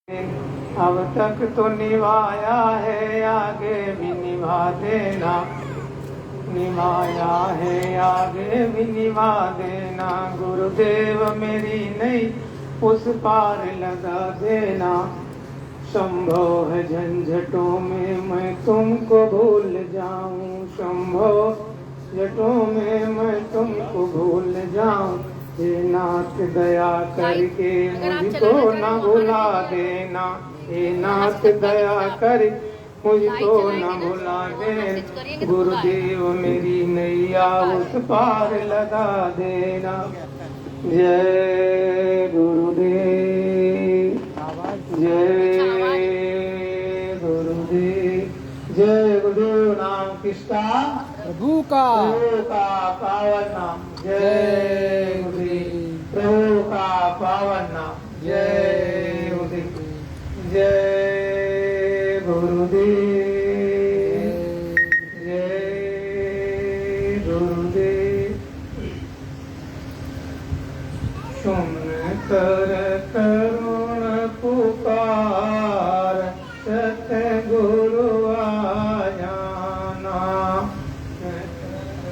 अब तक तो निभाया है, आगे भी निभा देना। निभाया है, आगे भी निभा देना। गुरुदेव मेरी नहीं उस पार लगा देना। संभव है झंझटों में मैं तुमको भूल जाऊं। संभव झंझटों में मैं तुमको भूल जाऊं। हे नाथ दया करके मुझको न भुला देना। हे नाथ दया कर मुझको न भुला दे। गुरुदेव मेरी नैया उस पार लगा देना। जय गुरुदेव, जय गुरुदेव। जय गुरुदेव नाम किसका? प्रभु का पावन नाम। जय गुरुदेव। प्रभु का पावन नाम। जय गुरुदेव, जय गुरुदेव, जय गुरुदेव। सुन कर करुण पुकार सतगुरु आ जाना।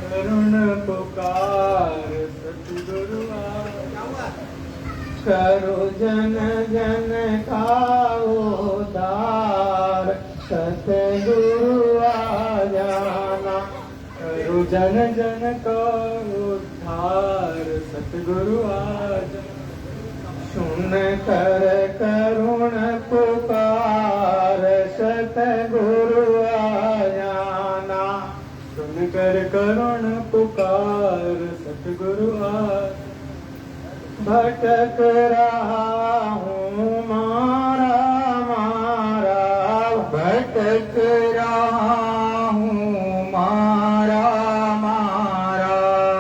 करुण पुकार सतगुरु आ जाना। करो जन जन का उद्धार सतगुरु आ जाना। करो जन जन का उद्धार सतगुरु आ जाना। सुन कर करुण पुकार सतगुरु आ जाना। सुन कर करुण पुकार सतगुरु आ। भटक रहा हूँ मारा मारा। भटक रहा हूँ मारा मारा।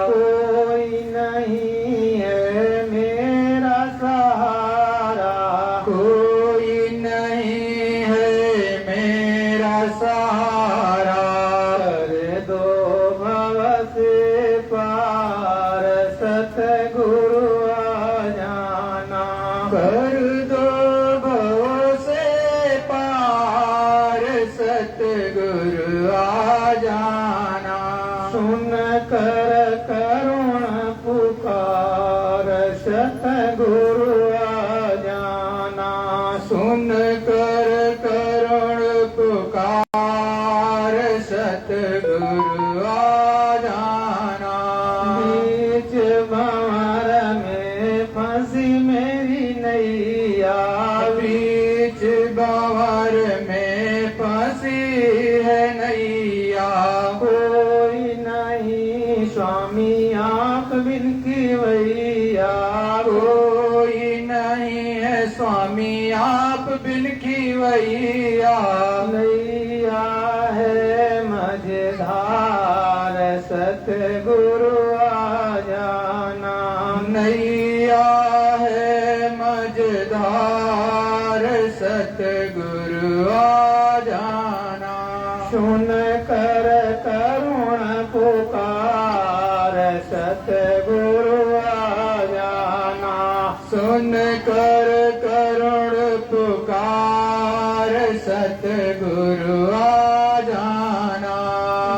कोई नहीं है मेरा सहारा। कोई नहीं है मेरा सहारा। कर दो भव से पार सतगुरु आ जाना। कर दो भव से पार सतगुरु आ जाना। सुन कर करुण पुकार सतगुरु आ जाना। सुन कर करुण पुकार सतगुरु आ जाना। बीच भंवर में फंसी मेरी नैया। बीच भंवर में फंसी है नैया। कोई नहीं स्वामी आप बिन की वैया। कोई नहीं है स्वामी आप बिन की वैया। नैया है मझधार सतगुरु आ जाना। नैया है मझधार सतगुरु आ जाना। सुन कर करुण पुकार सतगुरु आ जाना। सुन कर करुण पुकार सतगुरु आ जाना।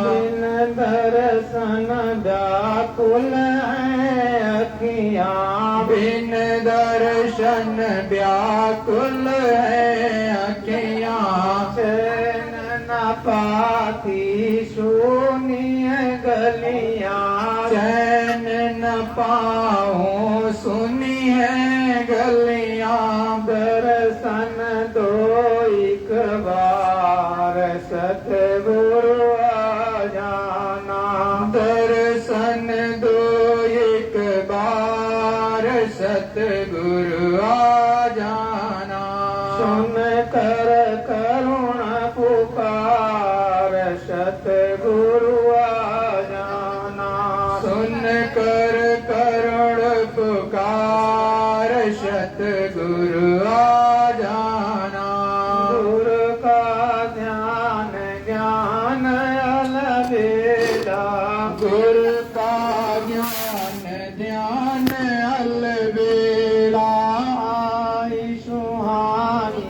बिन दर्शन व्याकुल है अखियाँ। बिन दर्शन व्याकुल है अखियाँ। चैन न पाती सुनी गलियाँ। चैन न पाऊँ सुनी है गलियाँ। दर्शन दो एक बार सतगुरु आ जाना। दर्शन दो एक बार सतगुरु आ जाना। सुन कर करुण पुकार सतगुरु आ जाना। सुन कर करुण पुकार सतगुरु आ जाना। गुरु का ध्यान ज्ञान अलबेला। गुरु का ज्ञान ध्यान अलबेला। आई सुहानी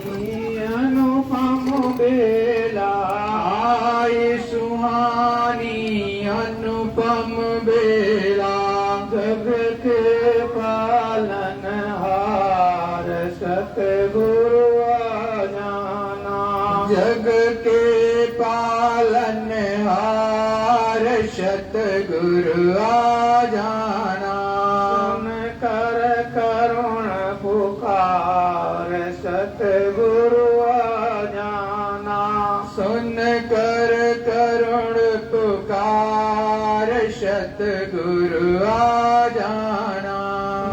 सतगुरु आ जाना। जग के पालनहार सतगुरु आ जाना। सुन कर करुण पुकार सतगुरु आ जाना। सुन कर करुण पुकार सतगुरु आ जाना।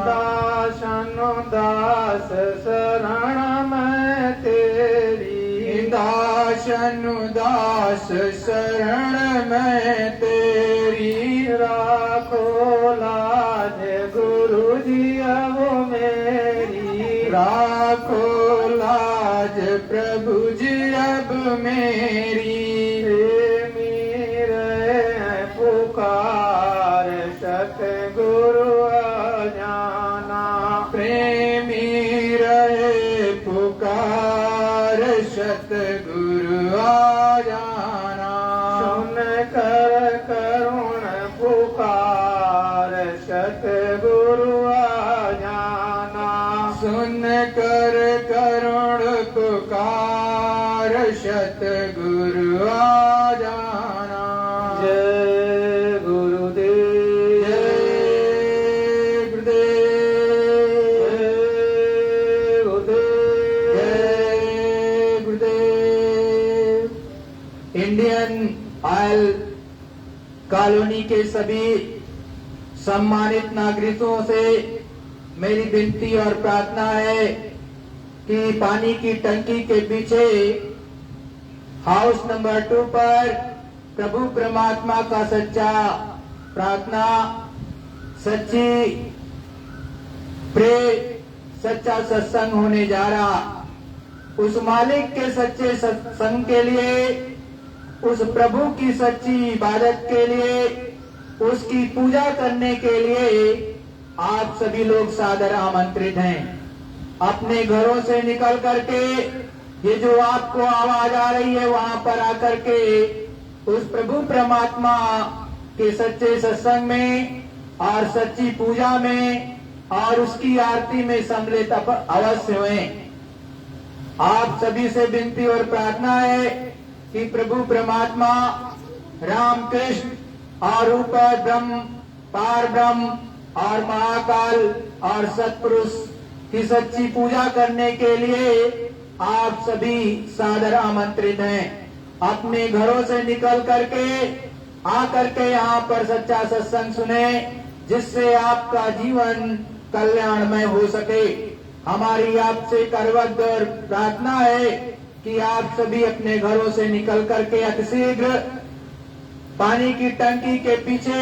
दासनु दास शरण मैं तेरी। दासनु दास शरण मैं तेरी। राखो लाज गुरु जी अब मेरी। राखो लाज प्रभु जी अब मेरी। मेरे पुकार सतगुरु आ जाना। प्रेमी रहे पुकार सतगुरु आ जाना। सुन कर करुण पुकार सतगुरु आ जाना। सुन कर करुण पुकार सतगुरु आ जाना। जय गुरुदेव। जय गुरुदेव। जय गुरुदेव। जय गुरुदेव। इंडियन ऑयल कॉलोनी के सभी सम्मानित नागरिकों से मेरी विनती और प्रार्थना है कि पानी की टंकी के पीछे हाउस नंबर 2 पर प्रभु परमात्मा का सच्चा प्रार्थना, सच्ची प्रे, सच्चा सत्संग होने जा रहा। उस मालिक के सच्चे सत्संग के लिए, उस प्रभु की सच्ची इबादत के लिए, उसकी पूजा करने के लिए आप सभी लोग सादर आमंत्रित हैं। अपने घरों से निकल करके ये जो आपको आवाज आ रही है वहां पर आकर के उस प्रभु परमात्मा के सच्चे सत्संग में और सच्ची पूजा में और उसकी आरती में सम्मिलित अवश्य हुए। आप सभी से विनती और प्रार्थना है कि प्रभु परमात्मा राम कृष्ण और ऊपर ब्रह्म, पार ब्रह्म और महाकाल और सत्पुरुष की सच्ची पूजा करने के लिए आप सभी सादर आमंत्रित हैं। अपने घरों से निकल करके आकर के यहाँ पर सच्चा सत्संग सुने, जिससे आपका जीवन कल्याणमय हो सके। हमारी आपसे करवत और प्रार्थना है कि आप सभी अपने घरों से निकल करके अतिशीघ्र पानी की टंकी के पीछे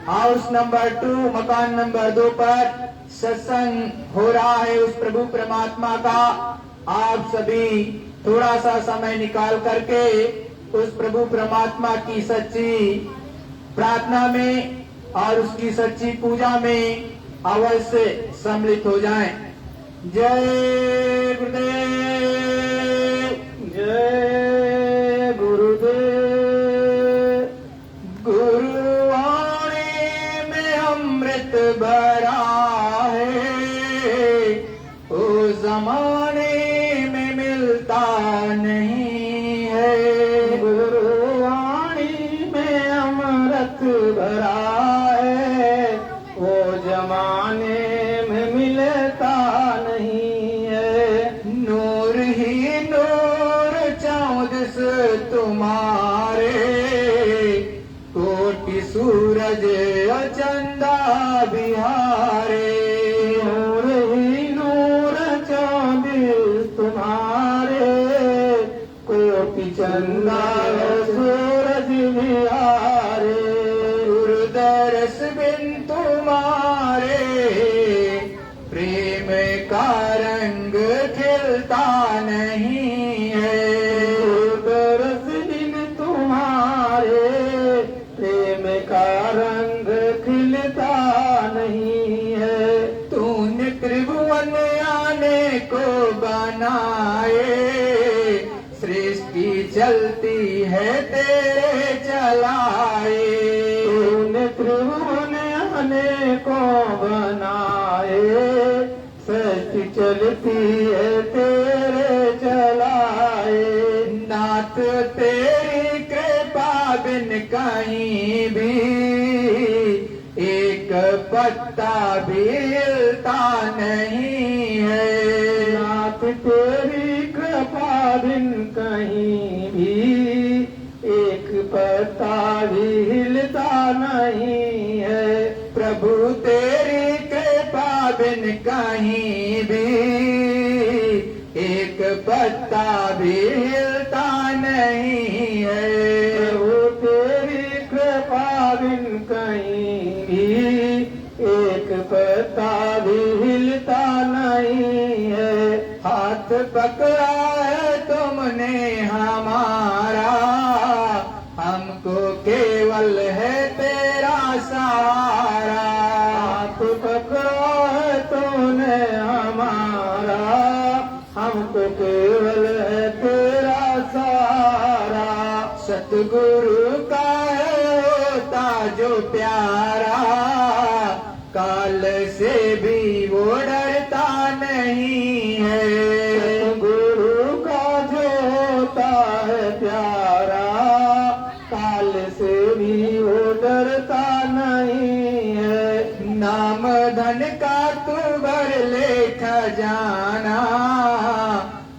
हाउस नंबर 2 मकान नंबर 2 पर सत्संग हो रहा है उस प्रभु परमात्मा का। आप सभी थोड़ा सा समय निकाल करके उस प्रभु परमात्मा की सच्ची प्रार्थना में और उसकी सच्ची पूजा में अवश्य सम्मिलित हो जाएं। जय गुरुदेव। जय गुरुदेव। गुरुवाणी में अमृत भरा है, ओ जमाने में मिलता नहीं है। गुरुवाणी में अमृत भरा है, वो जमाने में मिलता नहीं है। नूर ही नूर चौदस तुम्हारे, कोटि सूरज चंदा बिहारे। नूर ही नूर चौदस तुम्हारे, कोटि चंदा सूरज बिहारे। गुरुदरस बिन तुम्हारे, प्रेम का रंग खिलता नहीं है। गुरुदरस बिन तुम्हारे, प्रेम का रंग खिलता नहीं है। तूने त्रिभुवन आने को बनाए, सृष्टि चलती है तेरे चलाए। तूने त्रिभुवन आने को बनाए, सृष्टि चलती है बिन कहीं भी एक पत्ता भी हिलता नहीं है। प्रभु तेरी कृपा बिन कहीं भी एक पत्ता भी हिलता नहीं है। प्रभु तेरी कृपा बिन कहीं भी एक पत्ता भी हिलता नहीं है। हाथ पकड़ा है तुमने हमारा, हमको केवल है तेरा सहारा। हाथ पकड़ा है तूने हमारा, हमको केवल है तेरा सहारा। सतगुरु का है होता जो प्यारा, काल से भी वो डरता नहीं है। गुरु का जो होता है प्यारा, काल से भी वो डरता नहीं है। नाम धन का तू भर ले खजाना,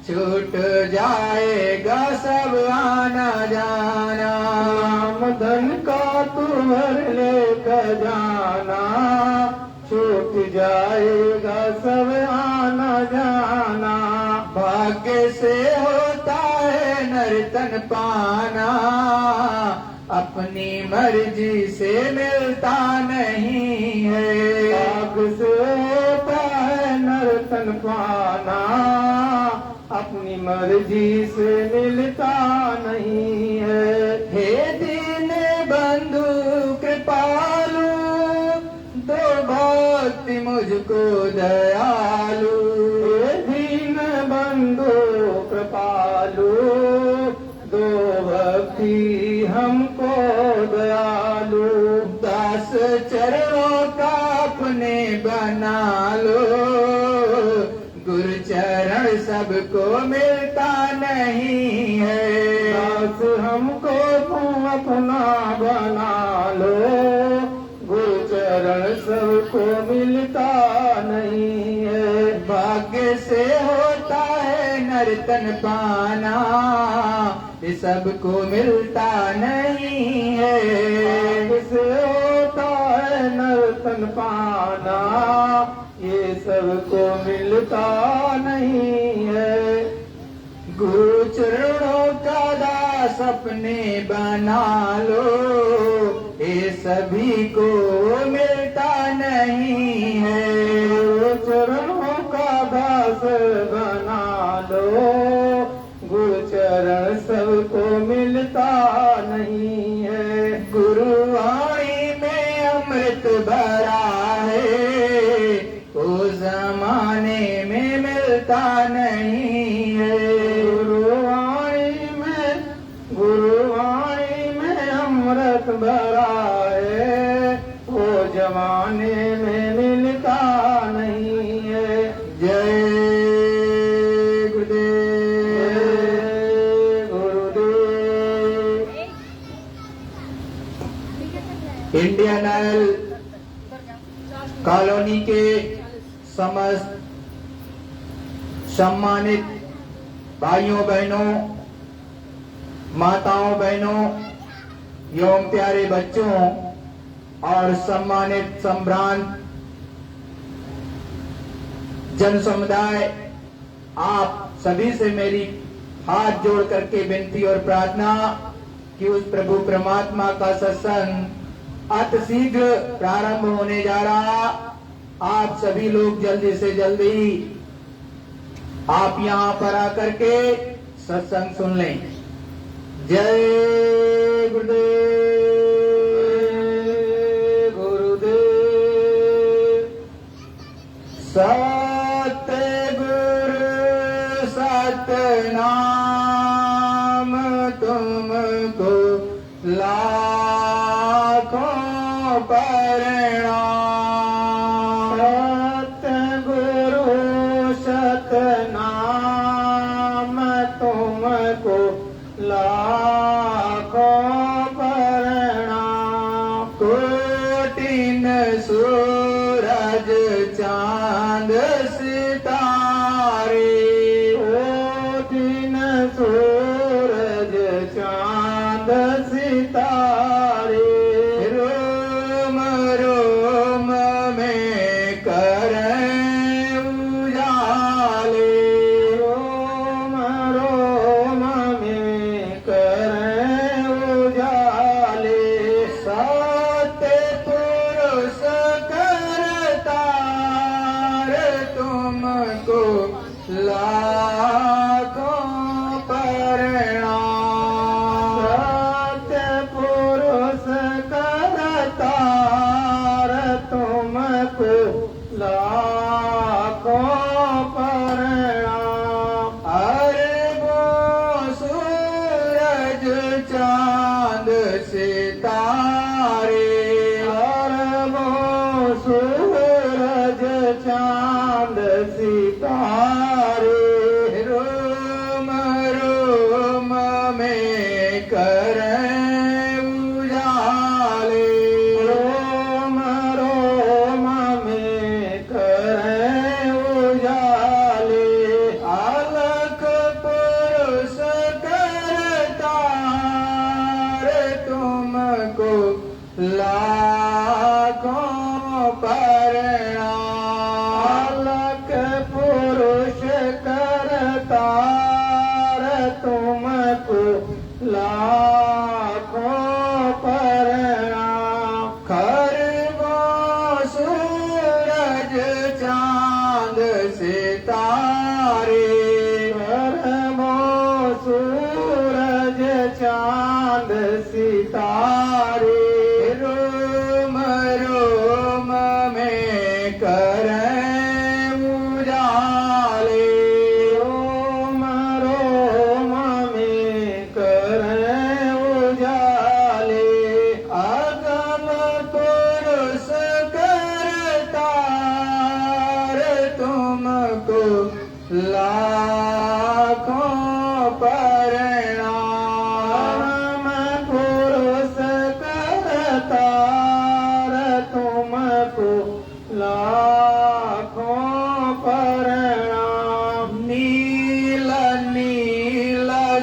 छूट जाएगा सब आना जाना। नाम धन का तू भर ले खजाना, छूट जाएगा सब आना जाना। भाग्य से होता है नर्तन पाना, अपनी मर्जी से मिलता नहीं है। भाग्य से होता है नर्तन पाना, अपनी मर्जी से मिलता नहीं है। हे दीन बंधु कृपालु, दो भक्ति मुझको दयालु। हे दीन बंधु कृपालु, दो भक्ति हमको दयालु। दास चरणों का अपने बना लो, गुरु चरण सबको मिलता नहीं है। दास हमको तुम अपना बना लो, गुरु चरण सबको मिलता नहीं है। भाग्य से होता है नर्तन पाना, ये सबको मिलता नहीं है। किसे होता है नर्तन पाना, ये सबको मिलता नहीं है। गुरु चरणों का दास अपने बना लो, ये सभी को मिलता नहीं है। गुरु चरणों का दास बना लो, गुरु चरण सबको मिलता नहीं है। गुरुवाणी में अमृत भरा है, वो जमाने में मिलता नहीं है। गुरुवाणी में अमृत भरा है, वो जमाने में मिलता नहीं है। जय गुरुदेव। जय गुरुदेव। इंडियन ऑयल कॉलोनी के समस्त सम्मानित भाइयों बहनों, माताओं बहनों एवं प्यारे बच्चों और सम्मानित संभ्रांत जन समुदाय, आप सभी से मेरी हाथ जोड़ करके विनती और प्रार्थना कि उस प्रभु परमात्मा का सत्संग अति शीघ्र प्रारंभ होने जा रहा। आप सभी लोग जल्दी से जल्दी आप यहाँ पर आकर के सत्संग सुन लें। जय गुरुदेव। गुरुदेव। सतगुरु सतनाम तुमको लाखों प्रणाम। सतगुरु सतनाम तुमको लाखों प्रणाम। कोटिन सूरज चांद सितारे, कोटिन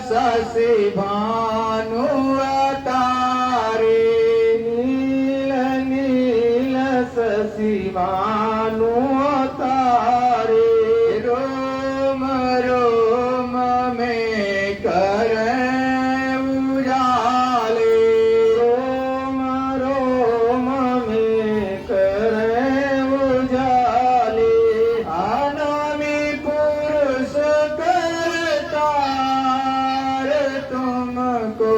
शशि भानु अवतारे, नील नील शशि भानु अवतारे, रोम रोम में करें उजाले, रोम रोम में करें उजाले, अनामी पुरुष करतार तुमको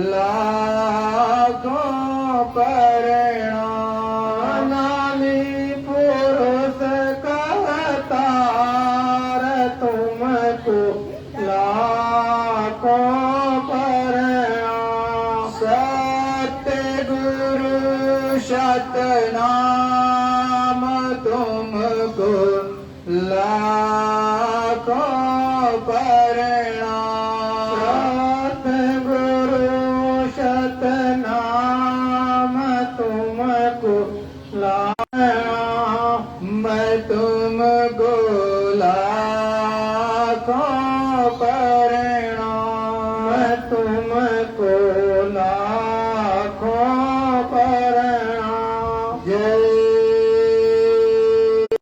लाखों परिणाम, नामी पुरुष कहतार तुमको लाखों परिणाम, सत्य गुरु शतनाम तुमको लाखों परिणाम, सतगुरु शतनाम तुमको लाखों मैं तुमको लाखों परिणाम, तुमको लाखों परिणाम। जय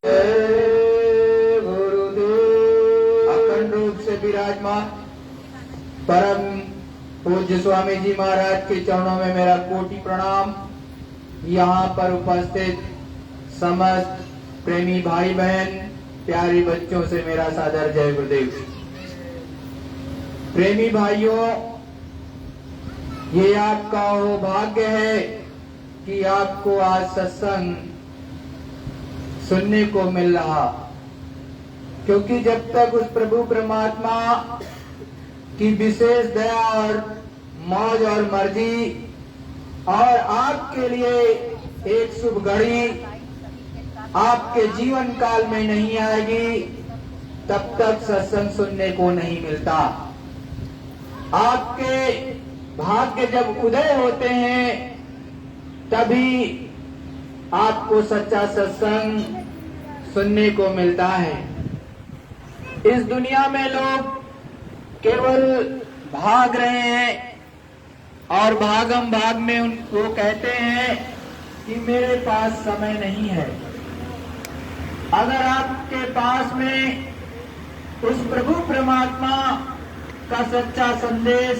जय गुरुदेव। अखंड रूप से विराजमान परम पूज्य स्वामी जी महाराज के चरणों में मेरा कोटि प्रणाम। यहाँ पर उपस्थित समस्त प्रेमी भाई बहन, प्यारे बच्चों से मेरा सादर जय गुरुदेव। प्रेमी भाइयों, ये आपका सौभाग्य है कि आपको आज सत्संग सुनने को मिल रहा, क्योंकि जब तक उस प्रभु परमात्मा की विशेष दया और मौज और मर्जी और आपके लिए एक शुभ घड़ी आपके जीवन काल में नहीं आएगी, तब तक सत्संग सुनने को नहीं मिलता। आपके भाग्य जब उदय होते हैं, तभी आपको सच्चा सत्संग सुनने को मिलता है। इस दुनिया में लोग केवल भाग रहे हैं और भागम भाग में उनको कहते हैं कि मेरे पास समय नहीं है। अगर आपके पास में उस प्रभु परमात्मा का सच्चा संदेश,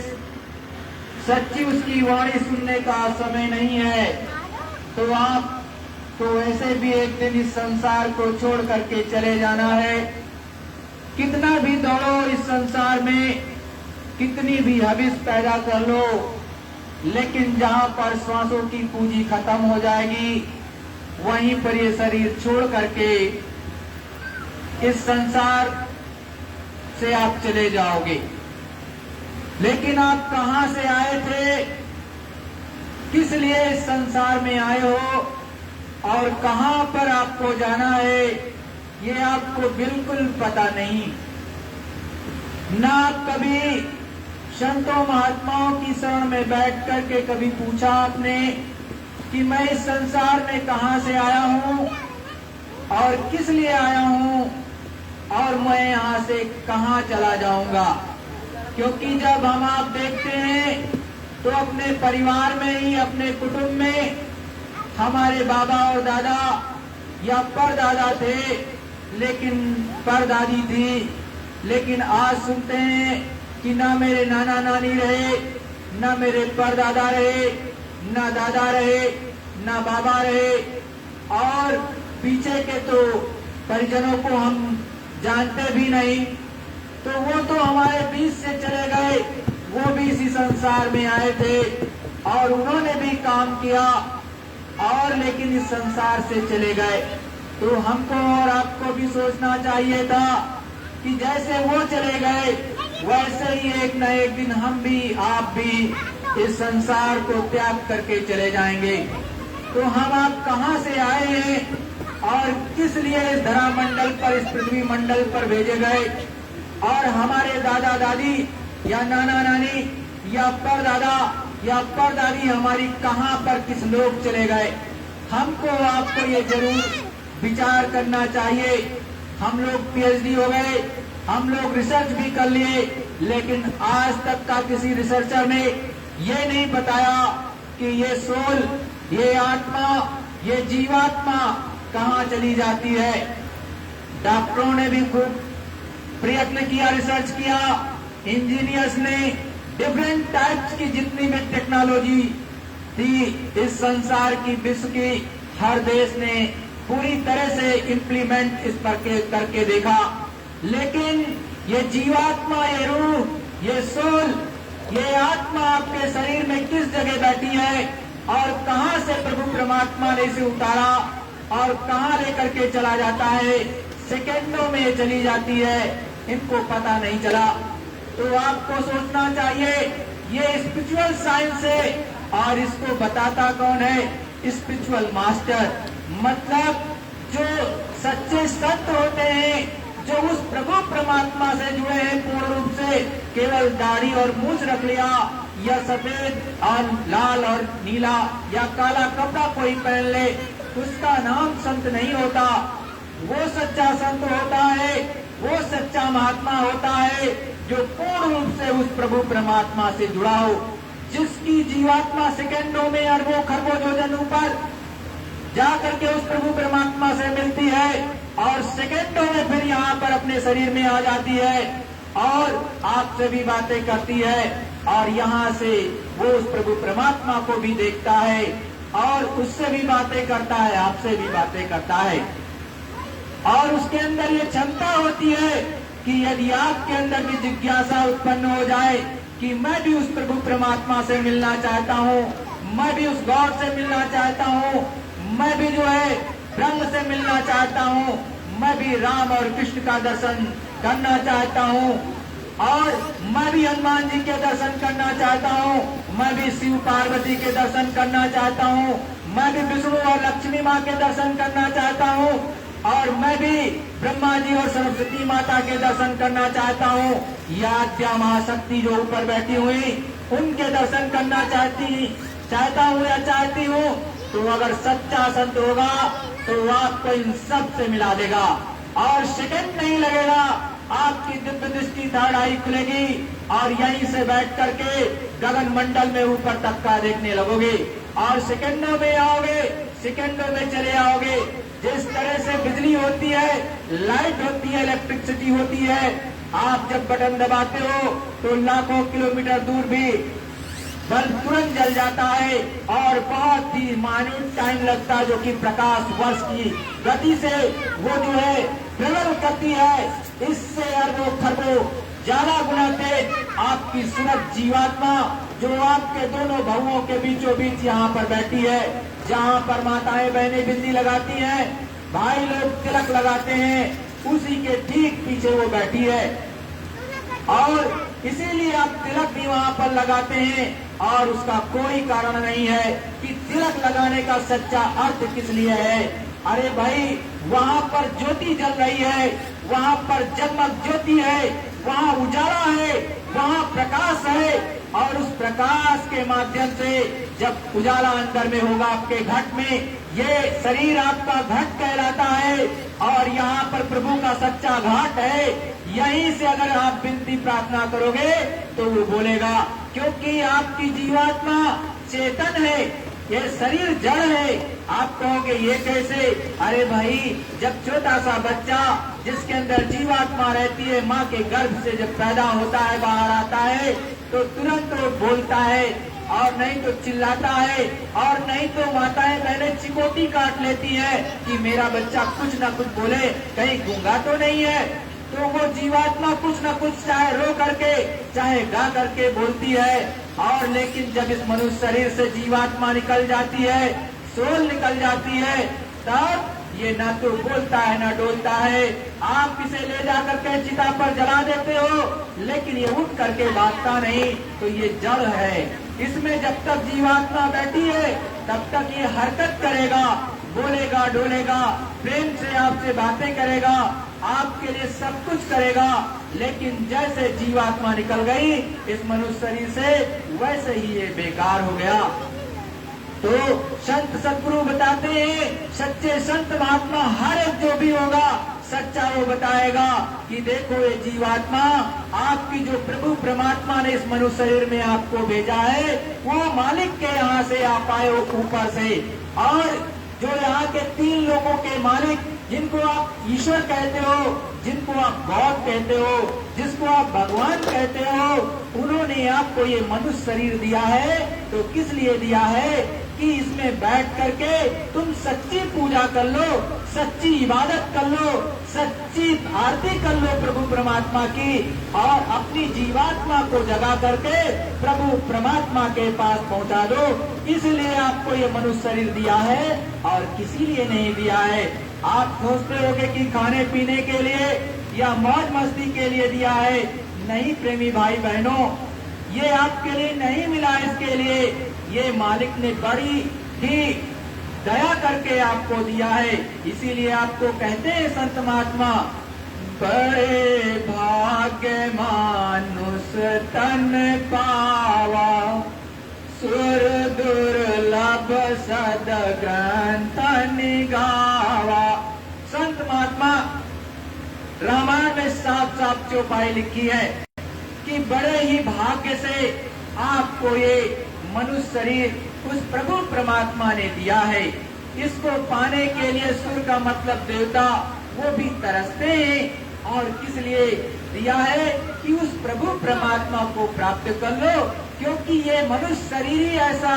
सच्ची उसकी वाणी सुनने का समय नहीं है, तो आप तो वैसे भी एक दिन इस संसार को छोड़ करके चले जाना है। कितना भी दौड़ो इस संसार में, कितनी भी हविस पैदा कर लो, लेकिन जहां पर श्वासों की पूंजी खत्म हो जाएगी, वहीं पर ये शरीर छोड़ करके इस संसार से आप चले जाओगे। लेकिन आप कहां से आए थे, किस लिए इस संसार में आए हो और कहां पर आपको जाना है, ये आपको बिल्कुल पता नहीं। ना कभी संतों महात्माओं की शरण में बैठ करके कभी पूछा आपने कि मैं इस संसार में कहां से आया हूं और किस लिए आया हूं और मैं यहां से कहां चला जाऊंगा। क्योंकि जब हम आप देखते हैं तो अपने परिवार में ही, अपने कुटुंब में हमारे बाबा और दादा या परदादा थे, लेकिन परदादी थी, लेकिन आज सुनते हैं कि ना मेरे नाना नानी रहे, ना मेरे परदादा रहे, ना दादा रहे, ना बाबा रहे, और पीछे के तो परिजनों को हम जानते भी नहीं। तो वो तो हमारे बीच से चले गए, वो भी इसी संसार में आए थे और उन्होंने भी काम किया और लेकिन इस संसार से चले गए। तो हमको और आपको भी सोचना चाहिए था कि जैसे वो चले गए, वैसे ही एक न एक दिन हम भी, आप भी इस संसार को त्याग करके चले जाएंगे। तो हम आप कहां से आए हैं और किस लिए इस धरा मंडल पर, इस पृथ्वी मंडल पर भेजे गए, और हमारे दादा दादी या नाना नानी या परदादा या परदादी हमारी कहां पर किस लोग चले गए, हमको आपको ये जरूर विचार करना चाहिए। हम लोग पीएचडी हो गए, हम लोग रिसर्च भी कर लिए, लेकिन आज तक का किसी रिसर्चर ने ये नहीं बताया कि ये सोल, ये आत्मा, ये जीवात्मा कहाँ चली जाती है। डॉक्टरों ने भी खूब प्रयत्न किया, रिसर्च किया, इंजीनियर्स ने डिफरेंट टाइप्स की जितनी भी टेक्नोलॉजी थी इस संसार की, विश्व की हर देश ने पूरी तरह से इंप्लीमेंट इस पर करके देखा, लेकिन ये जीवात्मा, ये रूह, ये सोल, ये आत्मा आपके शरीर में किस जगह बैठी है और कहां से प्रभु परमात्मा ने इसे उतारा और कहां लेकर के चला जाता है, सेकंडों में ये चली जाती है, इनको पता नहीं चला। तो आपको सोचना चाहिए ये स्पिरिचुअल साइंस है और इसको बताता कौन है? स्पिरिचुअल मास्टर, मतलब जो सच्चे संत होते हैं, जो उस प्रभु परमात्मा से जुड़े हैं पूर्ण रूप से। केवल दाढ़ी और मूंछ रख लिया या सफेद और लाल और नीला या काला कपड़ा कोई पहन ले, उसका नाम संत नहीं होता। वो सच्चा संत होता है, वो सच्चा महात्मा होता है जो पूर्ण रूप से उस प्रभु परमात्मा से जुड़ा हो, जिसकी जीवात्मा सेकंडों में अरबों खरबों योजन ऊपर जाकर के उस प्रभु परमात्मा से मिलती है और सेकंडों में फिर यहाँ पर अपने शरीर में आ जाती है और आपसे भी बातें करती है और यहाँ से वो उस प्रभु परमात्मा को भी देखता है और उससे भी बातें करता है, आपसे भी बातें करता है। और उसके अंदर ये क्षमता होती है कि यदि आपके अंदर भी जिज्ञासा उत्पन्न हो जाए कि मैं भी उस प्रभु परमात्मा से मिलना चाहता हूँ, मैं भी उस गॉड से मिलना चाहता हूँ, मैं भी जो है ब्रह्म से मिलना चाहता हूँ, मैं भी राम और कृष्ण का दर्शन करना चाहता हूँ और मैं भी हनुमान जी के दर्शन करना चाहता हूँ, मैं भी शिव पार्वती के दर्शन करना चाहता हूँ, मैं भी विष्णु और लक्ष्मी माँ के दर्शन करना चाहता हूँ और मैं भी ब्रह्मा जी और सरस्वती माता के दर्शन करना चाहता हूँ, या आद्या महाशक्ति जो ऊपर बैठी हुई उनके दर्शन करना चाहता हूँ या चाहती हूँ। तो अगर सच्चा संत होगा तो आपको इन सब से मिला देगा और सेकंड नहीं लगेगा, आपकी दिव्य दृष्टि थर्ड आई खुलेगी और यहीं से बैठ करके गगन मंडल में ऊपर तक का देखने लगोगे और सेकंडों में आओगे, सेकंडों में चले आओगे। जिस तरह से बिजली होती है, लाइट होती है, इलेक्ट्रिसिटी होती है, आप जब बटन दबाते हो तो लाखों किलोमीटर दूर भी बल्ब तुरंत जल जाता है और बहुत ही माइन्यूट टाइम लगता है, जो कि प्रकाश वर्ष की गति से वो जो है ट्रेवल करती है। इससे अरबों खरबों ज्यादा गुना तेज आपकी सुनत जीवात्मा जो आपके दोनों भवों के बीचों बीच यहाँ पर बैठी है, जहाँ पर माताएं बहनें बिंदी लगाती हैं, भाई लोग तिलक लगाते हैं, उसी के ठीक पीछे वो बैठी है। और इसीलिए आप तिलक भी वहाँ पर लगाते हैं और उसका कोई कारण नहीं है कि तिलक लगाने का सच्चा अर्थ किस लिए है। अरे भाई, वहाँ पर ज्योति जल रही है, वहाँ पर जगमग ज्योति है, वहाँ उजाला है, वहाँ प्रकाश है और उस प्रकाश के माध्यम से जब उजाला अंदर में होगा आपके घट में, ये शरीर आपका घट कहलाता है और यहाँ पर प्रभु का सच्चा घाट है। यहीं से अगर आप विनती प्रार्थना करोगे तो वो बोलेगा, क्योंकि आपकी जीवात्मा चेतन है, ये शरीर जड़ है। आप कहोगे ये कैसे? अरे भाई, जब छोटा सा बच्चा जिसके अंदर जीवात्मा रहती है माँ के गर्भ से जब पैदा होता है, बाहर आता है, तो तुरंत वो बोलता है और नहीं तो चिल्लाता है और नहीं तो माताएं बहनें चिकोटी काट लेती है कि मेरा बच्चा कुछ ना कुछ बोले, कहीं गूंगा तो नहीं है। तो वो जीवात्मा कुछ न कुछ चाहे रो करके चाहे गा करके बोलती है। और लेकिन जब इस मनुष्य शरीर से जीवात्मा निकल जाती है, सोल निकल जाती है, तब ये ना तो बोलता है ना डोलता है। आप इसे ले जाकर के चिता पर जला देते हो, लेकिन ये उठ करके भागता नहीं, तो ये जड़ है। इसमें जब तक जीवात्मा बैठी है तब तक ये हरकत करेगा, बोलेगा, डोलेगा, प्रेम से आपसे बातें करेगा, आपके लिए सब कुछ करेगा। लेकिन जैसे जीवात्मा निकल गई इस मनुष्य शरीर से, वैसे ही ये बेकार हो गया। तो संत सदगुरु बताते हैं, सच्चे संत महात्मा हर एक जो भी होगा सच्चा वो बताएगा कि देखो ये जीवात्मा, आपकी जो प्रभु परमात्मा ने इस मनुष्य शरीर में आपको भेजा है, वो मालिक के यहाँ से आप आए हो ऊपर से। और जो यहाँ के 3 लोगों के मालिक, जिनको आप ईश्वर कहते हो, जिनको आप गॉड कहते हो, जिसको आप भगवान कहते हो, उन्होंने आपको ये मनुष्य शरीर दिया है। तो किस लिए दिया है? कि इसमें बैठ करके तुम सच्ची पूजा कर लो, सच्ची इबादत कर लो, सच्ची आरती कर लो प्रभु परमात्मा की, और अपनी जीवात्मा को जगा करके प्रभु परमात्मा के पास पहुंचा दो। इसलिए आपको ये मनुष्य शरीर दिया है और किसी लिए नहीं दिया है। आप सोचते होंगे कि खाने पीने के लिए या मौज मस्ती के लिए दिया है। नहीं प्रेमी भाई बहनों, ये आपके लिए नहीं मिला। इसके लिए ये मालिक ने बड़ी ही दया करके आपको दिया है। इसीलिए आपको कहते हैं संत महात्मा, बड़े भाग्य मानुष तन पावा, सुर दुर्लभ सद ग्रंथ निगावा। संत महात्मा रामायण में साफ साफ चौपाई लिखी है कि बड़े ही भाग्य से आपको ये मनुष्य शरीर उस प्रभु परमात्मा ने दिया है। इसको पाने के लिए सुर का मतलब देवता, वो भी तरसते हैं। और किस लिए दिया है? कि उस प्रभु परमात्मा को प्राप्त कर लो। क्योंकि ये मनुष्य शरीर ही ऐसा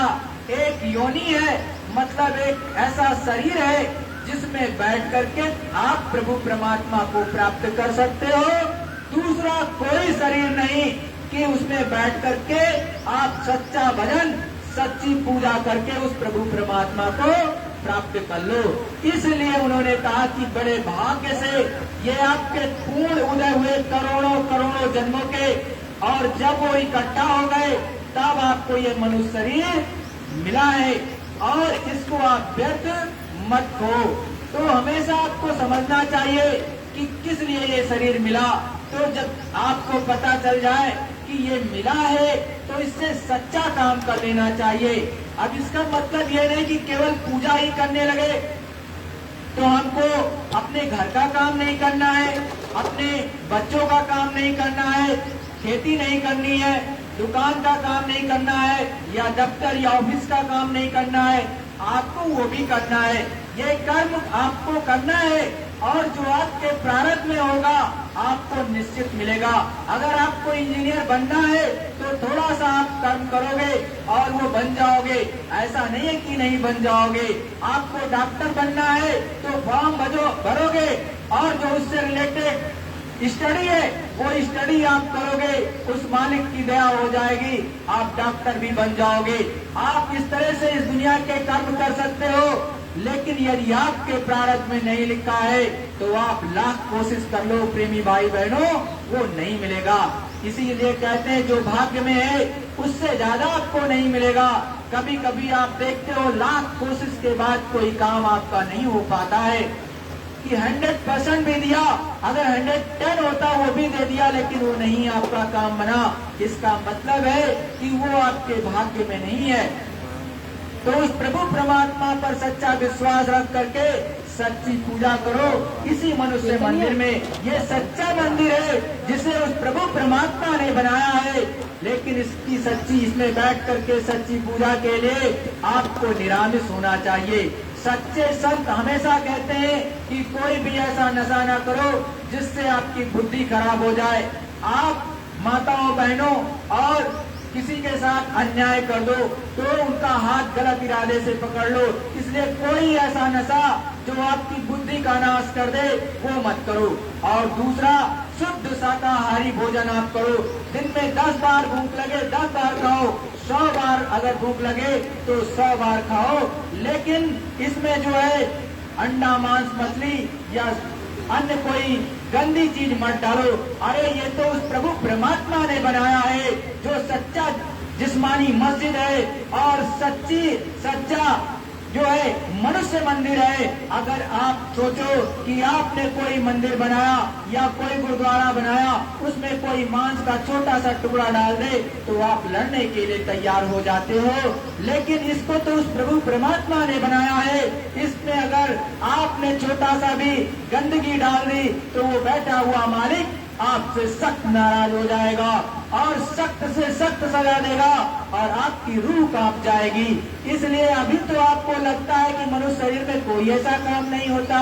एक योनि है, मतलब एक ऐसा शरीर है जिसमें बैठ करके आप प्रभु परमात्मा को प्राप्त कर सकते हो। दूसरा कोई शरीर नहीं कि उसमें बैठ करके आप सच्चा भजन, सच्ची पूजा करके उस प्रभु परमात्मा को प्राप्त कर लो। इसलिए उन्होंने कहा कि बड़े भाग्य से ये आपके पूर्ण उदय हुए करोड़ों करोड़ों जन्मों के, और जब वो इकट्ठा हो गए तब आपको ये मनुष्य शरीर मिला है। और इसको आप व्यर्थ मत हो। तो हमेशा आपको समझना चाहिए कि किस लिए ये शरीर मिला। तो जब आपको पता चल जाए कि ये मिला है तो इससे सच्चा काम कर लेना चाहिए। अब इसका मतलब ये नहीं कि केवल पूजा ही करने लगे तो हमको अपने घर का काम नहीं करना है, अपने बच्चों का काम नहीं करना है, खेती नहीं करनी है, दुकान का काम नहीं करना है, या दफ्तर या ऑफिस का काम नहीं करना है। आपको वो भी करना है। ये कर्म आपको करना है और जो आपके प्रारब्ध में होगा आपको निश्चित मिलेगा। अगर आपको इंजीनियर बनना है तो थोड़ा सा आप कर्म करोगे और वो बन जाओगे, ऐसा नहीं है कि नहीं बन जाओगे। आपको डॉक्टर बनना है तो फॉर्म भरोगे और जो उससे रिलेटेड स्टडी है वो स्टडी आप करोगे, उस मालिक की दया हो जाएगी, आप डॉक्टर भी बन जाओगे। आप इस तरह से इस दुनिया के कर्म कर सकते हो। लेकिन यदि आपके प्रारब्ध में नहीं लिखा है तो आप लाख कोशिश कर लो प्रेमी भाई बहनों, वो नहीं मिलेगा। इसीलिए कहते हैं जो भाग्य में है उससे ज्यादा आपको नहीं मिलेगा। कभी कभी आप देखते हो लाख कोशिश के बाद कोई काम आपका नहीं हो पाता है कि 100% भी दिया, अगर 110 होता वो भी दे दिया, लेकिन वो नहीं आपका काम बना। इसका मतलब है कि वो आपके भाग्य में नहीं है। तो उस प्रभु परमात्मा पर सच्चा विश्वास रख करके सच्ची पूजा करो। इसी मनुष्य मंदिर में, ये सच्चा मंदिर है जिसे उस प्रभु परमात्मा ने बनाया है। लेकिन इसकी सच्ची, इसमें बैठ करके सच्ची पूजा के लिए आपको निरामिष होना चाहिए। सच्चे संत हमेशा कहते हैं कि कोई भी ऐसा नशा ना करो जिससे आपकी बुद्धि खराब हो जाए। आप माताओं बहनों और किसी के साथ अन्याय कर दो तो उनका हाथ गलत इरादे से पकड़ लो। इसलिए कोई ऐसा नशा जो आपकी बुद्धि का नाश कर दे वो मत करो। और दूसरा, शुद्ध शाकाहारी भोजन आप करो। दिन में 10 बार भूख लगे 10 बार खाओ, 100 बार अगर भूख लगे तो 100 बार खाओ। लेकिन इसमें जो है अंडा मांस मछली या अन्य कोई गंदी चीज मत डालो। अरे ये तो उस प्रभु परमात्मा ने बनाया है जो सच्चा जिस्मानी मस्जिद है और सच्चा जो है मनुष्य मंदिर है। अगर आप सोचो कि आपने कोई मंदिर बनाया या कोई गुरुद्वारा बनाया, उसमें कोई मांस का छोटा सा टुकड़ा डाल दे तो आप लड़ने के लिए तैयार हो जाते हो। लेकिन इसको तो उस प्रभु परमात्मा ने बनाया है। इसमें अगर आपने छोटा सा भी गंदगी डाल दी तो वो बैठा हुआ मालिक आपसे सख्त नाराज हो जाएगा और सख्त से सख्त सजा देगा और आपकी रूह कांप जाएगी। इसलिए अभी तो आपको लगता है कि मनुष्य शरीर में कोई ऐसा काम नहीं होता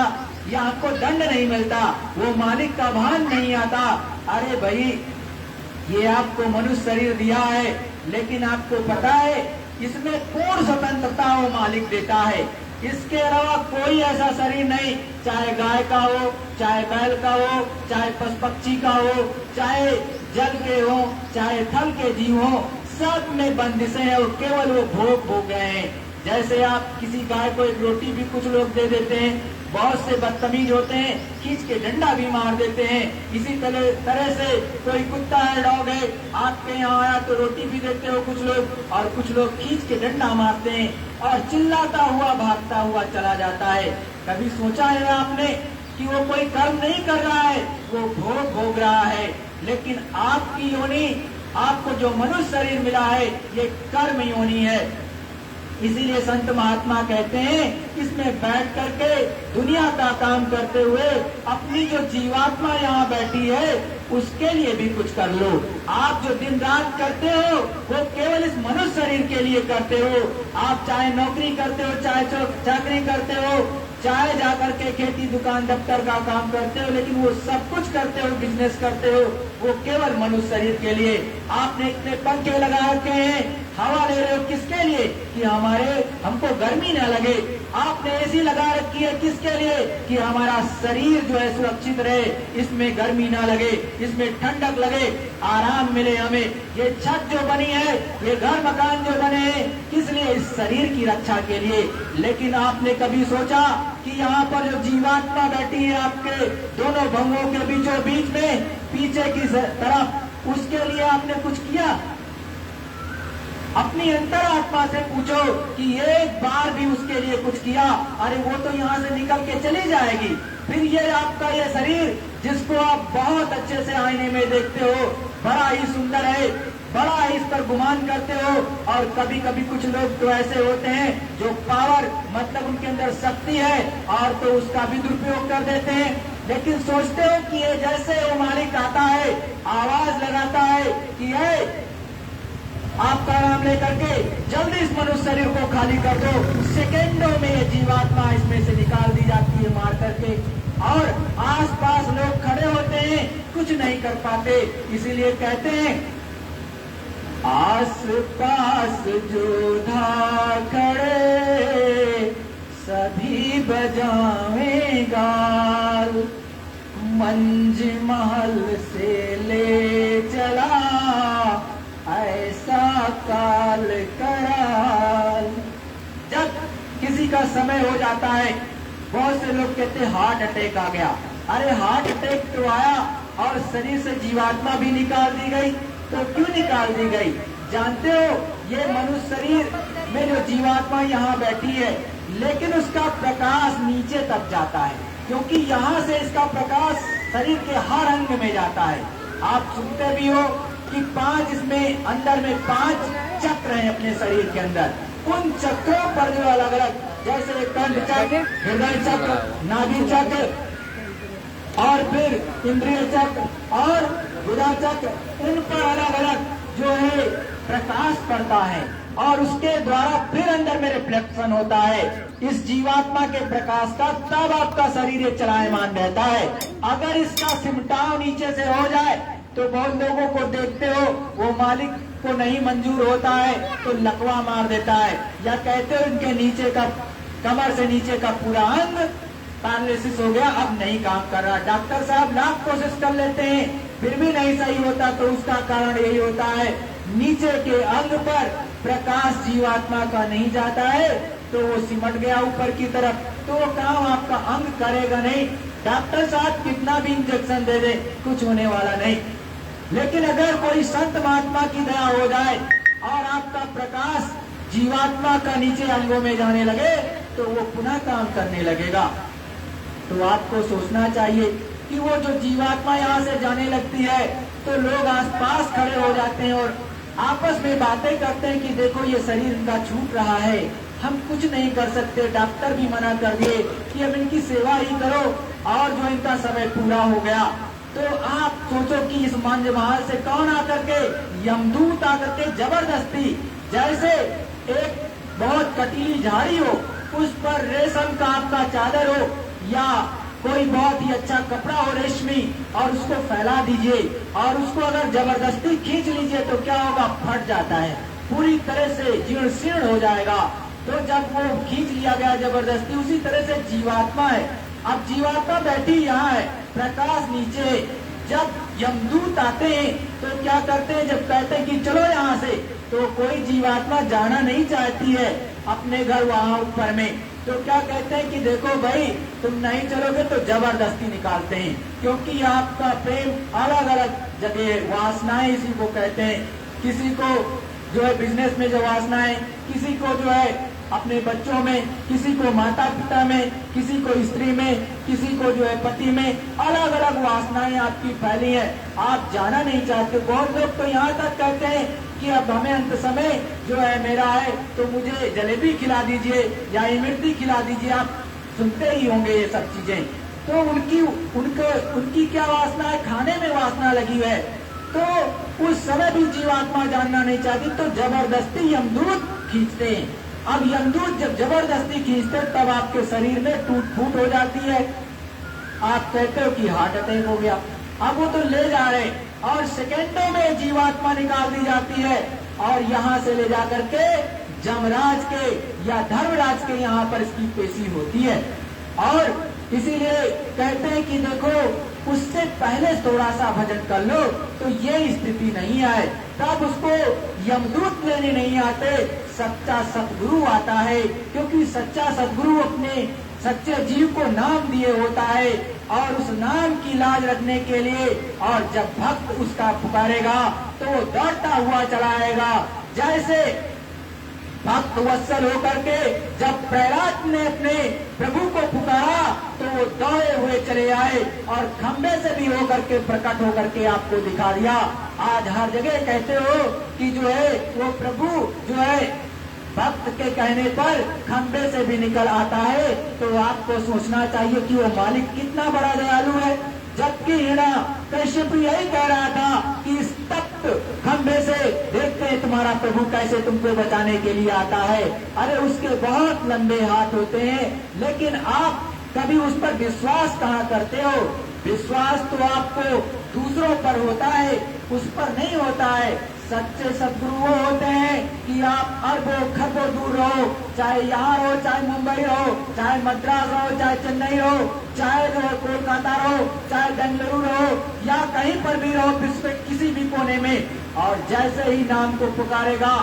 या आपको दंड नहीं मिलता, वो मालिक का भान नहीं आता। अरे भाई, ये आपको मनुष्य शरीर दिया है, लेकिन आपको पता है इसमें पूर्ण स्वतंत्रता वो मालिक देता है। इसके अलावा कोई ऐसा शरीर नहीं, चाहे गाय का हो, चाहे बैल का हो, चाहे पशु पक्षी का हो, चाहे जल के हो, चाहे थल के जीव हो, सब में बंदिशें हैं और केवल वो भोग भोग गए हैं। जैसे आप किसी गाय को एक रोटी भी कुछ लोग दे देते हैं, बहुत से बदतमीज होते हैं, खींच के डंडा भी मार देते हैं। इसी तरह से कोई कुत्ता है, डॉग है, आपके यहाँ आया तो रोटी भी देते हो कुछ लोग, और कुछ लोग खींच के डंडा मारते हैं और चिल्लाता हुआ भागता हुआ चला जाता है। कभी सोचा है आपने कि वो कोई कर्म नहीं कर रहा है, वो भोग भोग रहा है। लेकिन आपकी योनि, आपको जो मनुष्य शरीर मिला है, ये कर्म योनि है। इसीलिए संत महात्मा कहते हैं इसमें बैठ करके दुनिया का काम करते हुए अपनी जो जीवात्मा यहाँ बैठी है उसके लिए भी कुछ कर लो। आप जो दिन रात करते हो वो केवल इस मनुष्य शरीर के लिए करते हो। आप चाहे नौकरी करते हो, चाहे चाकरी करते हो, चाहे जाकर के खेती दुकान दफ्तर का काम करते हो, लेकिन वो सब कुछ करते हो, बिजनेस करते हो, वो केवल मनुष्य शरीर के लिए। आपने इतने पंखे लगा रखे हैं, हवा ले रहे हो किसके लिए? कि हमको गर्मी न लगे। आपने एसी लगा रखी है किसके लिए? कि हमारा शरीर जो है सुरक्षित रहे, इसमें गर्मी ना लगे, इसमें ठंडक लगे, आराम मिले हमें। ये छत जो बनी है, ये घर मकान जो बने हैं, किस लिए? इस शरीर की रक्षा के लिए। लेकिन आपने कभी सोचा कि यहाँ पर जो जीवात्मा बैठी है आपके दोनों भंगों के बीचों बीच में, पीछे की तरफ, उसके लिए आपने कुछ किया? अपनी अंतरात्मा से पूछो कि एक बार भी उसके लिए कुछ किया? अरे वो तो यहाँ से निकल के चली जाएगी। फिर ये आपका ये शरीर जिसको आप बहुत अच्छे से आईने में देखते हो, बड़ा ही सुंदर है, बड़ा ही इस पर गुमान करते हो, और कभी कभी कुछ लोग तो ऐसे होते हैं जो पावर, मतलब उनके अंदर शक्ति है, और तो उसका भी दुरुपयोग कर देते हैं। लेकिन सोचते हो कि ये जैसे वो मालिक आता है, आवाज लगाता है कि ये आपका नाम लेकर के जल्दी इस मनुष्य शरीर को खाली कर दो, सेकेंडों में ये जीवात्मा इसमें से निकाल दी जाती है मार करके, और आसपास लोग खड़े होते हैं, कुछ नहीं कर पाते। इसीलिए कहते हैं आस पास जोधा खड़े सभी बजावे गाल, मंज महल से ले चला ऐसा काल कराल। जब किसी का समय हो जाता है, बहुत से लोग कहते हैं हार्ट अटैक आ गया। अरे हार्ट अटैक तो आया और शरीर से जीवात्मा भी निकाल दी गई, तो क्यों निकाल दी गई? जानते हो, ये मनुष्य शरीर में जो जीवात्मा यहाँ बैठी है, लेकिन उसका प्रकाश नीचे तक जाता है, क्योंकि यहाँ से इसका प्रकाश शरीर के हर अंग में जाता है। आप सुनते भी हो कि 5 इसमें अंदर में 5 चक्र हैं अपने शरीर के अंदर। उन चक्रों पर जो अलग अलग, जैसे कंठ चक्र, हृदय चक्र, नाभि चक्र, और फिर इंद्रिय चक्र और गुदा चक्र, उन पर अलग अलग जो है प्रकाश पड़ता है, और उसके द्वारा फिर अंदर में रिफ्लेक्शन होता है इस जीवात्मा के प्रकाश का, तब आपका शरीर चलायमान रहता है। अगर इसका सिमटाव नीचे से हो जाए तो बहुत लोगों को देखते हो, वो मालिक को नहीं मंजूर होता है तो लकवा मार देता है, या कहते हो इनके नीचे का, कमर से नीचे का पूरा अंग पैरालिसिस हो गया, अब नहीं काम कर रहा। डॉक्टर साहब लाख कोशिश कर लेते हैं, फिर भी नहीं सही होता, तो उसका कारण यही होता है नीचे के अंग पर प्रकाश जीवात्मा का नहीं जाता है, तो वो सिमट गया ऊपर की तरफ, तो वो काम आपका अंग करेगा नहीं। डॉक्टर साहब कितना भी इंजेक्शन दे दे, कुछ होने वाला नहीं। लेकिन अगर कोई संत महात्मा की दया हो जाए और आपका प्रकाश जीवात्मा का नीचे अंगों में जाने लगे तो वो पुनः काम करने लगेगा। तो आपको सोचना चाहिए कि वो जो जीवात्मा यहाँ से जाने लगती है तो लोग आसपास खड़े हो जाते हैं और आपस में बातें करते हैं कि देखो ये शरीर इनका छूट रहा है, हम कुछ नहीं कर सकते, डॉक्टर भी मना कर दिए कि अब इनकी सेवा ही करो और जो इनका समय पूरा हो गया। तो आप सोचो कि इस मंज महल से कौन आकर के, यमदूत आकर के जबरदस्ती, जैसे एक बहुत कटीली झाड़ी हो उस पर रेशम का आपका चादर हो या कोई बहुत ही अच्छा कपड़ा हो रेशमी और उसको फैला दीजिए और उसको अगर जबरदस्ती खींच लीजिए तो क्या होगा, फट जाता है, पूरी तरह से जीर्ण शीर्ण हो जाएगा। तो जब वो खींच लिया गया जबरदस्ती, उसी तरह से जीवात्मा है। अब जीवात्मा बैठी यहाँ है, प्रकाश नीचे। जब यमदूत आते हैं तो क्या करते हैं, जब कहते हैं कि चलो यहाँ से, तो कोई जीवात्मा जाना नहीं चाहती है अपने घर वहाँ ऊपर में। तो क्या कहते हैं कि देखो भाई तुम नहीं चलोगे तो जबरदस्ती निकालते हैं, क्योंकि आपका प्रेम अलग अलग जगह, वासनाएं इसी को कहते हैं। किसी को जो है बिजनेस में जो वासनाएं, किसी को जो है अपने बच्चों में, किसी को माता पिता में, किसी को स्त्री में, किसी को जो है पति में, अलग अलग वासनाएं आपकी फैली है, आप जाना नहीं चाहते। बहुत लोग तो यहाँ तक कहते हैं कि अब हमें अंत समय जो है मेरा है तो मुझे जलेबी खिला दीजिए या इमरती खिला दीजिए। आप सुनते ही होंगे ये सब चीजें। तो उनकी क्या वासना है, खाने में वासना लगी है। तो उस समय भी जीवात्मा जानना नहीं चाहती तो जबरदस्ती यमदूत खींचते हैं। अब यमदूत जब जबरदस्ती खींचते तब आपके शरीर में टूट फूट हो जाती है, आप कहते हो कि हार्ट अटैक हो गया। अब वो तो ले जा रहे और सेकंडों में जीवात्मा निकाल दी जाती है और यहाँ से ले जाकर के जमराज के या धर्मराज के यहाँ पर इसकी पेशी होती है। और इसीलिए कहते हैं कि देखो उससे पहले थोड़ा सा भजन कर लो तो ये स्थिति नहीं आए, तब उसको यमदूत लेने नहीं आते, सच्चा सतगुरु आता है। क्योंकि सच्चा सतगुरु अपने सच्चे जीव को नाम दिए होता है और उस नाम की लाज रखने के लिए, और जब भक्त उसका पुकारेगा तो वो दौड़ता हुआ चला आएगा। जैसे भक्त वत्सल होकर के जब प्रहलाद ने अपने प्रभु को पुकारा तो वो दौड़े हुए चले आए और खंबे से भी होकर के प्रकट होकर के आपको दिखा दिया। आज हर जगह कहते हो कि जो है वो प्रभु जो है भक्त के कहने पर खंबे से भी निकल आता है। तो आपको सोचना चाहिए कि वो मालिक कितना बड़ा दयालु है। जबकि हिरण्यकश्यप यही कह रहा था कि इस तप्त खंबे से देखते हैं तुम्हारा प्रभु कैसे तुमको बचाने के लिए आता है। अरे उसके बहुत लंबे हाथ होते हैं, लेकिन आप कभी उस पर विश्वास कहाँ करते हो। विश्वास तो आपको दूसरों पर होता है, उस पर नहीं होता है। सच्चे सदगुरु वो होते हैं कि आप अरबों खरबों दूर रहो, चाहे यहाँ रहो, चाहे मुंबई रहो, चाहे मद्रास रहो, चाहे चेन्नई रहो, चाहे जो है कोलकाता रहो, चाहे बेंगलुरु रहो या कहीं पर भी रहो विश्व के किसी भी कोने में, और जैसे ही नाम को पुकारेगा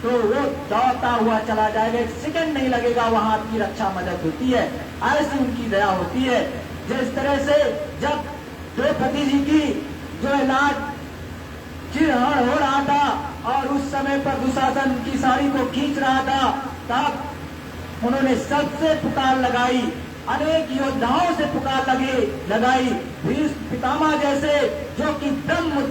तो वो दौड़ता हुआ चला जाएगा। एक सेकंड नहीं लगेगा, वहां आपकी रक्षा मदद होती है। ऐसी उनकी दया होती है। जिस तरह से जब द्रौपदी जी की जो है लाज चिरहरण हो रहा था और उस समय पर दुशासन की साड़ी को खींच रहा था, तब उन्होंने सबसे पुकार लगाई, अनेक योद्धाओं से पुकार लगाई। भीष्म पितामह जैसे जो कि ब्रह्म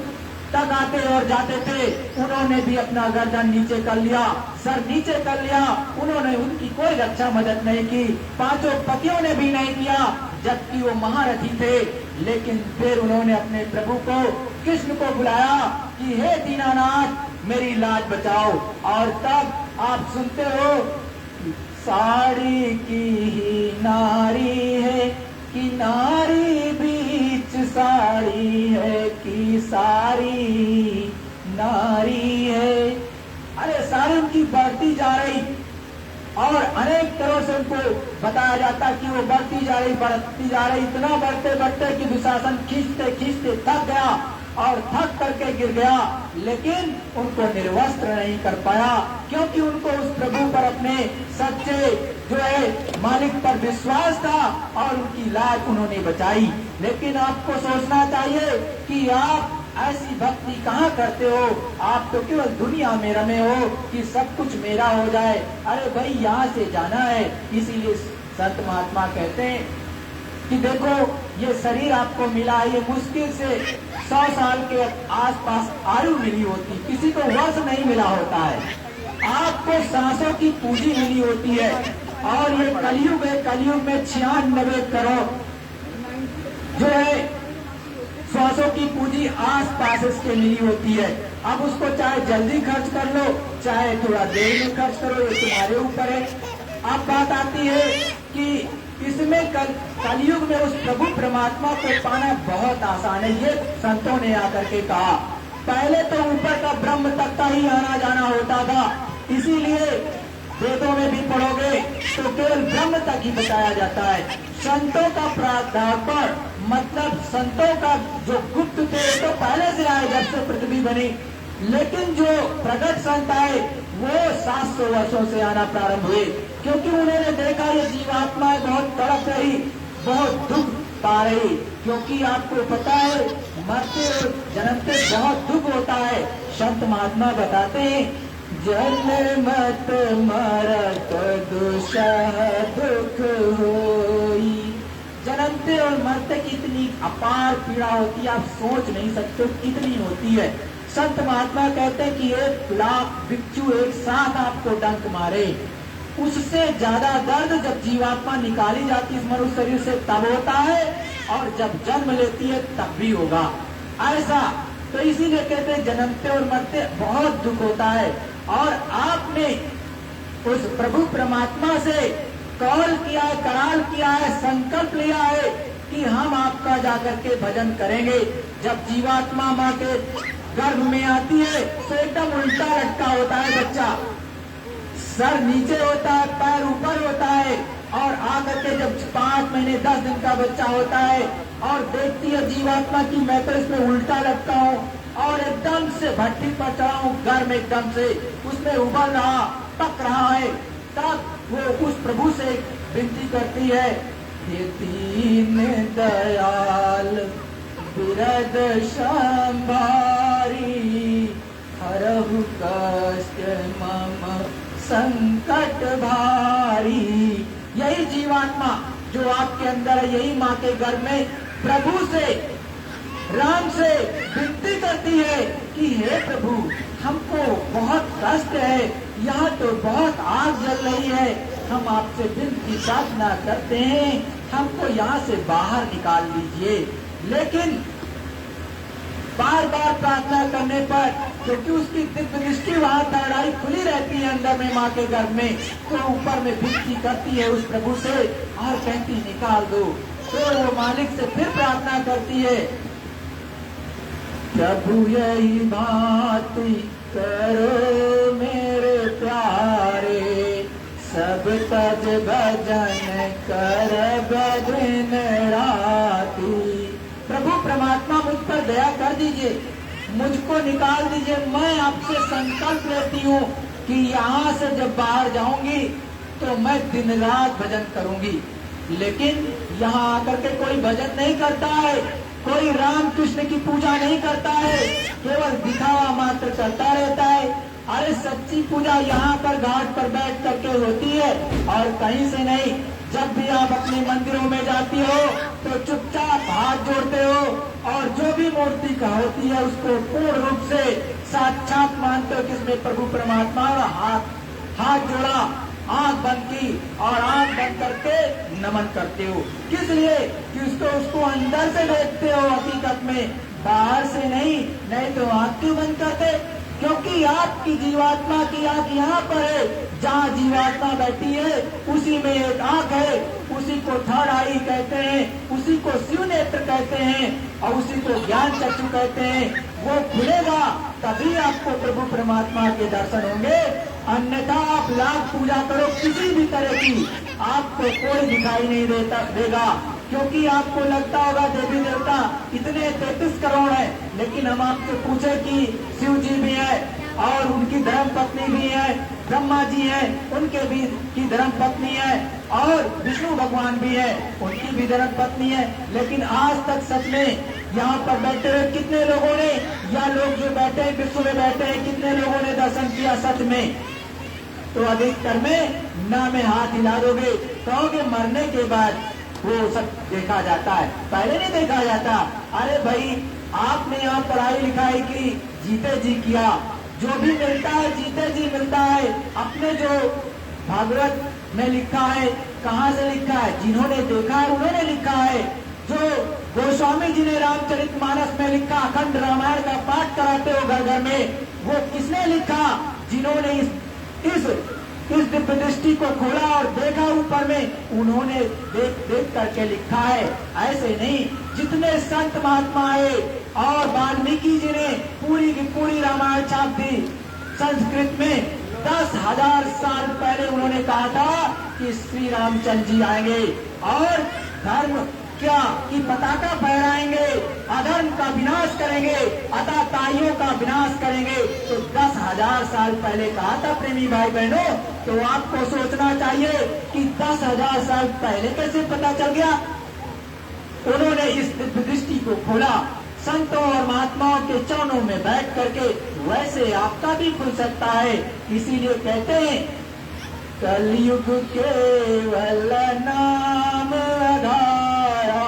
तक आते और जाते थे, उन्होंने भी अपना गर्दन नीचे कर लिया, सर नीचे कर लिया। उन्होंने उनकी कोई रक्षा मदद नहीं की, पांचों पतियों ने भी नहीं किया, जबकि वो महारथी थे। लेकिन फिर उन्होंने अपने प्रभु को, कृष्ण को बुलाया कि हे दीनानाथ मेरी लाज बचाओ। और तब आप सुनते हो साड़ी की ही नारी है कि नारी बीच साड़ी है कि सारी नारी है। अरे साड़ी उनकी बढ़ती जा रही और अनेक तरह से उनको बताया जाता कि वो बढ़ती जा रही, इतना बढ़ते बढ़ते कि दुशासन खींचते खींचते थक गया और थक करके गिर गया, लेकिन उनको निर्वस्त्र नहीं कर पाया, क्योंकि उनको उस प्रभु पर अपने सच्चे जो है मालिक पर विश्वास था और उनकी लाज उन्होंने बचाई। लेकिन आपको सोचना चाहिए कि आप ऐसी भक्ति कहाँ करते हो? आप तो केवल दुनिया में रमे हो कि सब कुछ मेरा हो जाए। अरे भाई, यहाँ से जाना है। इसीलिए संत महात्मा कहते हैं कि देखो, ये शरीर आपको मिला है, ये मुश्किल से 100 साल के आसपास आयु मिली होती, किसी को वर्ष नहीं मिला होता है। आपको सांसों की पूंजी मिली होती है, और ये कलयुग है, कलयुग में 96 करोड़ जो है श्वासों की पूंजी आस पास इसके मिली होती है। अब उसको चाहे जल्दी खर्च कर लो, चाहे थोड़ा देर में खर्च करो, ये तुम्हारे ऊपर है। अब बात आती है कि इसमें कलयुग में उस प्रभु परमात्मा को पाना बहुत आसान है। ये संतों ने आकर के कहा। पहले तो ऊपर का ब्रह्म तक का ही आना जाना होता था, इसीलिए वेदों में भी पढ़ोगे तो केवल ब्रह्म तक ही बताया जाता है। संतों का प्रारंभ, मतलब संतों का जो गुप्त थे तो पहले से आए, जब से पृथ्वी बनी। लेकिन जो प्रगट संत आए वो 700 वर्षों से आना प्रारंभ हुए, क्योंकि उन्होंने देखा ये जीवात्माएं बहुत तड़प रही, बहुत दुख पा रही। क्योंकि आपको पता है, मरते और जन्मते बहुत दुख होता है। संत महात्मा बताते हैं, जन्म मत मरत दुसह दुख होई। जन्मते और मरते की इतनी अपार पीड़ा होती है, आप सोच नहीं सकते कितनी होती है। संत महात्मा कहते हैं कि 1 लाख बिच्छू एक साथ आपको डंक मारे, उससे ज्यादा दर्द जब जीवात्मा निकाली जाती है इस मनुष्य शरीर से तब होता है, और जब जन्म लेती है तब भी होगा ऐसा। तो इसीलिए कहते हैं जन्मते और मरते बहुत दुख होता है। और आपने उस प्रभु परमात्मा से कॉल किया है, करार किया है, संकल्प लिया है कि हम आपका जाकर के भजन करेंगे। जब जीवात्मा माँ के गर्भ में आती है तो एकदम उल्टा लटका होता है बच्चा, सर नीचे होता है, पैर ऊपर होता है, और आकर के जब 5 महीने 10 दिन का बच्चा होता है और देखती है जीवात्मा की मैं तो इसमें उल्टा लटका हूँ और एकदम से भट्टी पर चढ़ा हूँ, गर्म एकदम से उसमें उबल रहा, पक रहा है, तब वो उस प्रभु से विनती करती है, हे दीन दयाल बिरद संभारी, हरहु कष्ट मम संकट भारी। यही जीवात्मा जो आपके अंदर है, यही माँ के गर्भ में प्रभु से, राम से विनती करती है कि हे प्रभु, हमको बहुत कष्ट है, यहाँ तो बहुत आग जल रही है, हम आपसे विनती प्रार्थना करते हैं, हमको यहाँ से बाहर निकाल लीजिए। लेकिन बार बार प्रार्थना करने पर, क्योंकि उसकी दिव्य दृष्टि वहाँ तड़ाई खुली रहती है अंदर में माँ के गर्भ में, तो ऊपर में विनती करती है उस प्रभु से और कहती निकाल दो। तो वो मालिक से फिर प्रार्थना करती है, प्रभु यही भांति करो मेरे प्यारे, सब तज भजन कर दिन राती। प्रभु परमात्मा मुझ पर दया कर दीजिए, मुझको निकाल दीजिए। मैं आपसे संकल्प लेती हूँ कि यहाँ से जब बाहर जाऊंगी तो मैं दिन रात भजन करूंगी। लेकिन यहाँ आकर के कोई भजन नहीं करता है, कोई राम कृष्ण की पूजा नहीं करता है, केवल दिखावा मात्र करता रहता है। अरे सच्ची पूजा यहाँ पर घाट पर बैठ करके होती है और कहीं से नहीं। जब भी आप अपने मंदिरों में जाती हो तो चुपचाप हाथ जोड़ते हो और जो भी मूर्ति का होती है उसको पूर्ण रूप से साक्षात मानते हो कि इसमें प्रभु परमात्मा, और हाथ जोड़ा, आंख बंद की और आंख बंद करके नमन करते हो। किस लिए? कि उसको अंदर से देखते हो हकीकत में, बाहर से नहीं। नहीं तो आंख क्यों बंद करते? क्योंकि आपकी जीवात्मा की आंख यहाँ पर है, जहाँ जीवात्मा बैठी है उसी में एक आंख है, उसी को थर्ड आई कहते हैं, उसी को शिव नेत्र कहते हैं और उसी को ज्ञान चक्षु कहते हैं। वो खुलेगा तभी आपको प्रभु परमात्मा के दर्शन होंगे, अन्यथा आप लाख पूजा करो किसी भी तरह की, आपको कोई दिखाई नहीं देगा। क्योंकि आपको लगता होगा देवी देवता इतने 33 करोड़ है, लेकिन हम आपसे पूछे कि शिव जी भी है और उनकी धर्म पत्नी भी है, ब्रह्मा जी है, उनके भी की धर्म पत्नी है, और विष्णु भगवान भी है, उनकी भी धर्म पत्नी है। लेकिन आज तक सच में यहाँ पर बैठे हुए कितने लोगों ने, या लोग जो बैठे हैं विश्व में बैठे हैं, कितने लोगों ने दर्शन किया सच में? तो अधिकतर में ना में हाथ हिला दोगे, कहोगे मरने के बाद वो सब देखा जाता है, पहले नहीं देखा जाता। अरे भाई, आपने यहाँ पढ़ाई लिखाई की, जीते जी किया, जो भी मिलता है जीते जी मिलता है। अपने जो भागवत में लिखा है, कहाँ से लिखा है? जिन्होंने देखा है उन्होंने लिखा है। जो गोस्वामी जी ने रामचरितमानस में लिखा, अखंड रामायण का पाठ कराते हो घर घर में, वो किसने लिखा? जिन्होंने इस दिव्य दृष्टि को खोला और देखा ऊपर में, उन्होंने देख करके लिखा है। ऐसे नहीं, जितने संत महात्मा आए और वाल्मीकि जी ने पूरी की पूरी रामायण छाप दी संस्कृत में। 10,000 साल पहले उन्होंने कहा था कि श्री रामचंद्र जी आएंगे और धर्म क्या की पताका फहराएंगे, अधर्म का विनाश करेंगे, अताताइयों का विनाश करेंगे। तो 10,000 साल पहले कहा था प्रेमी भाई बहनों। तो आपको सोचना चाहिए कि 10,000 साल पहले कैसे पता चल गया? उन्होंने इस दृष्टि को खोला संतों और महात्माओं के चरणों में बैठ करके। वैसे आपका भी खुल सकता है। इसीलिए कहते हैं कलयुग केवल नाम आधारा,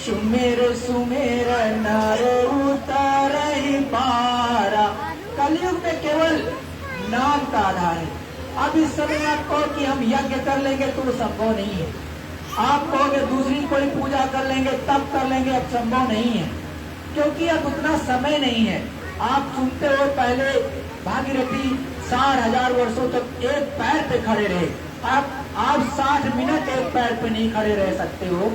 सुमेर सुमेर नर उतर ही पारा। कलयुग में केवल नाम का आधार है। अब इस समय आप कहो कि हम यज्ञ कर लेंगे तो वो संभव नहीं है। आप कहोगे दूसरी कोई पूजा कर लेंगे तब कर लेंगे, अब संभव नहीं है, क्योंकि अब उतना समय नहीं है। आप सुनते हो पहले भागीरथी 60,000 वर्षों तक एक पैर पे खड़े रहे। आप 60 मिनट एक पैर पे नहीं खड़े रह सकते हो,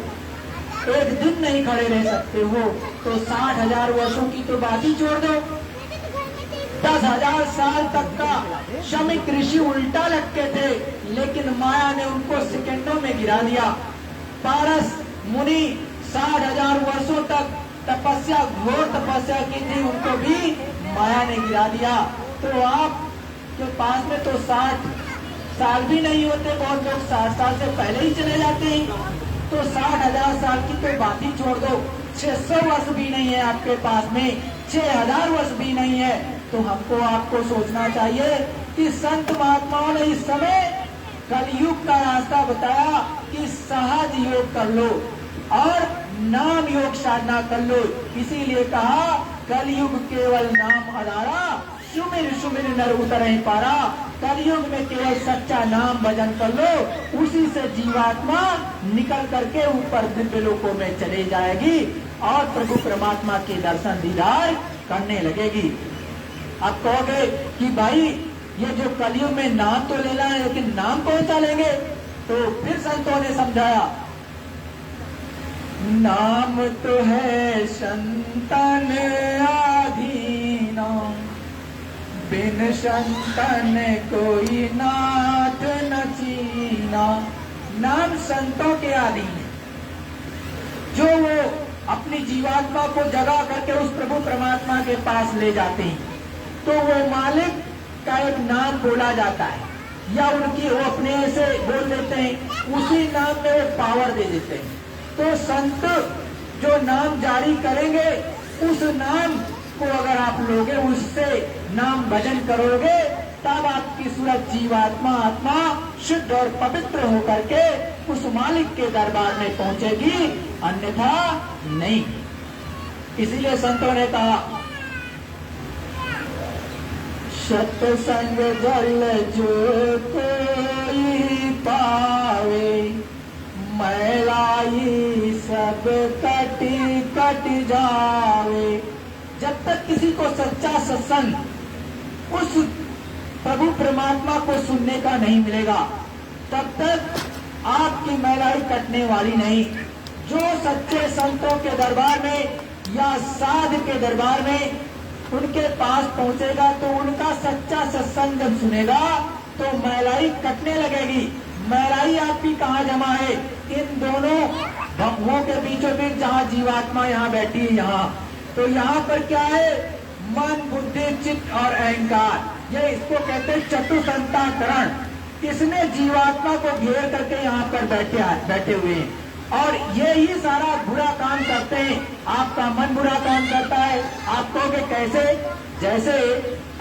एक दिन नहीं खड़े रह सकते हो, तो 60,000 वर्षों की तो बात ही छोड़ दो। 10,000 साल तक का शमिक ऋषि उल्टा लटके थे, लेकिन माया ने उनको सेकंडों में गिरा दिया। पारस मुनि 60,000 वर्षों तक तपस्या, घोर तपस्या की थी, उनको भी माया ने गिरा दिया। तो आप के पास में तो 60 साल भी नहीं होते, बहुत लोग 60 साल से पहले ही चले जाते हैं। तो 60,000 साल की तो बात ही छोड़ दो, 600 वर्ष भी नहीं है आपके पास में, 6,000 वर्ष भी नहीं है। तो हमको आपको सोचना चाहिए कि संत महात्माओं ने इस समय कलयुग का रास्ता बताया कि सहज योग कर लो और नाम योग साधना कर लो। इसीलिए कहा कलयुग केवल नाम आधारा, सुमिर सुमिर नर उतर ही पारा। कलयुग में केवल सच्चा नाम भजन कर लो, उसी से जीवात्मा निकल करके ऊपर दिव्य लोकों में चले जाएगी और प्रभु परमात्मा के दर्शन दीदार करने लगेगी। अब कहोगे कि भाई ये जो कलयुग में नाम तो लेना है, लेकिन नाम कौन सा लेंगे? तो फिर संतों ने समझाया, नाम तो है संतन आधीना, बिन संतन कोई नाथ न चीना। नाम संतों के अधीन है, जो वो अपनी जीवात्मा को जगा करके उस प्रभु परमात्मा के पास ले जाते हैं। तो वो मालिक का एक नाम बोला जाता है, या उनकी वो अपने से बोल देते हैं, उसी नाम में वो पावर दे देते हैं। तो संत जो नाम जारी करेंगे, उस नाम को अगर आप लोगे, उससे नाम भजन करोगे, तब आपकी सूरत जीवात्मा आत्मा शुद्ध और पवित्र होकर के उस मालिक के दरबार में पहुंचेगी, अन्यथा नहीं। इसीलिए संतों ने कहा, सत्संग जल जो कोई पावे, मैलाई सब कट जावे। जब तक किसी को सच्चा सत्संग उस प्रभु परमात्मा को सुनने का नहीं मिलेगा, तब तक आपकी मैलाई कटने वाली नहीं। जो सच्चे संतों के दरबार में या साध के दरबार में उनके पास पहुंचेगा, तो उनका सच्चा सत्संग जब सुनेगा तो मैलाई कटने लगेगी। मैलाई आपकी कहाँ जमा है? इन दोनों भवों के बीचों बीच, जहाँ जीवात्मा यहाँ बैठी है, यहाँ। तो यहाँ पर क्या है? मन, बुद्धि, चित्त और अहंकार। ये इसको कहते हैं चतुसंताकरण। किसने जीवात्मा को घेर करके यहाँ पर बैठे हुए हैं और ये ही सारा बुरा काम करते हैं। आपका मन बुरा काम करता है। आप कहोगे कैसे? जैसे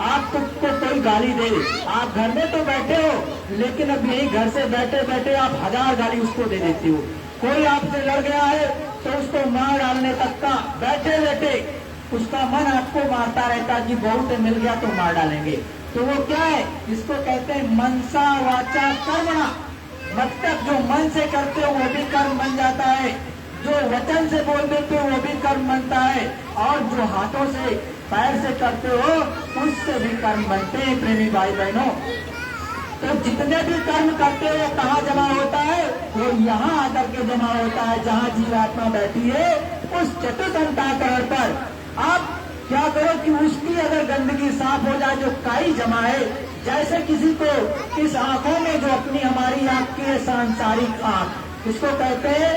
आपको कोई गाली दे, आप घर में तो बैठे हो लेकिन अब यही घर से बैठे बैठे आप 1000 गाली उसको दे देते हो। कोई आपसे लड़ गया है तो उसको मार डालने तक का बैठे बैठे उसका मन आपको मारता रहता कि बहुत मिल गया तो मार डालेंगे। तो वो क्या है? इसको कहते हैं मनसा वाचा कर्मणा। मतलब जो मन से करते हो वो भी कर्म बन जाता है, जो वचन से बोल देते हो वो भी कर्म बनता है और जो हाथों से पैर से करते हो उससे भी कर्म बनते हैं। प्रेमी भाई बहनों, तो जितने भी कर्म करते हो कहाँ जमा होता है? वो यहाँ आकर के जमा होता है जहाँ जीवात्मा बैठी है उस चतुसंताकरण पर। आप क्या करो कि उसकी अगर गंदगी साफ हो जाए, जो काई जमा है, जैसे किसी को इस आंखों में जो अपनी हमारी आंख की है सांसारिक आंख, इसको कहते हैं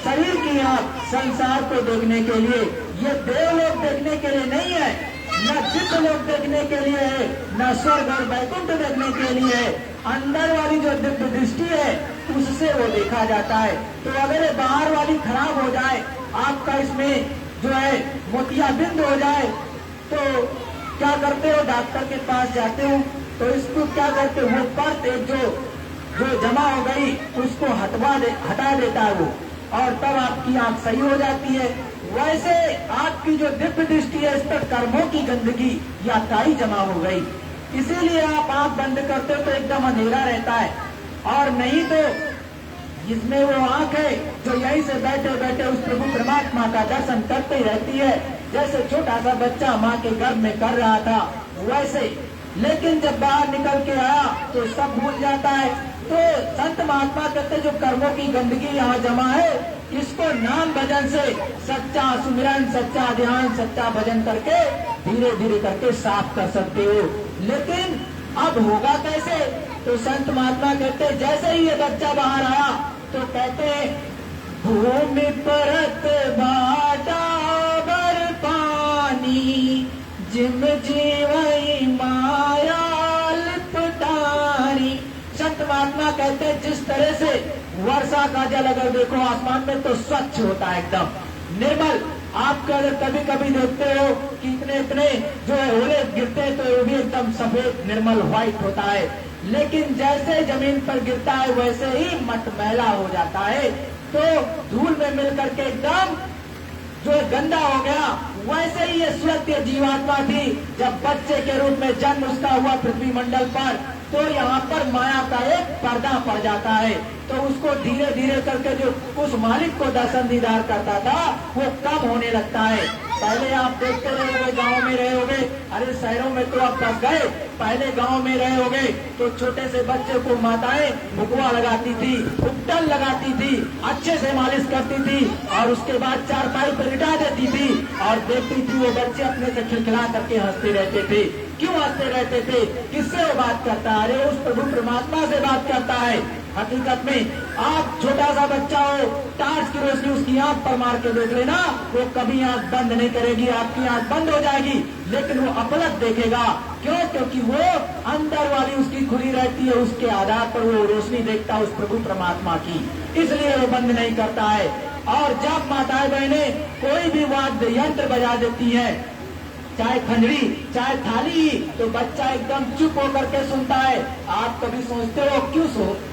शरीर की आंख, संसार को देखने के लिए। ये देवलोक देखने के लिए नहीं है, न दिव्य लोक देखने के लिए है, न स्वर्ग और वैकुंठ देखने के लिए है। अंदर वाली जो दिव्य दृष्टि है उससे वो देखा जाता है। तो अगर बाहर वाली खराब हो जाए, आपका इसमें जो है मोतियाबिंद हो जाए, तो क्या करते हो? डॉक्टर के पास जाते हो तो इसको क्या करते हो? वो परत जो जमा हो गई उसको हटा देता है वो, और तब आपकी आंख सही हो जाती है। वैसे आपकी जो दिव्य दृष्टि है इस पर कर्मों की गंदगी या काई जमा हो गई, इसीलिए आप आंख बंद करते हो तो एकदम अंधेरा रहता है। और नहीं तो जिसमें वो आंख है जो यहीं से बैठे बैठे उस प्रभु परमात्मा का दर्शन करते रहती है, जैसे छोटा सा बच्चा माँ के गर्भ में कर रहा था वैसे। लेकिन जब बाहर निकल के आया तो सब भूल जाता है। तो संत महात्मा कहते जो कर्मों की गंदगी यहाँ जमा है, इसको नाम भजन से, सच्चा सुमिरन, सच्चा ध्यान, सच्चा भजन करके धीरे धीरे करके साफ कर सकते हो। लेकिन अब होगा कैसे? तो संत महात्मा कहते जैसे ही ये बच्चा बाहर आया तो कहते भूमि परत बाटा बर पानी, जिम जीवई माया लिपटारी। संत महात्मा कहते हैं जिस तरह से वर्षा का जल अगर देखो आसमान में तो स्वच्छ होता है, एकदम निर्मल। आप अगर कभी कभी देखते हो कि इतने जो है ओले गिरते हैं तो वो भी एकदम सफेद निर्मल व्हाइट होता है, लेकिन जैसे जमीन पर गिरता है वैसे ही मटमैला हो जाता है। तो धूल में मिल करके एकदम जो गंदा हो गया। वैसे ही ये स्वच्छ जीवात्मा थी, जब बच्चे के रूप में जन्म उसका हुआ पृथ्वी मंडल पर, तो यहाँ पर माया का एक पर्दा पड़ जाता है। तो उसको धीरे धीरे करके जो उस मालिक को दर्शन दीदार करता था वो कम होने लगता है। पहले आप देखते रहे होगे, गाँव में रहे होगे, अरे शहरों में तो आप बस गए, पहले गाँव में रहे होगे तो छोटे से बच्चे को माताएं भुकवा लगाती थी, उपटन लगाती थी, अच्छे से मालिश करती थी और उसके बाद चारपाई पर लिटा देती थी और देखती थी वो बच्चे अपने से खिलखिला करके हंसते रहते थे। क्यों हंसते रहते थे? किससे वो बात करता है? अरे उस प्रभु परमात्मा से बात करता है। हकीकत में आप छोटा सा बच्चा हो, टार्च की रोशनी उसकी आंख पर मार के देख लेना, वो कभी आंख बंद नहीं करेगी, आपकी आंख बंद हो जाएगी, लेकिन वो अपलक देखेगा। क्यों? क्योंकि वो अंदर वाली उसकी खुली रहती है, उसके आधार पर वो रोशनी देखता है उस प्रभु परमात्मा की, इसलिए वो बंद नहीं करता है। और जब माताएं बहनें कोई भी वाद्य यंत्र बजा देती है, चाहे खंजरी चाहे थाली, तो बच्चा एकदम चुप होकर के सुनता है। आप कभी सोचते हो क्यों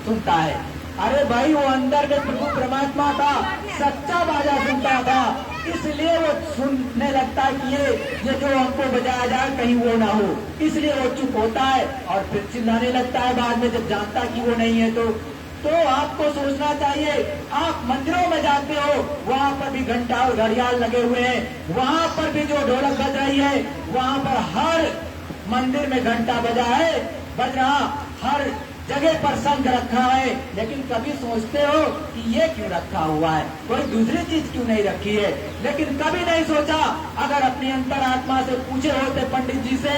सुनता है? अरे भाई वो अंदर में प्रभु परमात्मा था, सच्चा बाजा सुनता था, इसलिए वो सुनने लगता है कि ये जो हमको बजाया जाए कहीं वो ना हो, इसलिए वो चुप होता है और फिर चिल्लाने लगता है बाद में जब जानता कि वो नहीं है। तो आपको सोचना चाहिए, आप मंदिरों में जाते हो वहाँ पर भी घंटा और घड़ियाल लगे हुए हैं, वहाँ पर भी जो ढोलक बज रही है, वहाँ पर हर मंदिर में घंटा बजा है, बज रहा, हर जगह पर शंख रखा है, लेकिन कभी सोचते हो कि ये क्यों रखा हुआ है, कोई दूसरी चीज क्यों नहीं रखी है? लेकिन कभी नहीं सोचा। अगर अपनी अंतरात्मा से पूछे होते पंडित जी से,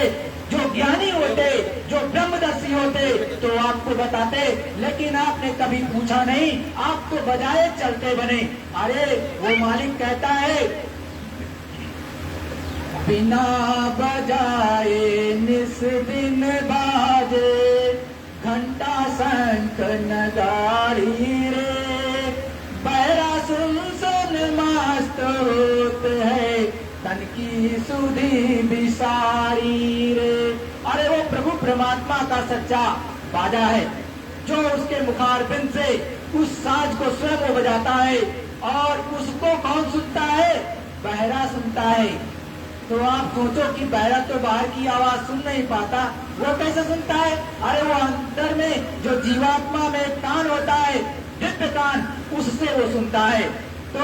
जो ज्ञानी होते, जो ब्रह्मदर्शी होते, तो आपको बताते, लेकिन आपने कभी पूछा नहीं, आप तो बजाए चलते बने। अरे वो मालिक कहता है बिना बजाए निस दिन बाजे, घंटा का सच्चा बाजा है, जो उसके मुखारबिंद से उस साज को स्वयं वो बजाता है। और उसको कौन सुनता है? बहरा सुनता है। तो आप सोचो कि बहरा तो बाहर की आवाज सुन नहीं पाता, वो कैसे सुनता है? अरे वो अंदर में जो जीवात्मा में कान होता है, दिव्य कान, उससे वो सुनता है। तो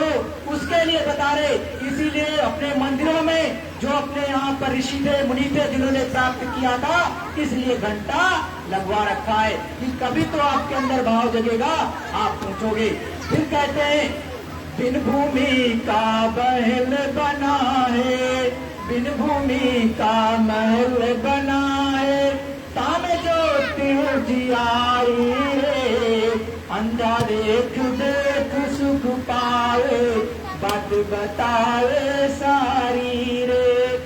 उसके लिए बता रहे, इसीलिए अपने मंदिरों में जो अपने यहाँ पर ऋषि थे, मुनि थे, जिन्होंने प्राप्त किया था, इसलिए घंटा लगवा रखा है कि कभी तो आपके अंदर भाव जगेगा, आप पूछोगे। फिर कहते हैं, बिन भूमि का महल बना है, बिन भूमि का महल बना है, तामे ज्योति उजियारी रे, अंधा देख देख सुख पावे, बात बतावे सारी रे।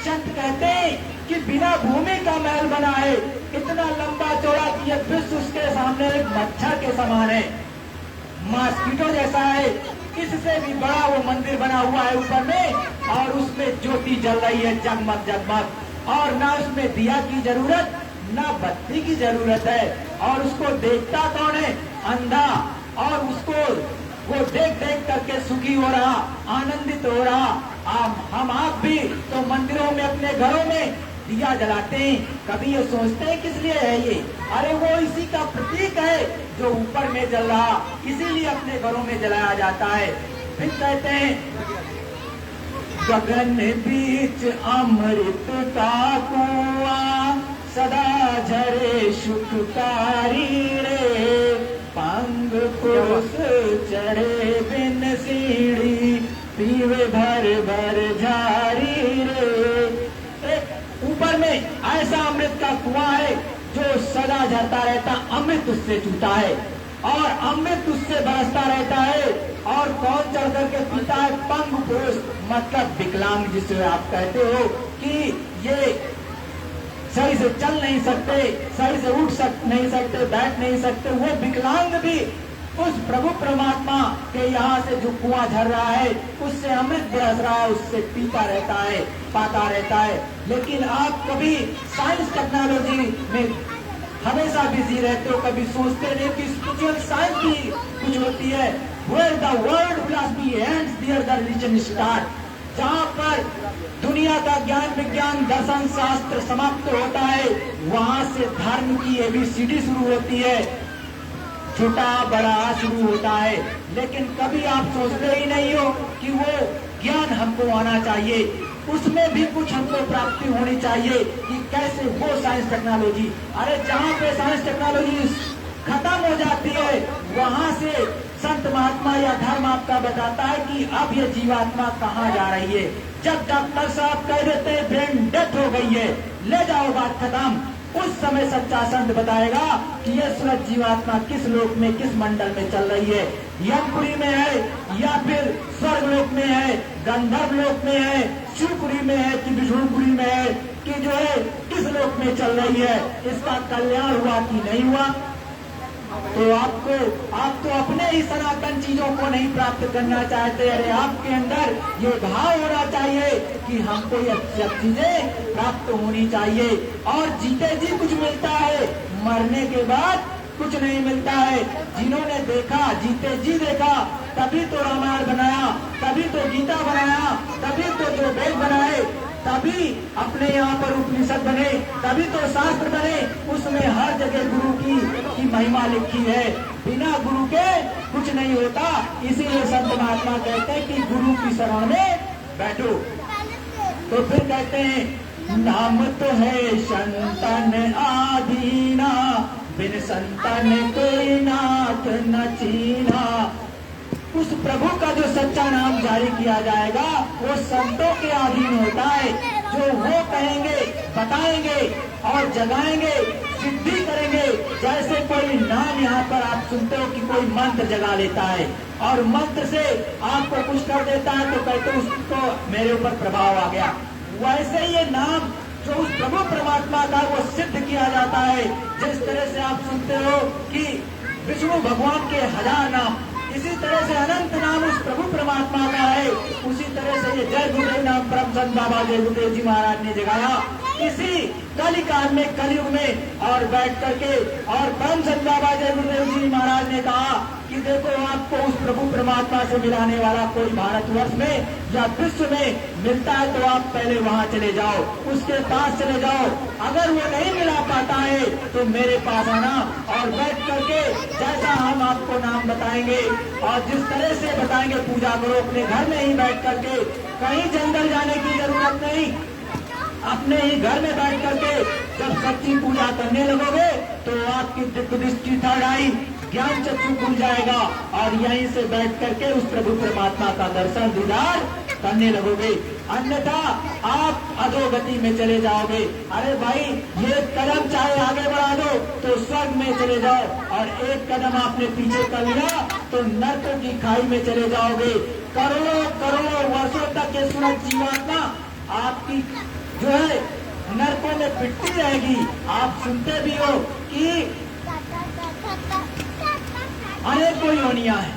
संत कहते हैं कि बिना भूमि का महल बना है, इतना लंबा चौड़ा कि यह विश्व उसके सामने एक मच्छर के समान है, मॉस्किटो जैसा है। इससे भी बड़ा वो मंदिर बना हुआ है ऊपर में, और उसमें ज्योति जल रही है जगमग जगमग, और ना उसमें दिया की जरूरत, ना बत्ती की जरूरत है। और उसको देखता कौन है? अंधा। और उसको वो देख देख करके सुखी हो रहा, आनंदित हो रहा। हम आप भी तो मंदिरों में, अपने घरों में दिया जलाते हैं, कभी ये सोचते हैं किस लिए है ये? अरे वो इसी का प्रतीक है जो ऊपर में जल रहा, इसीलिए अपने घरों में जलाया जाता है। फिर कहते हैं, गगन बीच अमृत का कुआं, सदा झरे सुखकारी रे, पंग पुरुष चढ़े बिन सीढ़ी, पीवे भर भर झारी रे। ऊपर में ऐसा अमृत का कुआं है जो सदा झरता रहता, अमृत उससे चूता है और अमृत उससे बरसता रहता है। और कौन चढ़ करके पीता है? पंग पुरुष, मतलब विकलांग, जिसे आप कहते हो कि ये सही से चल नहीं सकते, सही से उठ नहीं सकते, बैठ नहीं सकते, वो विकलांग भी उस प्रभु परमात्मा के यहाँ से जो कुआं झर रहा है, उससे अमृत बरस रहा है, उससे पीता रहता है, पाता रहता है। लेकिन आप कभी साइंस टेक्नोलॉजी में हमेशा बिजी रहते हो, कभी सोचते नहीं कि स्पिरिचुअल साइंस भी कुछ होती है। Where the world philosophy ends, there the religion starts। जहाँ पर दुनिया का ज्ञान विज्ञान दर्शन शास्त्र समाप्त होता है, वहाँ से धर्म की ABCD शुरू होती है, छोटा बड़ा शुरू होता है। लेकिन कभी आप सोचते ही नहीं हो कि वो ज्ञान हमको आना चाहिए, उसमें भी कुछ हमको प्राप्ति होनी चाहिए कि कैसे वो साइंस टेक्नोलॉजी। अरे जहाँ पे साइंस टेक्नोलॉजी खत्म हो जाती है, वहाँ से संत महात्मा या धर्म आपका बताता है कि अब ये जीवात्मा कहाँ जा रही है। जब डॉक्टर साहब कह देते हैं ब्रेन डेथ हो गई है, ले जाओ बात खत्म, उस समय सच्चा संत बताएगा कि ये सूरज जीवात्मा किस लोक में, किस मंडल में चल रही है, यमपुरी में है या फिर स्वर्ग लोक में है, गंधर्व लोक में है, शिवपुरी में है कि विष्णुपुरी में है, कि जो है किस लोक में चल रही है, इसका कल्याण हुआ कि नहीं हुआ। तो आप तो अपने ही सनातन चीजों को नहीं प्राप्त करना चाहते। अरे आपके अंदर ये भाव होना चाहिए कि हमको ये सब चीजें प्राप्त होनी चाहिए। और जीते जी कुछ मिलता है, मरने के बाद कुछ नहीं मिलता है। जिन्होंने देखा, जीते जी देखा, तभी तो रामायण बनाया, तभी तो गीता बनाया, तभी तो जो वेद बनाए, तभी अपने यहाँ पर उपनिषद बने, तभी तो शास्त्र बने। उसमें हर जगह गुरु की महिमा लिखी है। बिना गुरु के कुछ नहीं होता। इसीलिए संत महात्मा कहते हैं कि गुरु की शरण में बैठो। तो फिर कहते हैं, नाम तो है संतन आदीना, बिन संतन कोई नाथ न चीना। उस प्रभु का जो सच्चा नाम जारी किया जाएगा, वो संतों के अधीन होता है, जो वो कहेंगे, बताएंगे और जगाएंगे, सिद्धि करेंगे। जैसे कोई नाम यहाँ पर आप सुनते हो कि कोई मंत्र जगा लेता है और मंत्र से आपको कुछ कर देता है, तो कहते उसको मेरे ऊपर प्रभाव आ गया। वैसे ये नाम जो उस प्रभु परमात्मा का, वो सिद्ध किया जाता है। जिस तरह से आप सुनते हो कि विष्णु भगवान के 1000 नाम, इसी तरह से अनंत नाम उस प्रभु परमात्मा का है। उसी तरह से ये जय गुरुदेव नाम परम संत बाबा जय गुरुदेव जी महाराज ने जगाया। इसी कली काल में, कलयुग में और बैठ करके। और परम संत बाबा जय गुरुदेव जी महाराज ने कहा कि देखो, आपको उस प्रभु परमात्मा से मिलाने वाला कोई भारतवर्ष में या विश्व में मिलता है तो आप पहले वहां चले जाओ, उसके पास चले जाओ। अगर वो नहीं मिला पाता है तो मेरे पास आना और बैठ करके जैसा हम आपको नाम बताएंगे और जिस तरह से बताएंगे पूजा करो, अपने घर में ही बैठ करके। कहीं जंगल जाने की जरूरत नहीं, अपने ही घर में बैठ करके जब सच्ची पूजा करने लगोगे तो आपकी दिव्य दृष्टि थर्ड आई, ज्ञान चक्षु खुल जाएगा और यहीं से बैठ करके उस प्रभु परमात्मा का दर्शन दीदार करने लगोगे। अन्यथा आप अधोगति में चले जाओगे। अरे भाई, ये कदम चाहे आगे बढ़ा दो तो स्वर्ग में चले जाओ, और एक कदम आपने पीछे कर लिया तो नरकों की खाई में चले जाओगे। करोड़ों करोड़ों वर्षों तक ये सूरज जीवात्मा आपकी जो है नरकों में पिटती रहेगी। आप सुनते भी हो कि अनेकों योनियां हैं।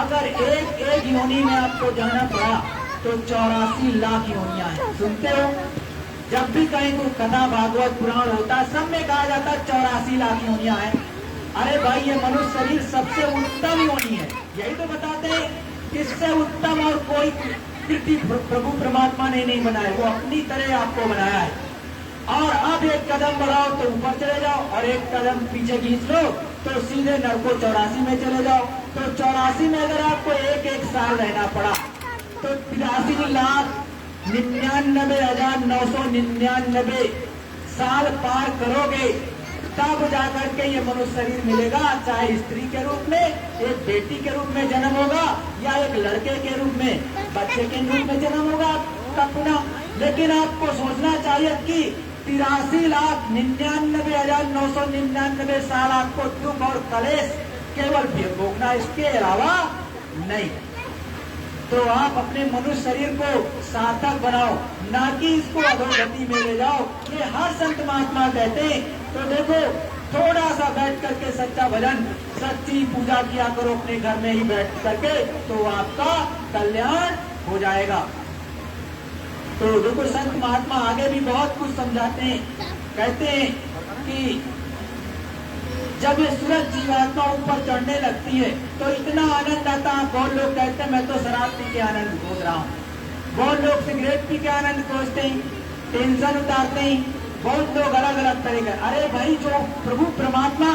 अगर एक योनि में आपको जाना पड़ा तो 84 लाख योनियां हैं। सुनते हो, जब भी कहीं कोई कथा भागवत पुराण होता है सब में कहा जाता है 84 लाख योनियां हैं। अरे भाई, ये मनुष्य शरीर सबसे उत्तम योनि है, यही तो बताते हैं। इससे उत्तम और कोई कृति प्रभु परमात्मा ने नहीं बनाया, वो अपनी तरह आपको बनाया है। और अब एक कदम बढ़ाओ तो ऊपर चले जाओ और एक कदम पीछे खींच लो तो सीधे नरको 84 में चले जाओ। तो 84 में अगर आपको एक साल रहना पड़ा तो 83,99,999 साल पार करोगे, तब जाकर के ये मनुष्य शरीर मिलेगा। चाहे स्त्री के रूप में, एक बेटी के रूप में जन्म होगा या एक लड़के के रूप में, बच्चे के रूप में जन्म होगा आपका पुनः। लेकिन आपको सोचना चाहिए कि 83,99,999 साल आपको दुख और कलेश केवल भोगना, इसके अलावा नहीं। तो आप अपने मनुष्य शरीर को सार्थक बनाओ, ना कि इसको अधोगति में ले जाओ। ये हर संत महात्मा कहते हैं। तो देखो, थोड़ा सा बैठ करके सच्चा भजन, सच्ची पूजा किया करो अपने घर में ही बैठ करके, तो आपका कल्याण हो जाएगा। तो देखो, संत महात्मा आगे भी बहुत कुछ समझाते हैं। कहते हैं कि जब ये सूरज जीवात्मा ऊपर चढ़ने लगती है तो इतना आनंद आता है। बहुत लोग कहते हैं मैं तो शराब पी के आनंद खोज रहा हूँ, बहुत लोग सिगरेट पी के आनंद खोजते हैं, टेंशन उतारते हैं, बहुत लोग अलग अलग तरह का। अरे भाई, जो प्रभु परमात्मा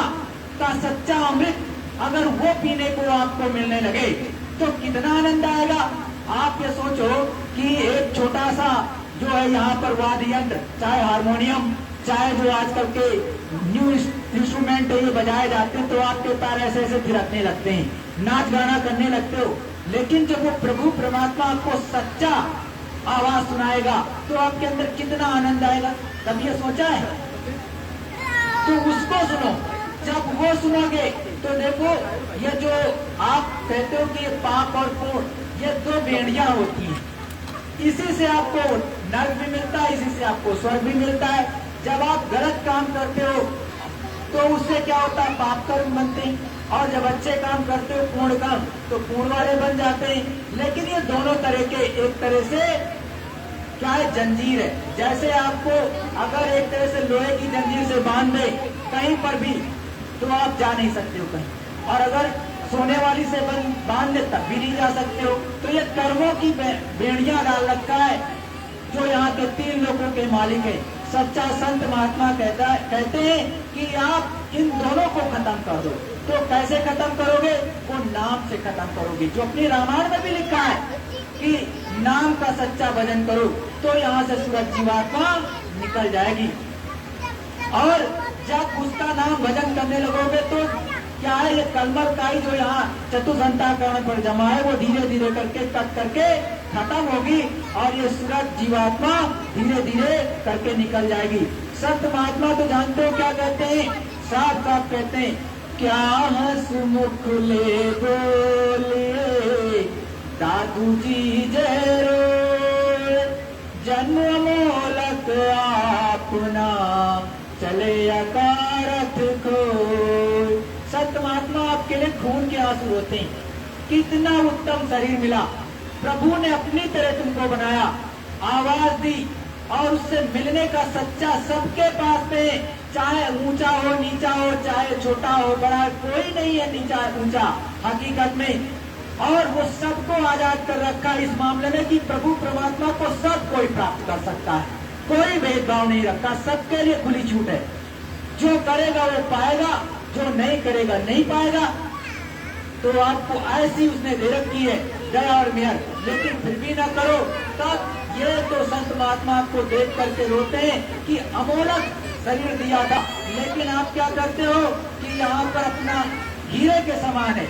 का सच्चा अमृत अगर वो पीने को आपको मिलने लगे तो कितना आनंद आएगा। आप ये सोचो कि एक छोटा सा जो है यहाँ पर वाद्य यंत्र, चाहे हारमोनियम, चाहे जो आजकल के न्यू इंस्ट्रूमेंट ये बजाए जाते हैं, तो आपके पैर ऐसे ऐसे थिरकने लगते हैं, नाच गाना करने लगते हो। लेकिन जब वो प्रभु परमात्मा आपको सच्चा आवाज सुनाएगा तो आपके अंदर कितना आनंद आएगा, कभी ये सोचा है? तो उसको सुनो। जब वो सुनोगे तो देखो, ये जो आप कहते हो कि ये पाप और पुण्य, ये दो बेड़ियां होती हैं। इसी से आपको नर्क भी मिलता है, इसी से आपको स्वर्ग भी मिलता है। जब आप गलत काम करते हो तो उससे क्या होता है, पाप कर्म बनते हैं, और जब अच्छे काम करते हो पूर्ण काम तो पूर्ण वाले बन जाते हैं। लेकिन ये दोनों तरह के, एक तरह से क्या है, जंजीर है। जैसे आपको अगर एक तरह से लोहे की जंजीर से बांध दे कहीं पर भी तो आप जा नहीं सकते हो कहीं, और अगर सोने वाली से बांध दे तब भी नहीं जा सकते हो। तो ये कर्मों की बेड़ियां डाल रखा है जो यहाँ के 3 लोगों के मालिक है। सच्चा संत महात्मा कहते हैं कि आप इन दोनों को खत्म कर दो। तो कैसे खत्म करोगे? वो नाम से खत्म करोगे, जो अपने रामायण में भी लिखा है कि नाम का सच्चा भजन करो, तो यहाँ से सूरज जीवात्मा निकल जाएगी। और जब उसका नाम भजन करने लगोगे तो क्या है, ये कलमल काई जो यहाँ चतुर्घंटाकरण पर जमा है वो धीरे धीरे करके कट करके खत्म होगी और ये सूरज जीवात्मा धीरे धीरे करके निकल जाएगी। संत महात्मा तो जानते हो क्या कहते हैं, साफ साफ कहते हैं, क्या हंसमुख ले बोले दादू जी जय जन्म मोलक अपना चले अकारथ को। संत महात्मा आपके लिए खून के आंसू होते हैं। कितना उत्तम शरीर मिला, प्रभु ने अपनी तरह तुमको बनाया, आवाज दी और उससे मिलने का सच्चा सबके पास में, चाहे ऊंचा हो नीचा हो, चाहे छोटा हो बड़ा, कोई नहीं है नीचा ऊंचा हकीकत में। और वो सबको आजाद कर रखा है इस मामले में कि प्रभु परमात्मा को सब कोई प्राप्त कर सकता है, कोई भेदभाव नहीं रखा, सबके लिए खुली छूट है। जो करेगा वो पाएगा, जो नहीं करेगा नहीं पाएगा। तो आपको ऐसी उसने दे रखी है दया और मेहर, लेकिन फिर भी ना करो तब ये तो संत महात्मा आपको देख करके रोते हैं कि अमोलक शरीर दिया था, लेकिन आप क्या करते हो कि यहाँ पर अपना हीरे के समान है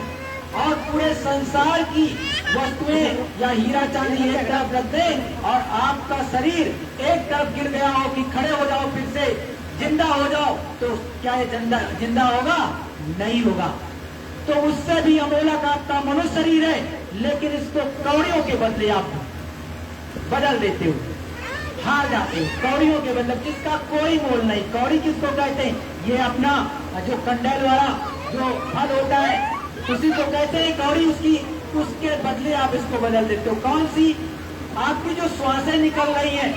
और पूरे संसार की वस्तुएं या हीरा चांदी एक तरफ रख दें और आपका शरीर एक तरफ गिर गया हो कि खड़े हो जाओ फिर से जिंदा हो जाओ, तो क्या ये जिंदा होगा? नहीं होगा। तो उससे भी अमोलक आपका मनुष्य शरीर है, लेकिन इसको कौड़ियों के बदले आप बदल देते हो, हार जाते हो कौड़ियों के बदले, जिसका कोई मोल नहीं। कौड़ी किसको कहते हैं? ये अपना जो कंडेल वाला जो फल होता है उसी को कहते हैं कौड़ी। उसके बदले आप इसको बदल देते हो। कौन सी? आपकी जो श्वासें निकल रही हैं,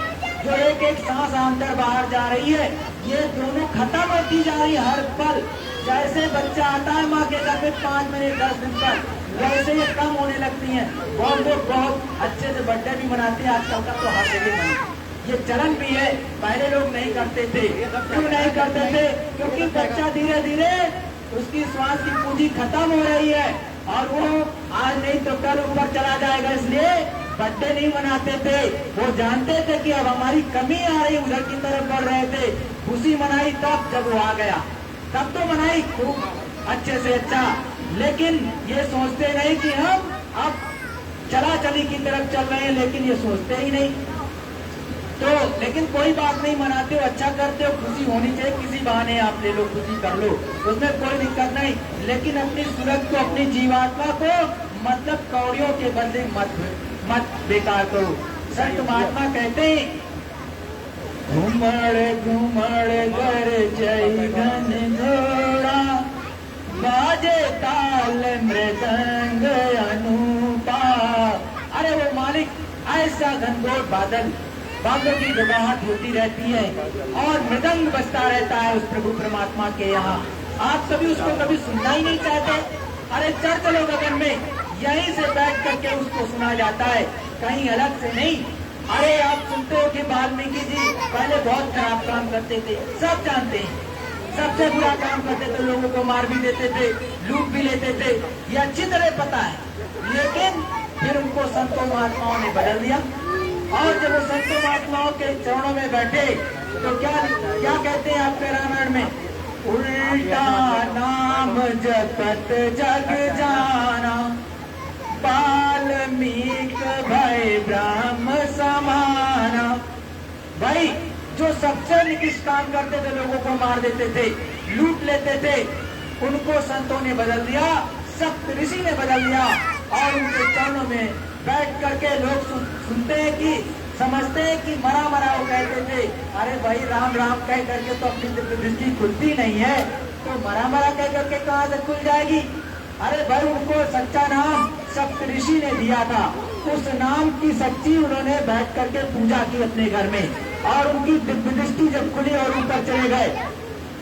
जो एक एक सांस अंदर बाहर जा रही है, ये दोनों खत्म होती जा रही है हर पल। जैसे बच्चा आता है माँ के घर में 5 मिनट 10 दिन पर, वैसे ये कम होने लगती हैं। बहुत लोग बहुत अच्छे से बर्थडे भी मनाते हैं आजकल का, तो हर जगह मनाते, ये चलन भी है। पहले लोग नहीं करते थे। क्यों नहीं करते थे? क्योंकि बच्चा धीरे धीरे उसकी श्वास की पूंजी खत्म हो रही है और वो आज नहीं तो कल ऊपर चला जाएगा, इसलिए बर्थडे नहीं मनाते थे। वो जानते थे कि अब हमारी कमी आ रही, उधर की तरफ बढ़ रहे थे। खुशी मनाई तब जब वो आ गया, तब तो मनाई खूब अच्छे से अच्छा, लेकिन ये सोचते नहीं कि हम अब चला चली की तरफ चल रहे हैं, लेकिन ये सोचते ही नहीं। तो लेकिन कोई बात नहीं, मनाते हो, अच्छा करते हो, खुशी होनी चाहिए, किसी बहाने आप ले लो, खुशी कर लो, उसमें कोई दिक्कत नहीं। लेकिन अपनी सूरत को, अपनी जीवात्मा को मतलब कौड़ियों के बदले मत बेकार करो। संत महात्मा कहते हैं, घुमड़ घुमड़ घर जय घन घोड़ा, बाजे ताल मृदंग अनूपा। अरे वो मालिक, ऐसा घनघोर बादल, बादलों की घबराहट होती रहती है और मृदंग बजता रहता है उस प्रभु परमात्मा के यहाँ। आप सभी उसको कभी सुनना ही नहीं चाहते। अरे चढ़ चलो गगन में, यहीं से बैठ करके उसको सुना जाता है, कहीं अलग से नहीं। अरे आप सुनते हो कि वाल्मीकि जी पहले बहुत खराब काम करते थे, सब जानते हैं, सबसे बुरा काम करते थे, लोगों को मार भी देते थे, लूट भी लेते थे, ये अच्छी तरह पता है। लेकिन फिर उनको संतों महात्माओं ने बदल दिया और जब वो संतों महात्माओं के चरणों में बैठे तो क्या कहते हैं आपके रामायण में? उल्टा नाम जपत जग जाना, वाल्मीक भय ब्रह्म समाना। भाई जो सबसे निकृष्ट काम करते थे, लोगों को मार देते थे, लूट लेते थे, उनको संतों ने बदल दिया, सप्त ऋषि ने बदल दिया और उनके चरणों में बैठ करके लोग सुनते हैं कि समझते हैं कि मरा वो कहते थे। अरे भाई राम राम कह करके तो अपनी दृष्टि खुलती नहीं है, तो मरा कह करके कहाँ से खुल जाएगी? अरे भाई उनको सच्चा नाम सप्त ऋषि ने दिया था, उस नाम की सच्ची उन्होंने बैठ करके पूजा की अपने घर में और उनकी दिव्य दृष्टि जब खुली और ऊपर चले गए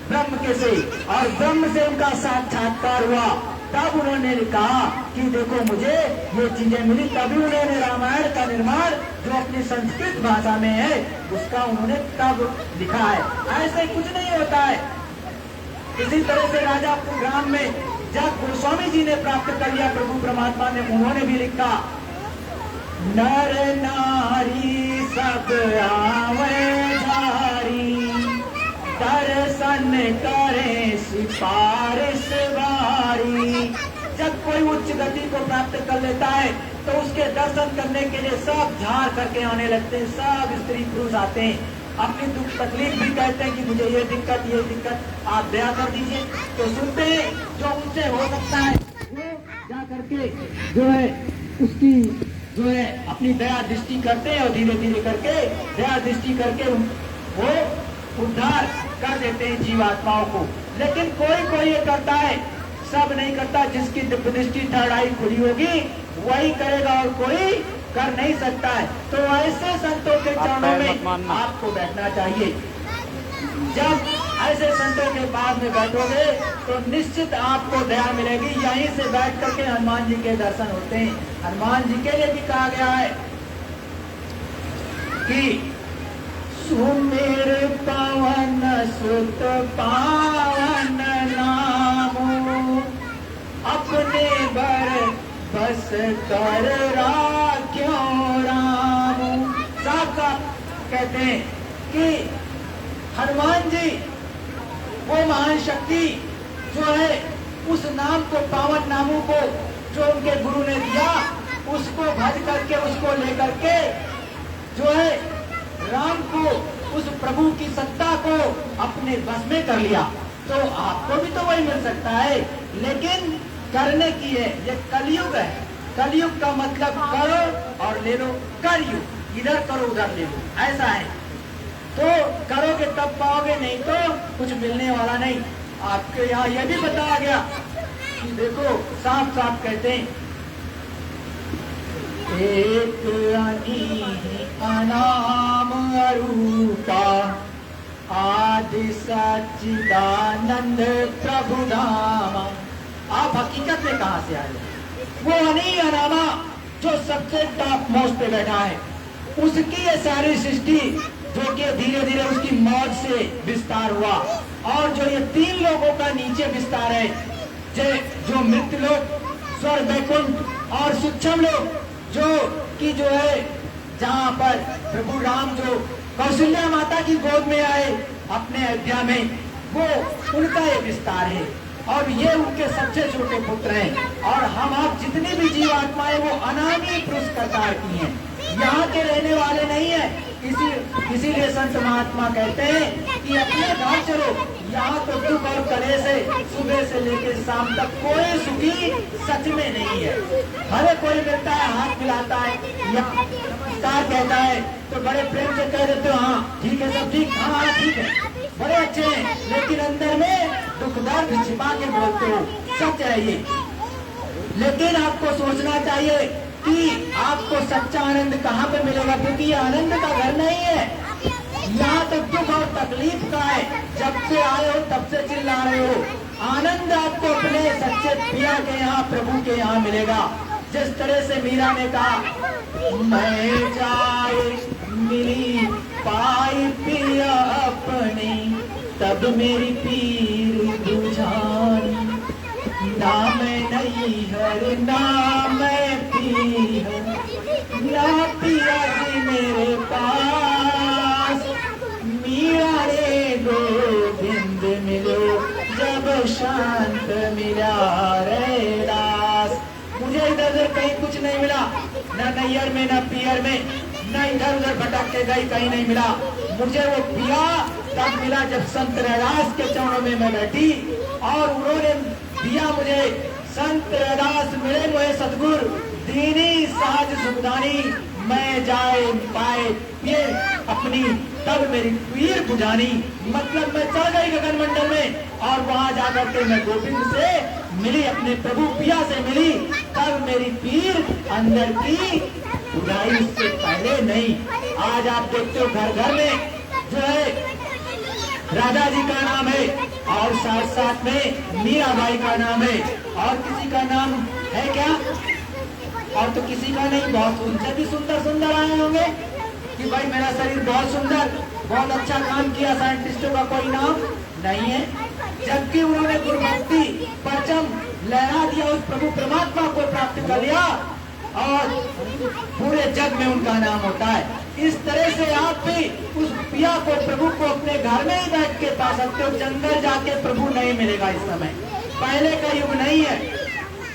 ब्रह्म के से और ब्रह्म से उनका साक्षात्कार हुआ, तब उन्होंने कहा कि देखो मुझे ये चीजें मिली। तभी उन्होंने रामायण का निर्माण जो अपनी संस्कृत भाषा में है उसका उन्होंने तब लिखा है। ऐसे कुछ नहीं होता है। इसी तरह से राजा ग्राम में जब गोस्वामी जी ने प्राप्त कर लिया प्रभु परमात्मा ने, उन्होंने भी लिखा, नर नारी सब आवे धारी, दर्शन करे सिफारिश वारी। जब कोई उच्च गति को प्राप्त कर लेता है तो उसके दर्शन करने के लिए सब झाड़ करके आने लगते हैं, सब स्त्री पुरुष आते हैं, अपनी दुख तकलीफ भी कहते हैं कि मुझे ये दिक्कत आप दया कर दीजिए। तो सुनते हैं जो उनसे हो सकता है वो जा करके जो है उसकी जो है अपनी दया दृष्टि करते हैं और धीरे धीरे करके दया दृष्टि करके वो उद्धार कर देते हैं जीवात्माओं को। लेकिन कोई ये करता है, सब नहीं करता। जिसकी दिव्य दृष्टि थर्ड आई खुली होगी वही करेगा और कोई कर नहीं सकता है, तो ऐसे संतों के चरणों में आपको बैठना चाहिए। जब ऐसे संतों के पास में बैठोगे तो निश्चित आपको दया मिलेगी। यहीं से बैठ करके हनुमान जी के दर्शन होते हैं। हनुमान जी के लिए भी कहा गया है कि सुमेर पवन सुत पावन नामो, अपने बर बस कर राख्यो रामो। साहब कहते हैं कि हनुमान जी वो महान शक्ति जो है, उस नाम को, पावन नामों को जो उनके गुरु ने दिया, उसको भज करके, उसको लेकर के जो है राम को, उस प्रभु की सत्ता को अपने बस में कर लिया। तो आपको भी तो वही मिल सकता है, लेकिन करने की है। ये कलयुग है। कलयुग का मतलब करो और ले लो, कलयुग, इधर करो उधर ले लो, ऐसा है। तो करोगे तब पाओगे, नहीं तो कुछ मिलने वाला नहीं। आपके यहाँ यह भी बताया गया कि देखो, साफ साफ कहते हैं, एक अनाम अरूपा आदि सच्चिदानंद प्रभु धाम। आप हकीकत में कहाँ से आए? वो अनी अनामा जो सबसे टॉप मोस्ट पे बैठा है, उसकी ये सारी सृष्टि जो कि धीरे धीरे उसकी मौत से विस्तार हुआ, और जो ये तीन लोगों का नीचे विस्तार है, जो मृत लोग, स्वर्ग, वैकुंठ और सूक्ष्म लोग, जो कि जो है जहाँ पर प्रभु राम जो कौशल्या माता की गोद में आए अपने अयोध्या में, वो उनका ये विस्तार है। और ये उनके सबसे छोटे पुत्र हैं। और हम आप जितनी भी जीव आत्माएं वो अनामी पुरुष प्रकार की हैं, यहाँ के रहने वाले नहीं है। इसीलिए संत महात्मा कहते हैं कि अपने गांव चलो, यहाँ तो दुख और कलेश है, सुबह से लेकर शाम तक कोई सुखी सच में नहीं है। हरे कोई मिलता है, हाथ मिलाता है, नमस्कार कहता है तो बड़े प्रेम से कह देते हो, हाँ ठीक है, सब ठीक, हाँ ठीक है, बड़े अच्छे हैं, लेकिन अंदर में दुख दर्द छिपा के बोलते हो। सच है ये। लेकिन आपको सोचना चाहिए कि आपको सच्चा आनंद कहाँ पे मिलेगा, क्योंकि ये आनंद का घर नहीं है। यहाँ तो दुख और तकलीफ का है। जब से आए हो तब से चिल्ला रहे हो। आनंद आपको अपने सच्चे पिया के यहाँ, प्रभु के यहाँ मिलेगा। जिस तरह से मीरा ने कहा, मैं जाए मिली पाई पिया अपनी, तब मेरी पीर बुझानी, ना मैं नहीं हर ना मैं पीर, ना पिया जी मेरे पास, मीरा रे गोविंद मिलो जब शांत मिला रे दास। मुझे इधर उधर कहीं कुछ नहीं मिला, न नैयर में न पियर में, न इधर उधर भटक के गई कहीं नहीं मिला। मुझे वो पिया तब मिला जब संत रैदास के चरणों में मैं बैठी, और उन्होंने दिया मुझे। संत रैदास मिले मुझे सतगुरु, दीनी सहज सुखदानी, मैं जाए पाए ये अपनी, तब मेरी पीर बुझानी। मतलब मैं चढ़ गई गगन मंडल में, और वहां जाकर के मैं गोविंद से मिली, अपने प्रभु पिया से मिली, तब मेरी पीर अंदर की बुझाई, उससे पहले नहीं। आज आप देखते हो घर घर में जो है राधा जी का नाम है, और साथ साथ में मीराबाई का नाम है, और किसी का नाम है क्या? और तो किसी का नहीं। बहुत उनसे भी सुंदर सुंदर आए होंगे कि भाई मेरा शरीर बहुत सुंदर, बहुत अच्छा काम किया। साइंटिस्टों का कोई नाम नहीं है, जबकि उन्होंने गुरुभक्ति परचम लहरा दिया, उस प्रभु परमात्मा को प्राप्त कर लिया, और पूरे जग में उनका नाम होता है। इस तरह से आप भी उस पिया को, प्रभु को अपने घर में ही बैठ के पा सकते हो। जंगल जाके प्रभु नहीं मिलेगा इस समय, पहले का युग नहीं है।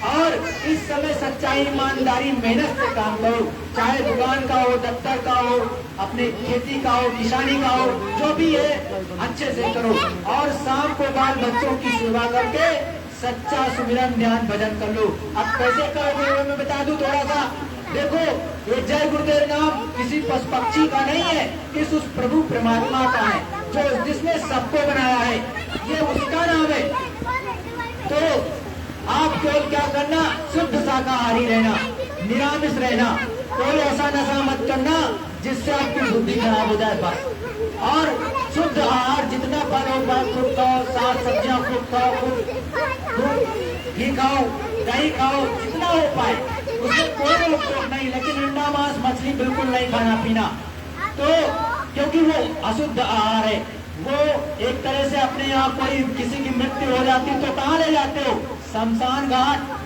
और इस समय सच्चाई, ईमानदारी, मेहनत से काम करो, चाहे दुकान का हो, दफ्तर का हो, अपने खेती का हो, किसानी का हो, जो भी है अच्छे से करो। और शाम को बाल बच्चों की सेवा करके सच्चा सुमिरन ध्यान भजन कर लो। अब कैसे करोगे मैं बता दूं थोड़ा सा। देखो, ये जय गुरुदेव नाम किसी पशु पक्षी का नहीं है, इस उस प्रभु परमात्मा का है, जो जिसने सबको बनाया है, ये उसका नाम है। तो आप केवल क्या करना, शुद्ध शाकाहारी रहना, निरामिष रहना, कोई ऐसा नशा मत करना जिससे आपकी बुद्धि खराब हो जाए बस। और शुद्ध आहार जितना फल हो पाए खूब खाओ, साग सब्जियां खूब खाओ, खूब घी खाओ, दही खाओ, जितना हो पाए उसमें कोई रोक टोक नहीं। लेकिन अंडा मांस मछली बिल्कुल नहीं खाना पीना, तो क्योंकि वो अशुद्ध आहार है। वो एक तरह से अपने यहाँ कोई किसी की मृत्यु हो जाती तो कहाँ ले जाते हो? शमशान घाट।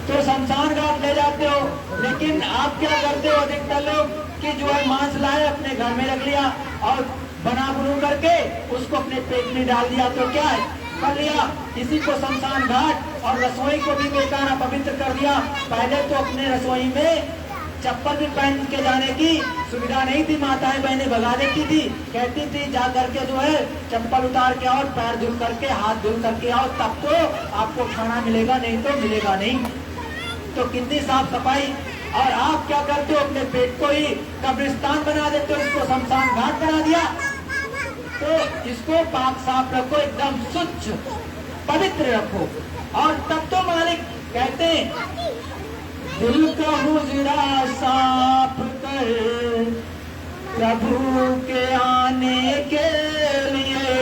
तो शमशान घाट ले जाते हो, लेकिन आप क्या करते हो अधिकतर लोग कि जो है मांस लाए अपने घर में रख लिया और बना बनू करके उसको अपने पेट में डाल दिया, तो क्या है कर लिया, इसी को शमशान घाट। और रसोई को भी बेकार अपवित्र कर दिया। पहले तो अपने रसोई में चप्पल भी पहन के जाने की सुविधा नहीं थी, माताएं बहनें भगा देती थी, कहती थी जा करके जो है चप्पल उतार के आओ, पैर धुल करके, हाथ धुल करके आओ, तब तो आपको खाना मिलेगा, नहीं तो मिलेगा नहीं। तो कितनी साफ सफाई। और आप क्या करते हो? अपने पेट को ही कब्रिस्तान बना देते हो, इसको शमशान घाट बना दिया। तो इसको पाक साफ रखो, एकदम स्वच्छ पवित्र रखो, और तब तो मालिक कहते हैं दिल का हुजरा साफ कर प्रभु के आने के लिए,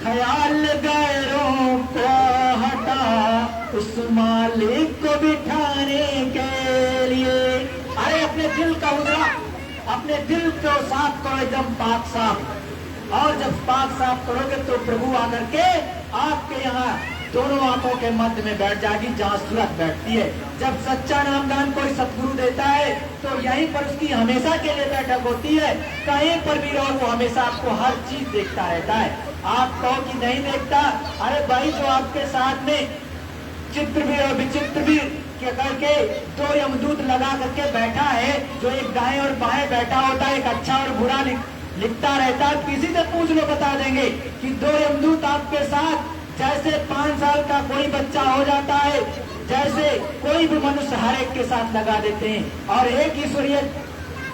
ख्याल गैरों को हटा उस मालिक को बिठाने के लिए। अरे अपने दिल का हुजरा, अपने दिल को साफ करो, एकदम पाक साफ। और जब पाक साफ करोगे तो प्रभु आकर के आपके यहाँ दोनों आंखों के मध्य में बैठ जाएगी, जहाँ सूरत बैठती है। जब सच्चा नामदान कोई सतगुरु देता है तो यहीं पर उसकी हमेशा के लिए बैठक होती है। कहीं पर भी रहो वो हमेशा आपको हर चीज देखता रहता है। आप कहो कि नहीं देखता, अरे भाई जो आपके साथ में चित्र भी और विचित्र भी क्या करके दो यमदूत लगा करके बैठा है, जो एक दाएं और बाएं बैठा होता है, एक अच्छा और बुरा लिखता रहता है, किसी से पूछ लो बता देंगे कि दो यमदूत आपके साथ जैसे 5 साल का कोई बच्चा हो जाता है, जैसे कोई भी मनुष्य हर एक के साथ लगा देते हैं, और एक ईश्वरीय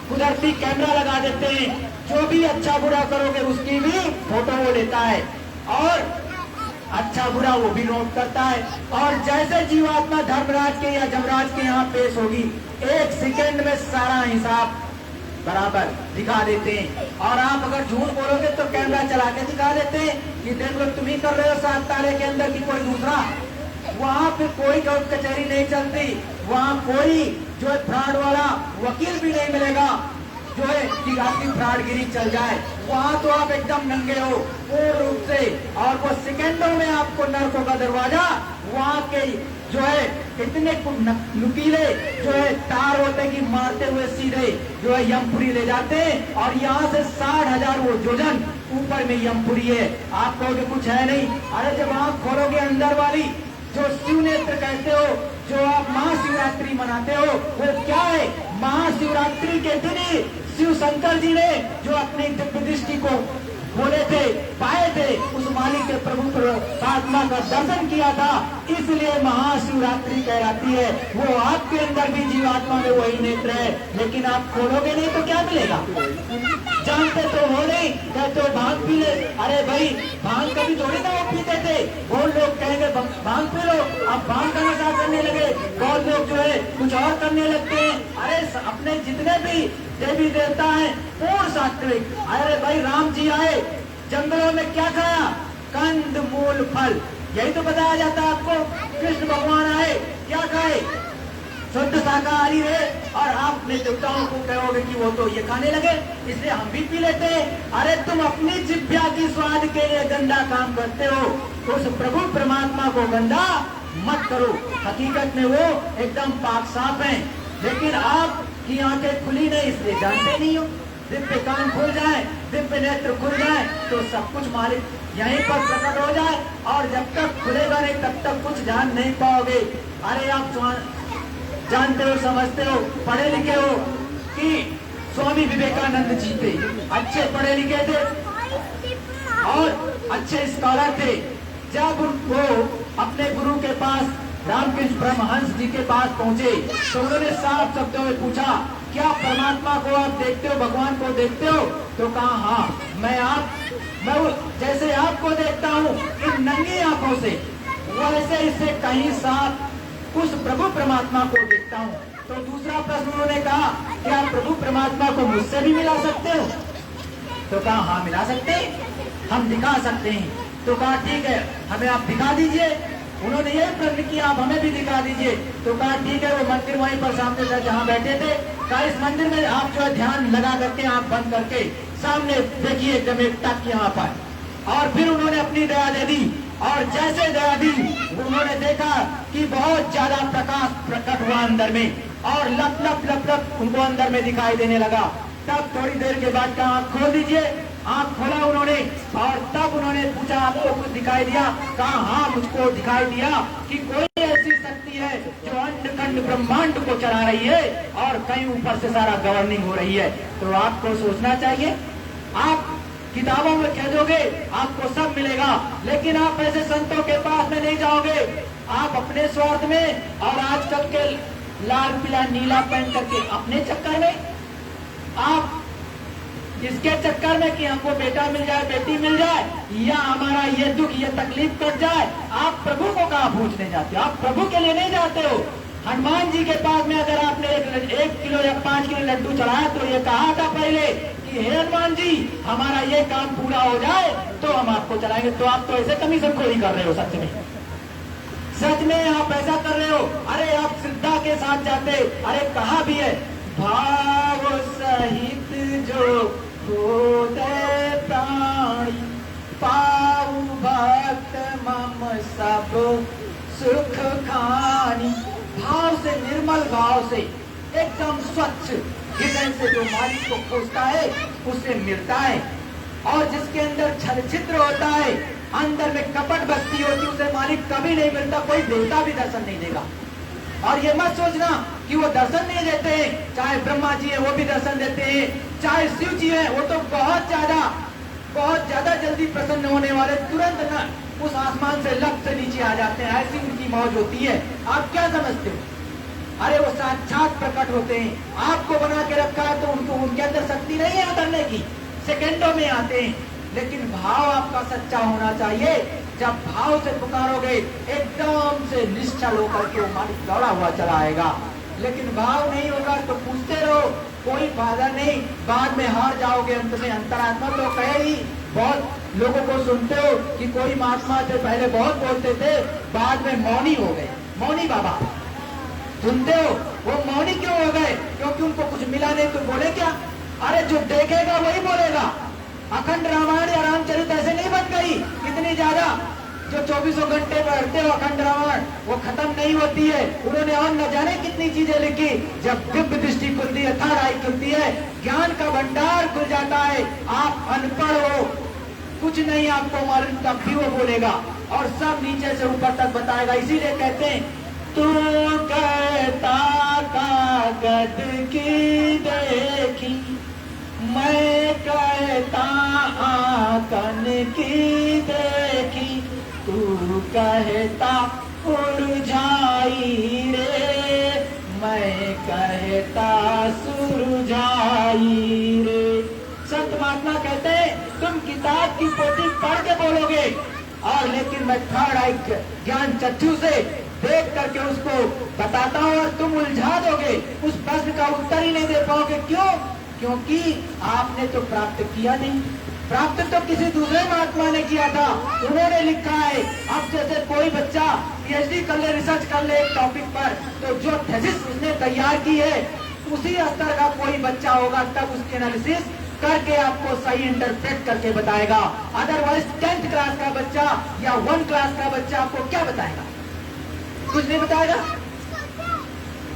कुदरती कैमरा लगा देते हैं। जो भी अच्छा बुरा करोगे उसकी भी फोटो वो लेता है, और अच्छा बुरा वो भी नोट करता है। और जैसे जीवात्मा धर्मराज के या जमराज के यहाँ पेश होगी, 1 सेकंड में सारा हिसाब बराबर दिखा देते हैं। और आप अगर झूठ बोलोगे तो कैमरा चला के दिखा देते हैं कि देख लो तुम ही कर रहे हो 7 ताले के अंदर की कोई दूसरा। वहाँ पे कोई कोर्ट कचहरी नहीं चलती, वहाँ कोई जो है फ्रॉड वाला वकील भी नहीं मिलेगा जो है कि आपकी फ्रॉडगिरी चल जाए। वहाँ तो आप एकदम नंगे हो पूर्ण रूप से, और वो सेकंडों में आपको नरकों का दरवाजा, वहाँ के जो है इतने नुकीले जो है तार होते कि मारते हुए सीधे जो है यमपुरी ले जाते हैं, और यहाँ से 60,000 वो योजन ऊपर में यमपुरी है। आप कहोगे कुछ है नहीं, अरे जब आँख खोलोगे अंदर वाली जो शिव नेत्र कहते हो, जो आप महाशिवरात्रि मनाते हो, वो क्या है? महाशिवरात्रि के दिन ही शिव शंकर जी ने जो अपनी दिव्य दृष्टि को बोले थे, पाए थे, उस मालिक के प्रभु परमात्मा का दर्शन किया था, इसलिए महाशिवरात्रि कहलाती है। वो आपके अंदर भी जीवात्मा में वही नेत्र है, लेकिन आप खोलोगे नहीं तो क्या मिलेगा? जानते तो हो नहीं, कहते हो भांग पी ले। अरे भाई भांग कभी थोड़ी ना वो पीते थे। बहुत लोग कहेंगे भांग पी लो, अब भांग का नशा करने लगे। बहुत लोग जो है कुछ और करने लगते हैं। अरे अपने जितने भी देवी देवता है पूर्ण सात्विक। अरे भाई राम जी आए, जंगलों में क्या खाया? कंद मूल फल, यही तो बताया जाता है आपको। कृष्ण भगवान आए, क्या खाए? शुद्ध शाकाहारी रहे, और आप अपने देवताओं को कहोगे कि वो तो ये खाने लगे, इसलिए हम भी पी लेते हैं। अरे तुम अपनी जिभ्या की स्वाद के लिए गंदा काम करते हो, उस प्रभु परमात्मा को गंदा मत करो। हकीकत में वो एकदम पाक साफ हैं, लेकिन आपकी आंखें खुली नहीं, इसलिए जानते नहीं हो। दिव्य कान खुल जाए, दिव्य नेत्र खुल जाए तो सब कुछ मालिक यहीं पर प्रकट हो जाए, और जब तक खुलेगा नहीं तब तक कुछ जान नहीं पाओगे। अरे आप जानते हो, समझते हो, पढ़े लिखे हो कि स्वामी विवेकानंद जी थे, अच्छे पढ़े लिखे थे और अच्छे स्कॉलर थे। जब वो अपने गुरु के पास रामकृष्ण परमहंस जी के पास पहुंचे तो उन्होंने साफ शब्दों में पूछा, क्या परमात्मा को आप देखते हो, भगवान को देखते हो? तो कहा हाँ, मैं जैसे आपको देखता हूँ इन नंगी आंखों से, वैसे इससे कहीं साफ उस प्रभु परमात्मा को देखता हूँ। तो तो दूसरा प्रश्न उन्होंने कहा कि आप प्रभु परमात्मा को मुझसे भी मिला सकते हो? तो कहा हाँ मिला सकते हैं, हम दिखा सकते हैं। तो कहा ठीक है, हमें आप दिखा दीजिए। उन्होंने यही प्रश्न किया, आप हमें भी दिखा दीजिए। तो कहा ठीक है, वो मंदिर वहीं पर सामने था जहाँ बैठे थे। कहा इस मंदिर में आप जो है ध्यान लगा करके, आंख बंद करके सामने देखिए एकदम एक टक यहाँ पर। और फिर उन्होंने अपनी दया दे दी, और जैसे दया दी उन्होंने देखा कि बहुत ज्यादा प्रकाश प्रकट हुआ अंदर में, और लप लप लप लप उनको अंदर में दिखाई देने लगा। तब थोड़ी देर के बाद कहा आंख खोल दीजिए। आंख खोला उन्होंने, और तब उन्होंने पूछा आपको कुछ दिखाई दिया? कहा हाँ मुझको दिखाई दिया कि कोई ऐसी शक्ति है जो अंड खंड ब्रह्मांड को चला रही है और कहीं ऊपर से सारा गवर्निंग हो रही है। तो आपको सोचना चाहिए, आप किताबों में खोजोगे आपको सब मिलेगा, लेकिन आप ऐसे संतों के पास में नहीं जाओगे। आप अपने स्वार्थ में और आजकल के लाल पीला नीला पहन करके अपने चक्कर में, आप इसके चक्कर में कि हमको बेटा मिल जाए, बेटी मिल जाए, या हमारा ये दुख ये तकलीफ कट जाए, आप प्रभु को कहाँ पूछने जाते हो? आप प्रभु के लिए नहीं जाते हो। हनुमान जी के पास में अगर आपने 1 किलो या 5 किलो लड्डू चढ़ाया तो ये कहा था पहले कि हे हनुमान जी हमारा ये काम पूरा हो जाए तो हम आपको चढ़ाएंगे। तो आप तो ऐसे कमीशन खोरी कर रहे हो, सच में सच में आप ऐसा कर रहे हो। अरे आप श्रद्धा के साथ जाते, अरे कहा भी है भाव सहित जो होते प्राणी पाऊ भक्त मम सब सुख खानी। भाव से, निर्मल भाव से, एकदम स्वच्छ हृदय से जो मालिक को खोजता है उससे मिलता है, और जिसके अंदर छल छिद्र होता है, अंदर में कपट भक्ति होती है, उसे मालिक कभी नहीं मिलता। कोई देवता भी दर्शन नहीं देगा। और ये मत सोचना कि वो दर्शन नहीं देते हैं, चाहे ब्रह्मा जी है वो भी दर्शन देते हैं, चाहे शिव जी है वो तो बहुत ज्यादा जल्दी प्रसन्न होने वाले, तुरंत न उस आसमान से लप से नीचे आ जाते हैं, ऐसी उनकी मौज होती है। आप क्या समझते हो? अरे वो साक्षात प्रकट होते हैं। आपको बना के रखा है तो उनको, उनके अंदर शक्ति नहीं है उतरने की, सेकंडों में आते हैं। लेकिन भाव आपका सच्चा होना चाहिए। जब भाव से पुकारोगे एकदम से निश्चल होकर के वो मालिक दौड़ा हुआ चला आएगा। लेकिन भाव नहीं होगा तो पूछते रहो, कोई फायदा नहीं, बाद में हार जाओगे। अंत में अंतरात्मा तो कहे ही, बहुत लोगों को सुनते हो कि कोई महात्मा थे पहले बहुत बोलते थे, बाद में मौनी हो गए। मौनी बाबा सुनते हो, वो मौनी क्यों हो गए? क्योंकि उनको कुछ मिला नहीं तो बोले क्या? अरे जो देखेगा वही बोलेगा। अखंड रामायण या रामचरित ऐसे नहीं बन गई इतनी ज्यादा, जो 24 घंटे पढ़ते हो अखंड रामायण वो खत्म नहीं होती है। उन्होंने और न जाने कितनी चीजें लिखी। जब दिव्य दृष्टि खुलती है, थर्ड आई खुलती है, ज्ञान का भंडार खुल जाता है। आप अनपढ़ हो, कुछ नहीं आपको मालूम, तब भी वो बोलेगा और सब नीचे से ऊपर तक बताएगा। इसीलिए कहते हैं तू कहता कागज की देखी, मैं कहता आंकन की देखी, तू कहता उलझाई रे, मैं कहता सुलझाई रे। संत महात्मा कहते हैं तुम किताब की पोथी पढ़ के बोलोगे, और लेकिन मैं थर्ड आई ज्ञान चक्षु से देख करके उसको बताता हूँ और तुम उलझा दोगे, उस प्रश्न का उत्तर ही नहीं दे पाओगे। क्यों? क्योंकि आपने तो प्राप्त किया नहीं। प्राप्त तो किसी दूसरे महात्मा ने किया था, उन्होंने लिखा है। अब जैसे कोई बच्चा पीएचडी कर ले, रिसर्च कर ले एक टॉपिक पर, तो जो थीसिस उसने तैयार की है उसी स्तर का कोई बच्चा होगा, तब उसकी एनालिसिस करके आपको सही इंटरप्रेट करके बताएगा। अदरवाइज 10th क्लास का बच्चा या 1 क्लास का बच्चा आपको क्या बताएगा? कुछ नहीं बताएगा।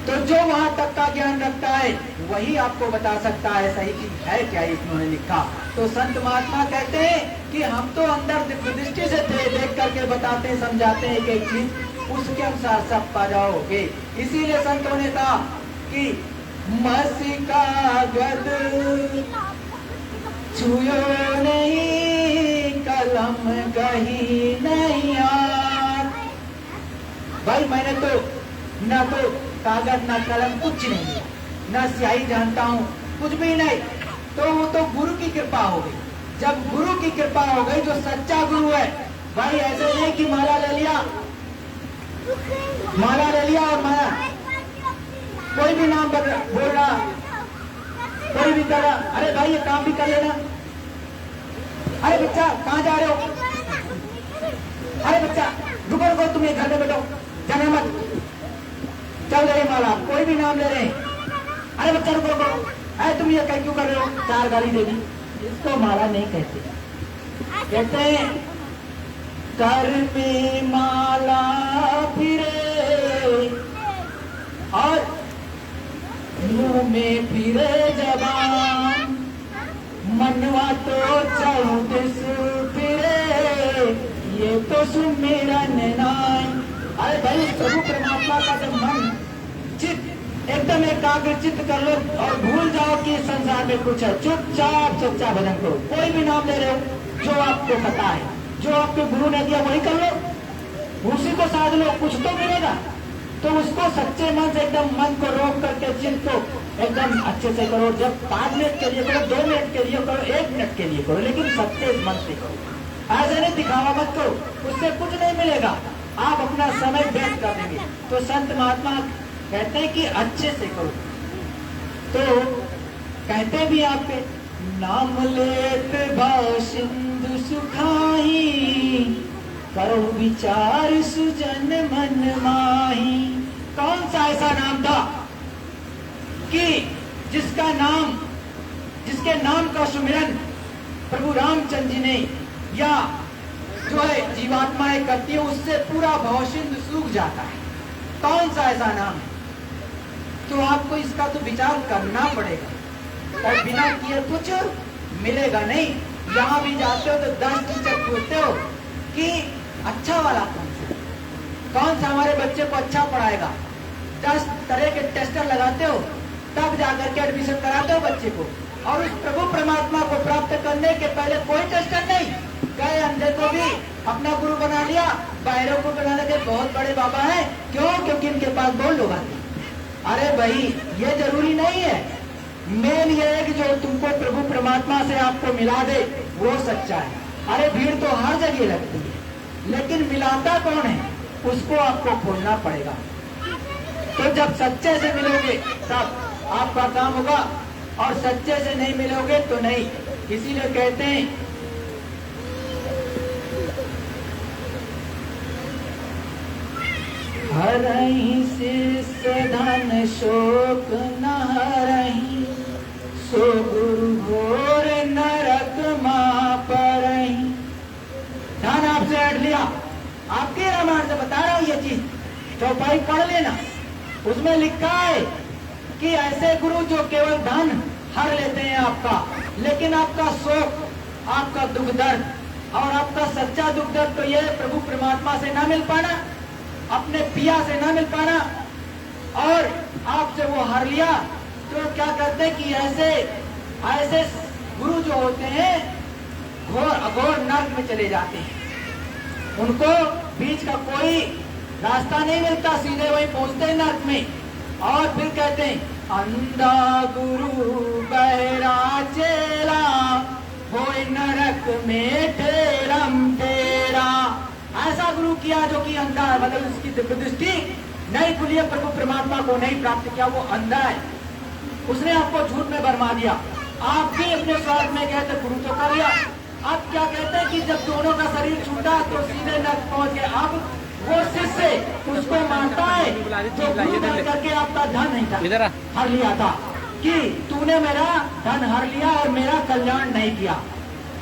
तो जो वहां तक का ज्ञान रखता है वही आपको बता सकता है सही चीज है क्या इन्होंने लिखा। तो संत महात्मा कहते हैं कि हम तो अंदर दृष्टि से थे, देख करके बताते हैं, समझाते हैं एक चीज, उसके अनुसार सब पा जाओगे। इसीलिए संतों ने कहा कि मसिका गद छुयो नहीं, कलम गही नहीं यार। भाई मैंने तो ना तो कागज ना कलम कुछ नहीं, ना स्याही जानता हूँ, कुछ भी नहीं। तो वो तो गुरु की कृपा हो गई। जब गुरु की कृपा हो गई, जो सच्चा गुरु है, भाई ऐसे नहीं कि माला ले लिया और माला कोई भी नाम बोल रहा, कोई भी कर रहा, अरे भाई ये काम भी कर लेना। अरे बच्चा कहाँ जा रहे हो? अरे बच्चा रुको रुको, तुम ये घर में बैठो, जाना मत, चल रहे माला, कोई भी नाम ले रहे हैं। अरे बच्चा रुको रुको, अरे तुम ये क्यों कर रहे हो? 4 गाली दे दी। इसको माला नहीं कहते, कहते हैं कर में माला फिरे और मुंह में फिरे जबान, मनवा तो चौदिस फिरे, ये तो सुमिरन नाम। अरे भाई प्रभु परमात्मा का जब मन चित्त एकदम एकाग्रचित कर लो और भूल जाओ कि संसार में कुछ है, चुपचाप सच्चा भजन करो। कोई भी नाम ले रहे हो जो आपको पता है, जो आपके गुरु ने दिया वही कर लो, उसी को साध लो, कुछ तो मिलेगा। तो उसको सच्चे मन से एकदम मन को रोक करके चित्त को एकदम अच्छे से करो। जब 5 मिनट के लिए करो, 2 मिनट के लिए करो, 1 मिनट के लिए करो, लेकिन सच्चे मन से करो। ऐसे नहीं दिखावा मत करो, उससे कुछ नहीं मिलेगा, आप अपना समय व्यर्थ कर देंगे। तो संत महात्मा कहते हैं कि अच्छे से करो। तो कहते भी आपके नाम लेत भाव सिंधु सुखाही, करो विचार सुजन मन माही। कौन सा ऐसा नाम था कि जिसके नाम का सुमिरन प्रभु रामचंद्र जी ने या जो है जीवात्माएं करती है, उससे पूरा भाव सिंधु सूख जाता है। कौन सा ऐसा नाम है? तो आपको इसका तो विचार करना पड़ेगा, और बिना किए कुछ मिलेगा नहीं। यहाँ भी जाते हो तो 10 टीचर पूछते हो कि अच्छा वाला कौन सा हमारे बच्चे को अच्छा पढ़ाएगा। 10 तरह के टेस्टर लगाते हो, तब जाकर के एडमिशन कराते हो बच्चे को। और उस प्रभु परमात्मा को प्राप्त करने के पहले कोई टेस्टर नहीं। गए अंधे को भी अपना गुरु बना लिया, बाहरों को बनाने के बहुत बड़े बाबा हैं। क्यों? क्योंकि इनके पास बहुत लोग आते। अरे भाई ये जरूरी नहीं है, मेन ये है कि जो तुमको प्रभु परमात्मा से आपको मिला दे वो सच्चा है। अरे भीड़ तो हर जगह लगती है, लेकिन मिलाता कौन है उसको आपको खोलना पड़ेगा। तो जब सच्चे से मिलोगे तब आपका काम होगा, और सच्चे से नहीं मिलोगे तो नहीं। इसीलिए कहते हैं हरहि शिष धन शोक न हरहि, सो गुरु घोर नरक मां परहि। धन आपसे हट लिया, आपके रामायण से बता रहा हूं ये चीज, चौपाई पढ़ लेना। उसमें लिखा है कि ऐसे गुरु जो केवल धन हर लेते हैं आपका, लेकिन आपका शोक, आपका दुख दर्द और आपका सच्चा दुख दर्द तो ये प्रभु परमात्मा से ना मिल पाना, अपने पिया से ना मिल पाना, और आपसे वो हर लिया। तो क्या करते हैं कि ऐसे गुरु जो होते हैं घोर अघोर नर्क में चले जाते हैं। उनको बीच का कोई रास्ता नहीं मिलता, सीधे वही पहुंचते हैं नर्क में। और फिर कहते हैं अंधा गुरु बहरा चेला, होए नरक में ठेरम ठेरा। ऐसा गुरु किया जो कि अंधा है, मतलब उसकी दिव्य दृष्टि नहीं खुली है, प्रभु परमात्मा को नहीं प्राप्त किया, वो अंधा है। उसने आपको झूठ में भरमा दिया। आप भी अपने स्वार्थ में गए थे, गुरु तो कर लिया। आप क्या कहते हैं कि जब दोनों का शरीर छूटा तो सीधे नर्क पहुंच गए। अब वो शिष्य उसको मानता है जो गुरु बन करके आपका धन नहीं था, हर लिया था, कि तूने मेरा धन हर लिया और मेरा कल्याण नहीं किया।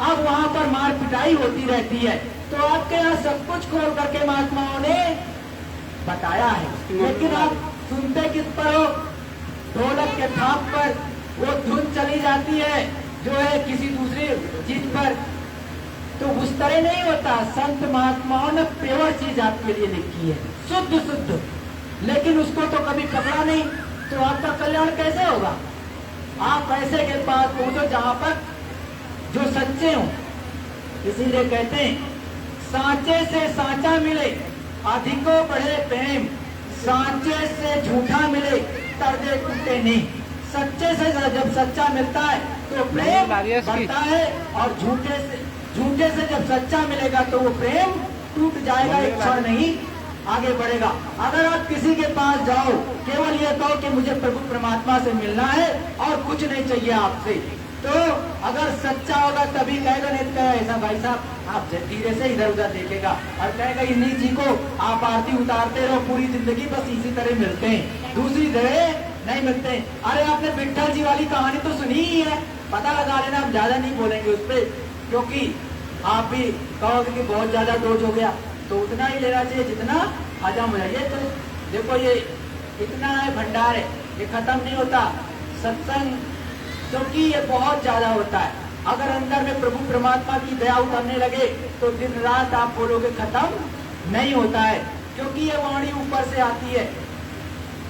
अब वहाँ पर मार पिटाई होती रहती है। तो आपके यहाँ सब कुछ खोल करके महात्माओं ने बताया है, लेकिन आप सुनते किस पर हो? ढोलक के थाप पर वो धुन चली जाती है जो है किसी दूसरी चीज पर। तो उस तरह नहीं होता। संत महात्माओं ने प्योर चीज आपके लिए लिखी है, शुद्ध शुद्ध, लेकिन उसको तो कभी पकड़ा नहीं। तो आपका कल्याण कैसे होगा? आप ऐसे के पास पहुंचो जहां पर जो सच्चे हो। इसीलिए कहते हैं सांचे से सांचा मिले, अधिको बढ़े प्रेम, सांचे से झूठा मिले, तरदे टूटे नहीं। सच्चे से जब सच्चा मिलता है तो प्रेम बढ़ता है, और झूठे से जब सच्चा मिलेगा तो वो प्रेम टूट जाएगा, एक क्षण नहीं आगे बढ़ेगा। अगर आप किसी के पास जाओ, केवल ये कहो कि मुझे प्रभु परमात्मा से मिलना है और कुछ नहीं चाहिए आपसे, तो अगर सच्चा होगा तभी कहेगा, नहीं तो ऐसा भाई साहब आप धीरे से इधर उधर देखेगा और कहेगा इन्हीं जी को आप आरती उतारते रहो पूरी जिंदगी, बस इसी तरह मिलते हैं, दूसरी तरह नहीं मिलते। अरे आपने विट्ठल जी वाली कहानी तो सुनी ही है, पता लगा लेना, हम ज्यादा नहीं बोलेंगे उस पर, क्योंकि आप भी कहोगे कि बहुत ज्यादा डोज हो गया, तो उतना ही लेना चाहिए जितना हजम हो जाए। तो देखो ये इतना है भंडार है, ये खत्म नहीं होता सत्संग, क्योंकि ये बहुत ज्यादा होता है। अगर अंदर में प्रभु परमात्मा की दया उतरने लगे तो दिन रात आप बोलोगे खत्म नहीं होता है, क्योंकि ये वाणी ऊपर से आती है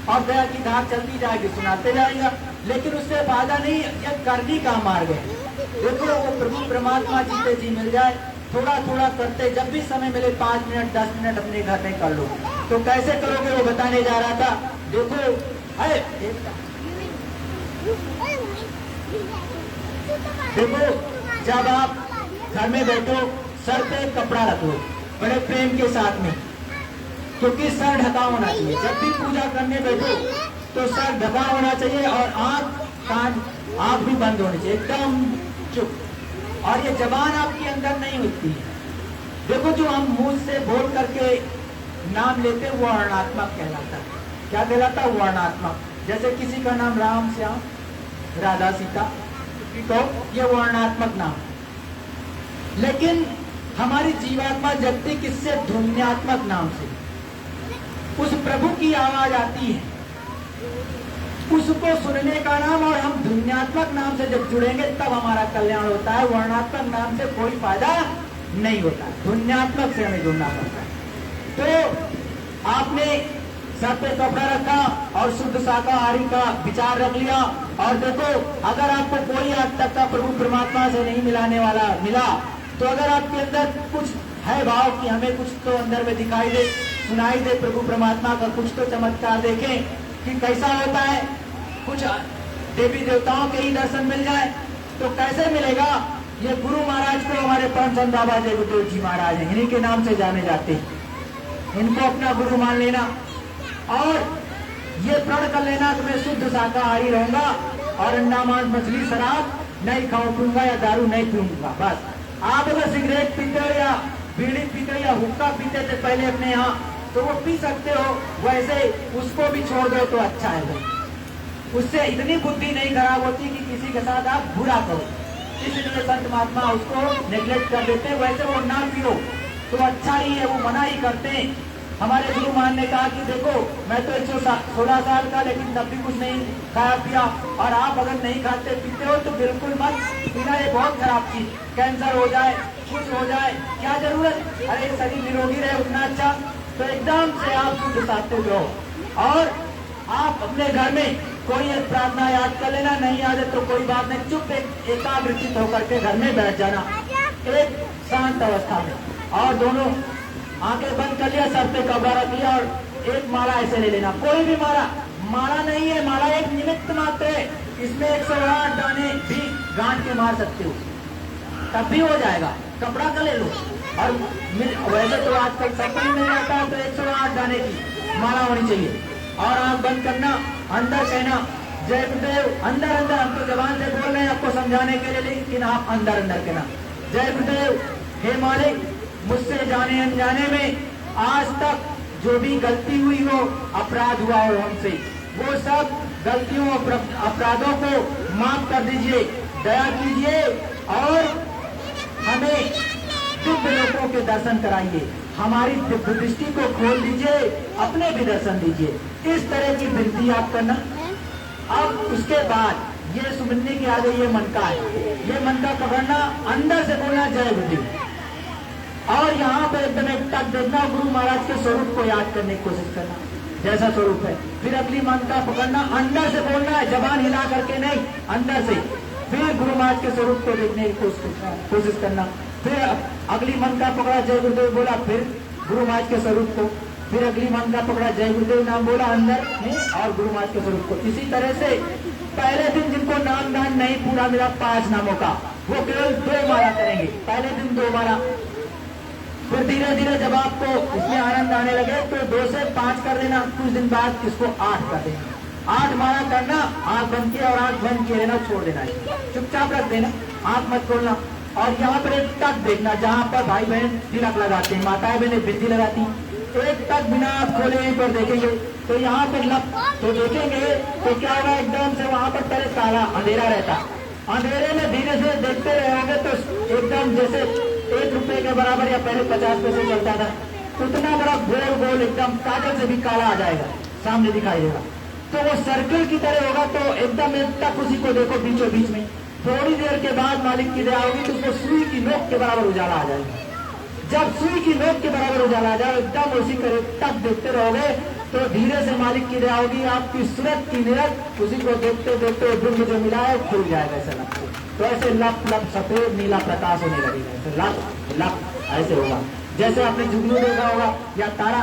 और दया की धार चलती जाएगी, सुनाते जाएगा, लेकिन उससे फायदा नहीं, ये करनी का मार्ग है। देखो वो प्रभु परमात्मा जीते जी मिल जाए, थोड़ा थोड़ा करते, जब भी समय मिले 5 मिनट 10 मिनट अपने घर में कर लो। तो कैसे करोगे वो बताने जा रहा था। देखो देखो जब आप घर में बैठो सर पे कपड़ा रखो बड़े प्रेम के साथ में, क्योंकि सर ढका होना चाहिए। जब भी पूजा करने बैठो तो सर ढका होना चाहिए और आंख भी बंद होनी चाहिए, एकदम चुप, और ये जबान आपके अंदर नहीं होती है। देखो जो हम मुंह से बोल करके नाम लेते वो वर्णात्मक कहलाता है। क्या कहलाता है? वर्णात्मक। जैसे किसी का नाम राम श्याम राधा सीता, तो ये वर्णात्मक नाम। लेकिन हमारी जीवात्मा जगती किससे? ध्वन्यात्मक नाम से। उस प्रभु की आवाज आती है, उसको सुनने का नाम, और हम ध्वन्यात्मक नाम से जब जुड़ेंगे तब हमारा कल्याण होता है। वर्णात्मक नाम से कोई फायदा नहीं होता, ध्वन्यात्मक से हमें जुड़ना पड़ता है। तो आपने सर पे कपड़ा रखा और शुद्ध शाकाहारी का विचार रख लिया, और देखो अगर आपको कोई आज तक का प्रभु परमात्मा से नहीं मिलाने वाला मिला, तो अगर आपके अंदर कुछ है भाव कि हमें कुछ तो अंदर में दिखाई दे, सुनाई दे प्रभु परमात्मा का कुछ तो चमत्कार देखें कि कैसा होता है, कुछ देवी देवताओं के ही दर्शन मिल जाए, तो कैसे मिलेगा? ये गुरु महाराज को हमारे परम संत बाबा जय गुरुदेव जी महाराज हैं, इन्हीं के नाम से जाने जाते हैं। इनको अपना गुरु मान लेना और ये प्रण कर लेना कि मैं शुद्ध शाकाहारी रहूंगा और अंडा मांस मछली शराब नहीं खाऊंगा या दारू नहीं पीऊंगा। बस आप अगर सिगरेट पीते हो या बीड़ी पीते हो या हुक्का पीते थे पहले अपने यहाँ, तो वो पी सकते हो, वैसे उसको भी छोड़ दो तो अच्छा है भाई। उससे इतनी बुद्धि नहीं खराब होती कि किसी के साथ आप बुरा करो, इसलिए संत महात्मा उसको नेग्लेक्ट कर देते हैं। वैसे वो ना पियो तो अच्छा ही है, वो मना ही करते हैं। हमारे गुरु महान ने कहा कि देखो मैं तो 116 साल का, लेकिन तब भी कुछ नहीं खाया पिया, और आप अगर नहीं खाते पीते हो तो बिल्कुल मत पीना, ये बहुत खराब चीज, कैंसर हो जाए कुछ हो जाए क्या जरूरत, अरे शरीर निरोगी रहे उतना अच्छा। तो एकदम से आप शुद्ध सात्विक रहो और आप अपने घर में कोई एक प्रार्थना याद कर लेना, नहीं याद है तो कोई बात नहीं, चुप एकाग्रचित होकर के घर में बैठ जाना एक शांत अवस्था में, और दोनों आंखें बंद कर लिया, सर पे कपड़ा रख लिया और एक माला ऐसे ले लेना। कोई भी माला नहीं है, माला एक निमित्त मात्र है, इसमें 108 दाने भी गांठ के मार सकते हो, तब भी हो जाएगा। कपड़ा का ले लो, और वैसे तो आजकल सब मिल जाता है, तो 108 दाने की माला होनी चाहिए। और आंख बंद करना, अंदर कहना जय गुरुदेव, अंदर अंदर, हम तो जबान से बोल रहे हैं आपको समझाने के लिए, लेकिन आप अंदर अंदर कहना जय गुरुदेव, हे मालिक, मुझसे जाने अनजाने में आज तक जो भी गलती हुई हो, अपराध हुआ हो हमसे, वो सब गलतियों अपराधों को माफ कर दीजिए, दया कीजिए और हमें दिव्य लोकों के दर्शन कराइए, हमारी दिव्य दृष्टि को खोल दीजिए, अपने भी दर्शन दीजिए। इस तरह की विनती आप करना। अब उसके बाद ये सुनने के आगे ये मन का है, ये मन का पकड़ना, अंदर से बोलना जय गुरुदेव, और यहाँ पे एकदम एक टक देखना, गुरु महाराज के स्वरूप को याद करने की कोशिश करना जैसा स्वरूप है। फिर अगली मन का पकड़ना, अंदर से बोलना है, जबान हिला करके नहीं, अंदर से। फिर गुरु महाराज के स्वरूप को देखने की कोशिश करना। फिर अगली मन का पकड़ा, जय गुरुदेव बोला, फिर गुरु महाराज के स्वरूप को। फिर अगली मन का पकड़ा, जय गुरुदेव नाम बोला अंदर में, और गुरु महाराज के स्वरूप को। इसी तरह से पहले दिन जिनको नाम दान नहीं पूरा मिला 5 नामों का, वो केवल 2 माला करेंगे। पहले दिन 2 माला, फिर धीरे धीरे जब आपको इसमें आनंद आने लगे तो 2 से 5 कर देना, कुछ दिन बाद इसको 8 कर देना। 8 माला करना, आंख बंद किया और आंख बंद किए रहना, छोड़ देना, चुपचाप रख देना, आंख मत खोलना। और यहाँ पर एक टक देखना, जहाँ पर भाई बहन तिलक लगाते हैं, माताएं बहनें बिंदी लगाती, एक टक बिना आप खोले यहीं पर देखेंगे तो यहाँ पर लप तो देखेंगे तो क्या होगा, एकदम से वहाँ पर पहले काला अंधेरा रहता, अंधेरे में धीरे से देखते रहेंगे तो एकदम जैसे 1 रुपए के बराबर या पहले 50 पैसे चलता था, उतना बड़ा गोल गोल एकदम कागज से भी काला आ जाएगा, सामने दिखाई देगा। तो वो सर्कल की तरह होगा। तो एकदम एक तक उसी को देखो बीचों बीच में, थोड़ी देर के बाद मालिक की दया होगी तो उसको सुई की नोक के बराबर उजाला आ जाएगा। जब सुई की नोक के बराबर उजाला आ जाए एकदम उसी करीब तक देखते रहोगे तो धीरे से मालिक की दया होगी, आपकी सूरत की निरत उसी को देखते देखते ब्रह्म जो मिला है खुल जाएगा ऐसा लगता। तो ऐसे लप लप सफेद नीला प्रकाश होने लगेगा, ऐसे लप लप ऐसे होगा, जैसे आपने जुगनू देखा होगा या तारा,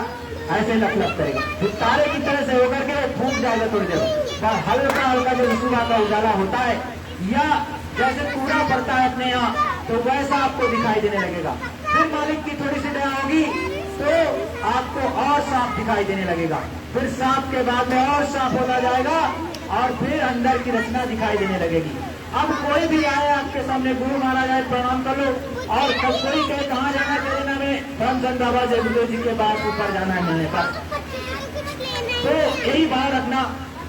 ऐसे लप लप करेगा। फिर तारे की तरह से होकर के फूट जाएगा थोड़ी देर, पर हल्का हल्का जो सुबह का उजाला होता है या जैसे पूरा पड़ता है अपने यहाँ तो वैसा आपको दिखाई देने लगेगा। फिर मालिक की थोड़ी सी दया होगी तो आपको और साफ दिखाई देने लगेगा, फिर साफ के बाद में और साफ होता जाएगा और फिर अंदर की रचना दिखाई देने लगेगी। अब कोई भी आए आपके सामने, गुरु महाराज आए प्रणाम कर लो, और कब कोई कहे कहाँ जाना चाहिए, में धर्मचंद बाबा जय गुरु जी के पास ऊपर जाना है मिलने पर, तो यही बात रखना।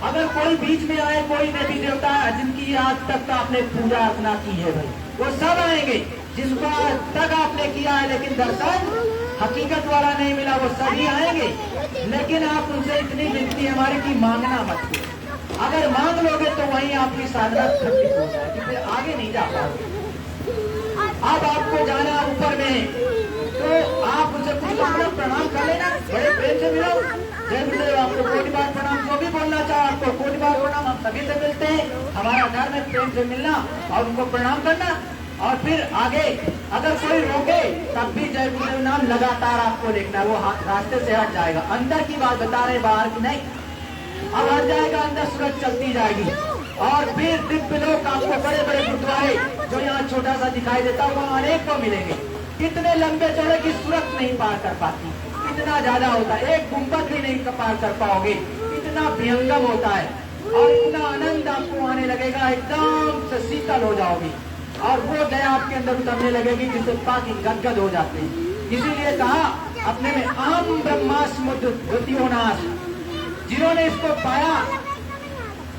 अगर कोई बीच में आए, कोई देवी देवता जिनकी आज तक आपने पूजा अर्चना की है भाई, वो सब आएंगे, जिसको आज तक आपने किया है लेकिन दर्शन हकीकत वाला नहीं मिला, वो सभी आएंगे। लेकिन आप उनसे इतनी विनती हमारी की मांगना मत करो, अगर मांग लोगे तो वहीं आपकी साधना खंडित हो जाएगी, फिर आगे नहीं जा पाओगे। अब आपको जाना ऊपर में तो आप उनसे कुछ प्रणाम कर लेना, बड़े प्रेम से मिलो, जय गुरुदेव आपको कोटि बार प्रणाम, जो भी बोलना चाहो आपको कोटि बार प्रणाम, हम सभी से मिलते हैं, हमारा घर में प्रेम से मिलना और उनको प्रणाम करना। और फिर आगे अगर कोई रोके तब भी जय गुरुदेव नाम लगातार आपको देखना, वो रास्ते से हट जाएगा। अंदर की बात बता रहे, बाहर की नहीं। अब हट जाएगा, अंदर सूरज चलती जाएगी और फिर दिव्य लोग आपको बड़े बड़े गुरुद्वारे जो यहाँ छोटा सा दिखाई देता है वहाँ अनेक को मिलेंगे। कितने लंबे चौड़े की सूरत नहीं पार कर पाती, इतना ज्यादा होता है, एक गुंबद भी नहीं पार कर पाओगे, इतना भयंकर होता है और इतना आनंद आपको आने लगेगा, एकदम से शीतल हो जाओगी और वो दया आपके अंदर उतरने लगेगी जिससे पाकी गदगद हो जाते हैं। इसीलिए कहा अपने में आम ब्रह्मास्मुद्यो नाश, जिन्होंने इसको पाया,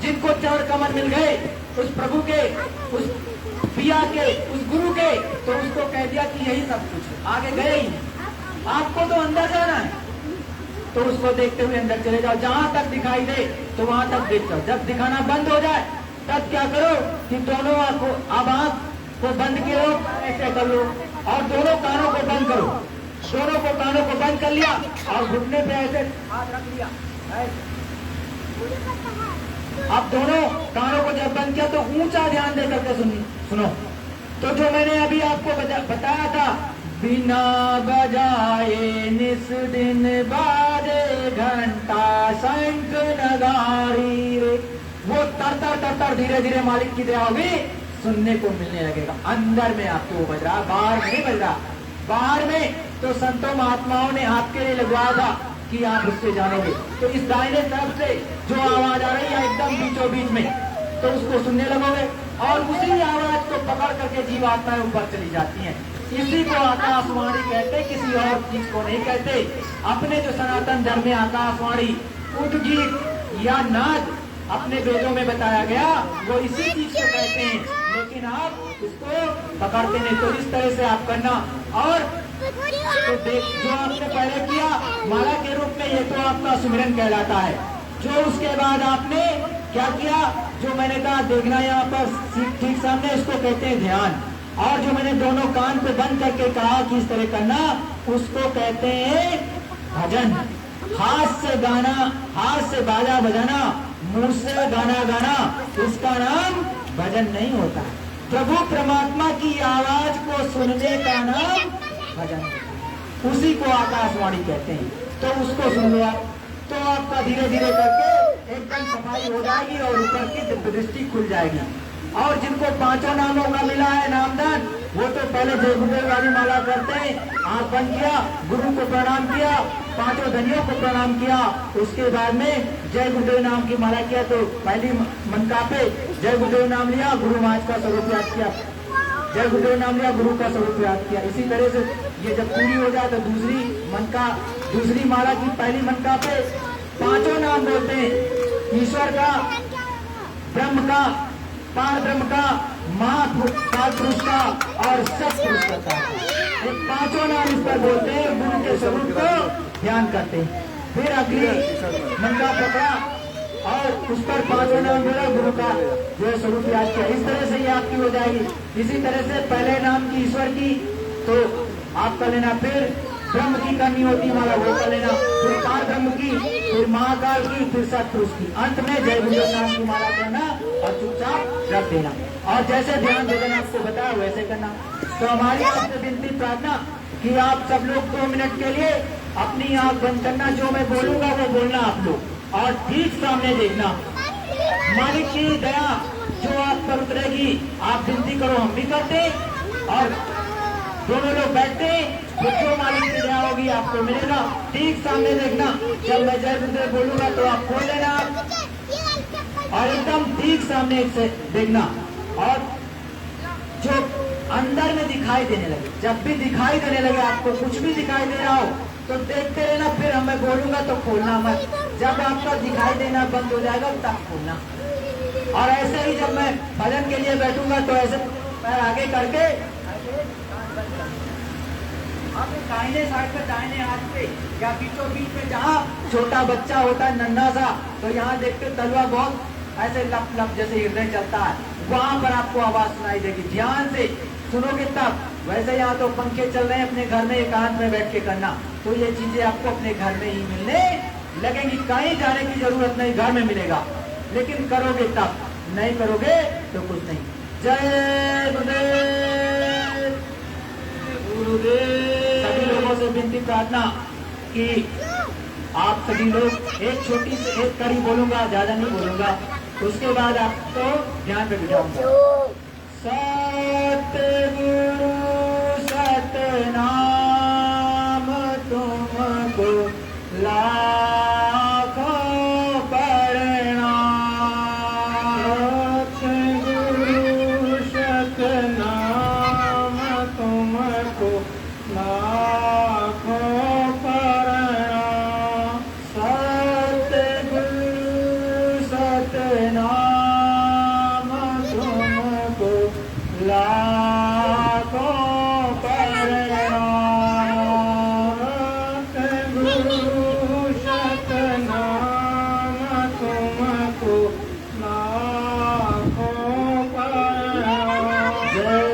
जिनको चरण कमल मिल गए उस प्रभु के, उस पिया के, उस गुरु के, तो उसको कह दिया कि यही सब कुछ, आगे गए ही आपको तो अंदर जाना है, तो उसको देखते हुए अंदर चले जाओ, जहां तक दिखाई दे तो वहां तक देख जाओ। जब दिखाना बंद हो जाए तब क्या करो कि दोनों आंखों, अब आंख को बंद करो, ऐसे कर लो और दोनों कानों को बंद करो, दोनों को कानों को बंद कर लिया और घुटने पे ऐसे हाथ रख लिया। अब दोनों कानों को जब बंद किया तो ऊंचा ध्यान दे करके सुनो। तो जो मैंने अभी आपको बताया था, बिना बजाए निस दिन बाजे घंटा शंख नगारी रे, वो तर धीरे धीरे मालिक की दया होगी सुनने को मिलने लगेगा। अंदर में आपको वो बज रहा, बाहर में नहीं बज रहा। बाहर में तो संतों महात्माओं ने आपके लिए लगवाया था कि आप उससे जानोगे, तो इस दाहिने तरफ से जो आवाज आ रही है एकदम बीचों बीच में, तो उसको सुनने लगोगे और उसी आवाज को पकड़ करके जीवात्माएं ऊपर चली जाती हैं। इसी को आकाशवाणी कहते, किसी और चीज को नहीं कहते। अपने जो सनातन धर्म में आकाशवाणी, उद्गीत या नाद अपने वेदों में बताया गया, वो इसी चीज को कहते हैं, लेकिन आप इसको पकड़ते नहीं। तो इस तरह से आप करना। और तो जो आपने पहले किया माला के रूप में, ये तो आपका सुमिरन कहलाता है। जो उसके बाद आपने क्या किया, जो मैंने कहा देखना यहाँ पर ठीक सामने, इसको कहते हैं ध्यान। और जो मैंने दोनों कान पे बंद करके कहा कि इस तरह करना, उसको कहते हैं भजन। हाथ से गाना, हाथ से बाजा बजाना, मुंह से गाना गाना, इसका नाम भजन नहीं होता। प्रभु परमात्मा की आवाज को सुनने का नाम भजन, उसी को आकाशवाणी कहते हैं। तो उसको सुन लो आप, तो आपका धीरे धीरे करके एकदम सफाई हो जाएगी और ऊपर की दृष्टि खुल जाएगी। और जिनको पांचों नामों का मिला है नामदान, वो तो पहले जय गुरुदेव वाली माला करते हैं, आंख बंद किया, गुरु को प्रणाम किया, पांचों धनियों को प्रणाम किया, उसके बाद में जय गुरुदेव नाम की माला किया। तो पहली मनका पे जय गुरुदेव नाम लिया, गुरु महाराज का स्वरूप याद किया, जय गुरुदेव नाम लिया, गुरु का स्वरूप याद किया। इसी तरह से ये जब पूरी हो जाए तो दूसरी माला की पहली मनका पे पांचों नाम बोलते हैं, ईश्वर का, ब्रह्म का, पार ब्रह्म का, महापुरुष का और सत्पुरुष का। ये पांचों नाम इस पर बोलते हैं, गुरु के स्वरूप को ध्यान करते हैं। फिर अगली मनका पकड़ा और उस पर पांचों नाम बोला, गुरु का जो स्वरूप याद किया। इस तरह से ये आपकी हो जाएगी। इसी तरह से पहले नाम की ईश्वर की तो आप कर लेना, फिर ब्रह्म की करनी होती माला, वो कर लेना, फिर पार ब्रह्म की, फिर महाकाल की, फिर सत्पुरुष की, अंत में जय गुरुदेव नाम की माला करना और चुपचाप रख देना। और जैसे ध्यान देना आपको बताया वैसे करना। तो हमारी आपसे विनती प्रार्थना कि आप सब लोग 2 मिनट के लिए अपनी आंख बंद करना, जो मैं बोलूंगा वो बोलना आप लोग, और ठीक सामने देखना। मालिक की दया जो आप पर उतरेगी, आप विनती करो, हम भी करते, और दोनों लोग बैठते, तो जो मालिक की दया होगी आपको मिलेगा। ठीक सामने देखना, जब मैं जय गुरुदेव बोलूंगा तो आप खोल लेना, और एकदम ठीक सामने से देखना। और जो अंदर में दिखाई देने लगे, जब भी दिखाई देने लगे, आपको कुछ भी दिखाई दे रहा हो तो देखते रहना, फिर हमें बोलूंगा तो खोलना मत। जब आपका दिखाई देना बंद हो जाएगा तब खोलना। और ऐसे ही जब मैं भजन के लिए बैठूंगा तो ऐसे पैर आगे करके आप दाहिने साइड पे, दाहिने हाथ पे या बीचों बीच में जहाँ छोटा बच्चा होता है नन्हा सा, तो यहाँ देखते तलवा बहुत ऐसे लप लप जैसे हृदय चलता है, वहां पर आपको आवाज सुनाई देगी। ध्यान से सुनोगे तब। वैसे यहाँ तो पंखे चल रहे हैं, अपने घर में एकांत में बैठ के करना, तो ये चीजें आपको अपने घर में ही मिलने लगेंगी। कहीं जाने की जरूरत नहीं, घर में मिलेगा। लेकिन करोगे तब, नहीं करोगे तो कुछ नहीं। जय गुरुदेव। सभी लोगों से विनती प्रार्थना कि आप सभी लोग एक छोटी सी एक कड़ी बोलूंगा, ज्यादा नहीं बोलूंगा, उसके बाद आपको ध्यान पे बिठाऊंगा। सतगुरु सतनाम तुमको लाखों प्रणाम। सतगुरु सतनाम तुमको लाखों प्रणाम। सतगुरु सतनाम तुमको लाखों प्रणाम। सतगुरु सतनाम तुमको लाखों प्रणाम। जय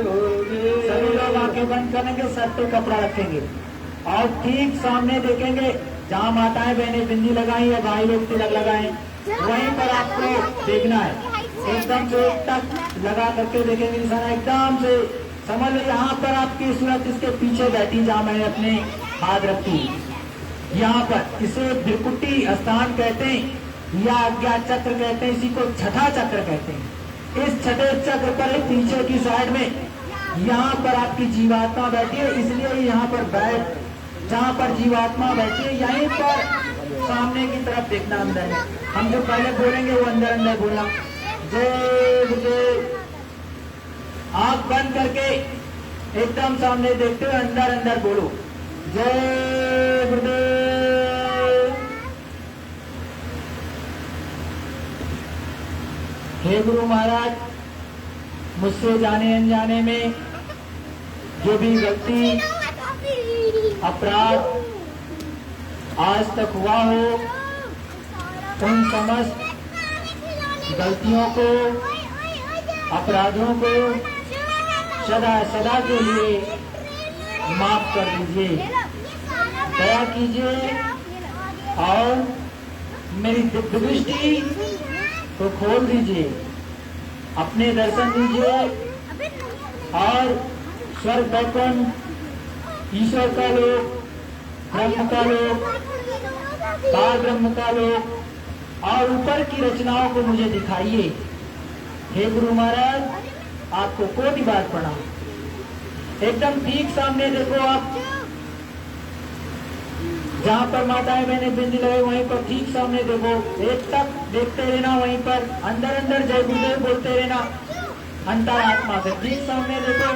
गुरुदेव। सभी लोग आंखें बंद करेंगे, सर पे कपड़ा रखेंगे और ठीक सामने देखेंगे। जहाँ माताएं बहनें बिंदी लगाई या भाई लोग तिलक लगाए, वहीं पर आपको देखना है। एकदम से तक लगा करके देखेंगे निशाना, एकदम से समझ लो यहाँ पर आपकी सूरत इसके पीछे बैठी, जहाँ मैंने अपने हाथ रखी, यहाँ पर इसे भ्रिकुटी स्थान कहते हैं या आज्ञा चक्र कहते हैं, इसी को छठा चक्र कहते हैं। इस छठे चक्र पर पीछे की साइड में यहाँ पर आपकी जीवात्मा बैठी है, इसलिए यहाँ पर बैठ, जहाँ पर जीवात्मा बैठी है यहीं पर सामने की तरफ देखना अंदर में। हम जो पहले बोलेंगे वो अंदर अंदर बोलना। जय गुरुदेव। आंख बंद करके एकदम सामने देखते हुए अंदर अंदर बोलो, जय गुरुदेव। हे गुरु महाराज, मुझसे जाने अनजाने में जो भी गलती अपराध आज तक हुआ हो, उन समस्त गलतियों को, अपराधों को सदा सदा के लिए माफ कर दीजिए, दया कीजिए और मेरी दिव्य दृष्टि को खोल दीजिए, अपने दर्शन दीजिए और स्वर्ग बैकुंठ, ईश्वर का लोक, ब्रह्म का लोक, पार ब्रह्म का लोक और ऊपर की रचनाओं को मुझे दिखाइए। हे गुरु महाराज, आपको कोटि बार प्रणाम। एकदम ठीक सामने देखो आप, जहाँ पर माताएं बहने बिंदी लगे वहीं पर ठीक सामने देखो, एक तक देखते रहना, वहीं पर अंदर अंदर जय गुरुदेव बोलते रहना अंतरात्मा से। ठीक सामने देखो,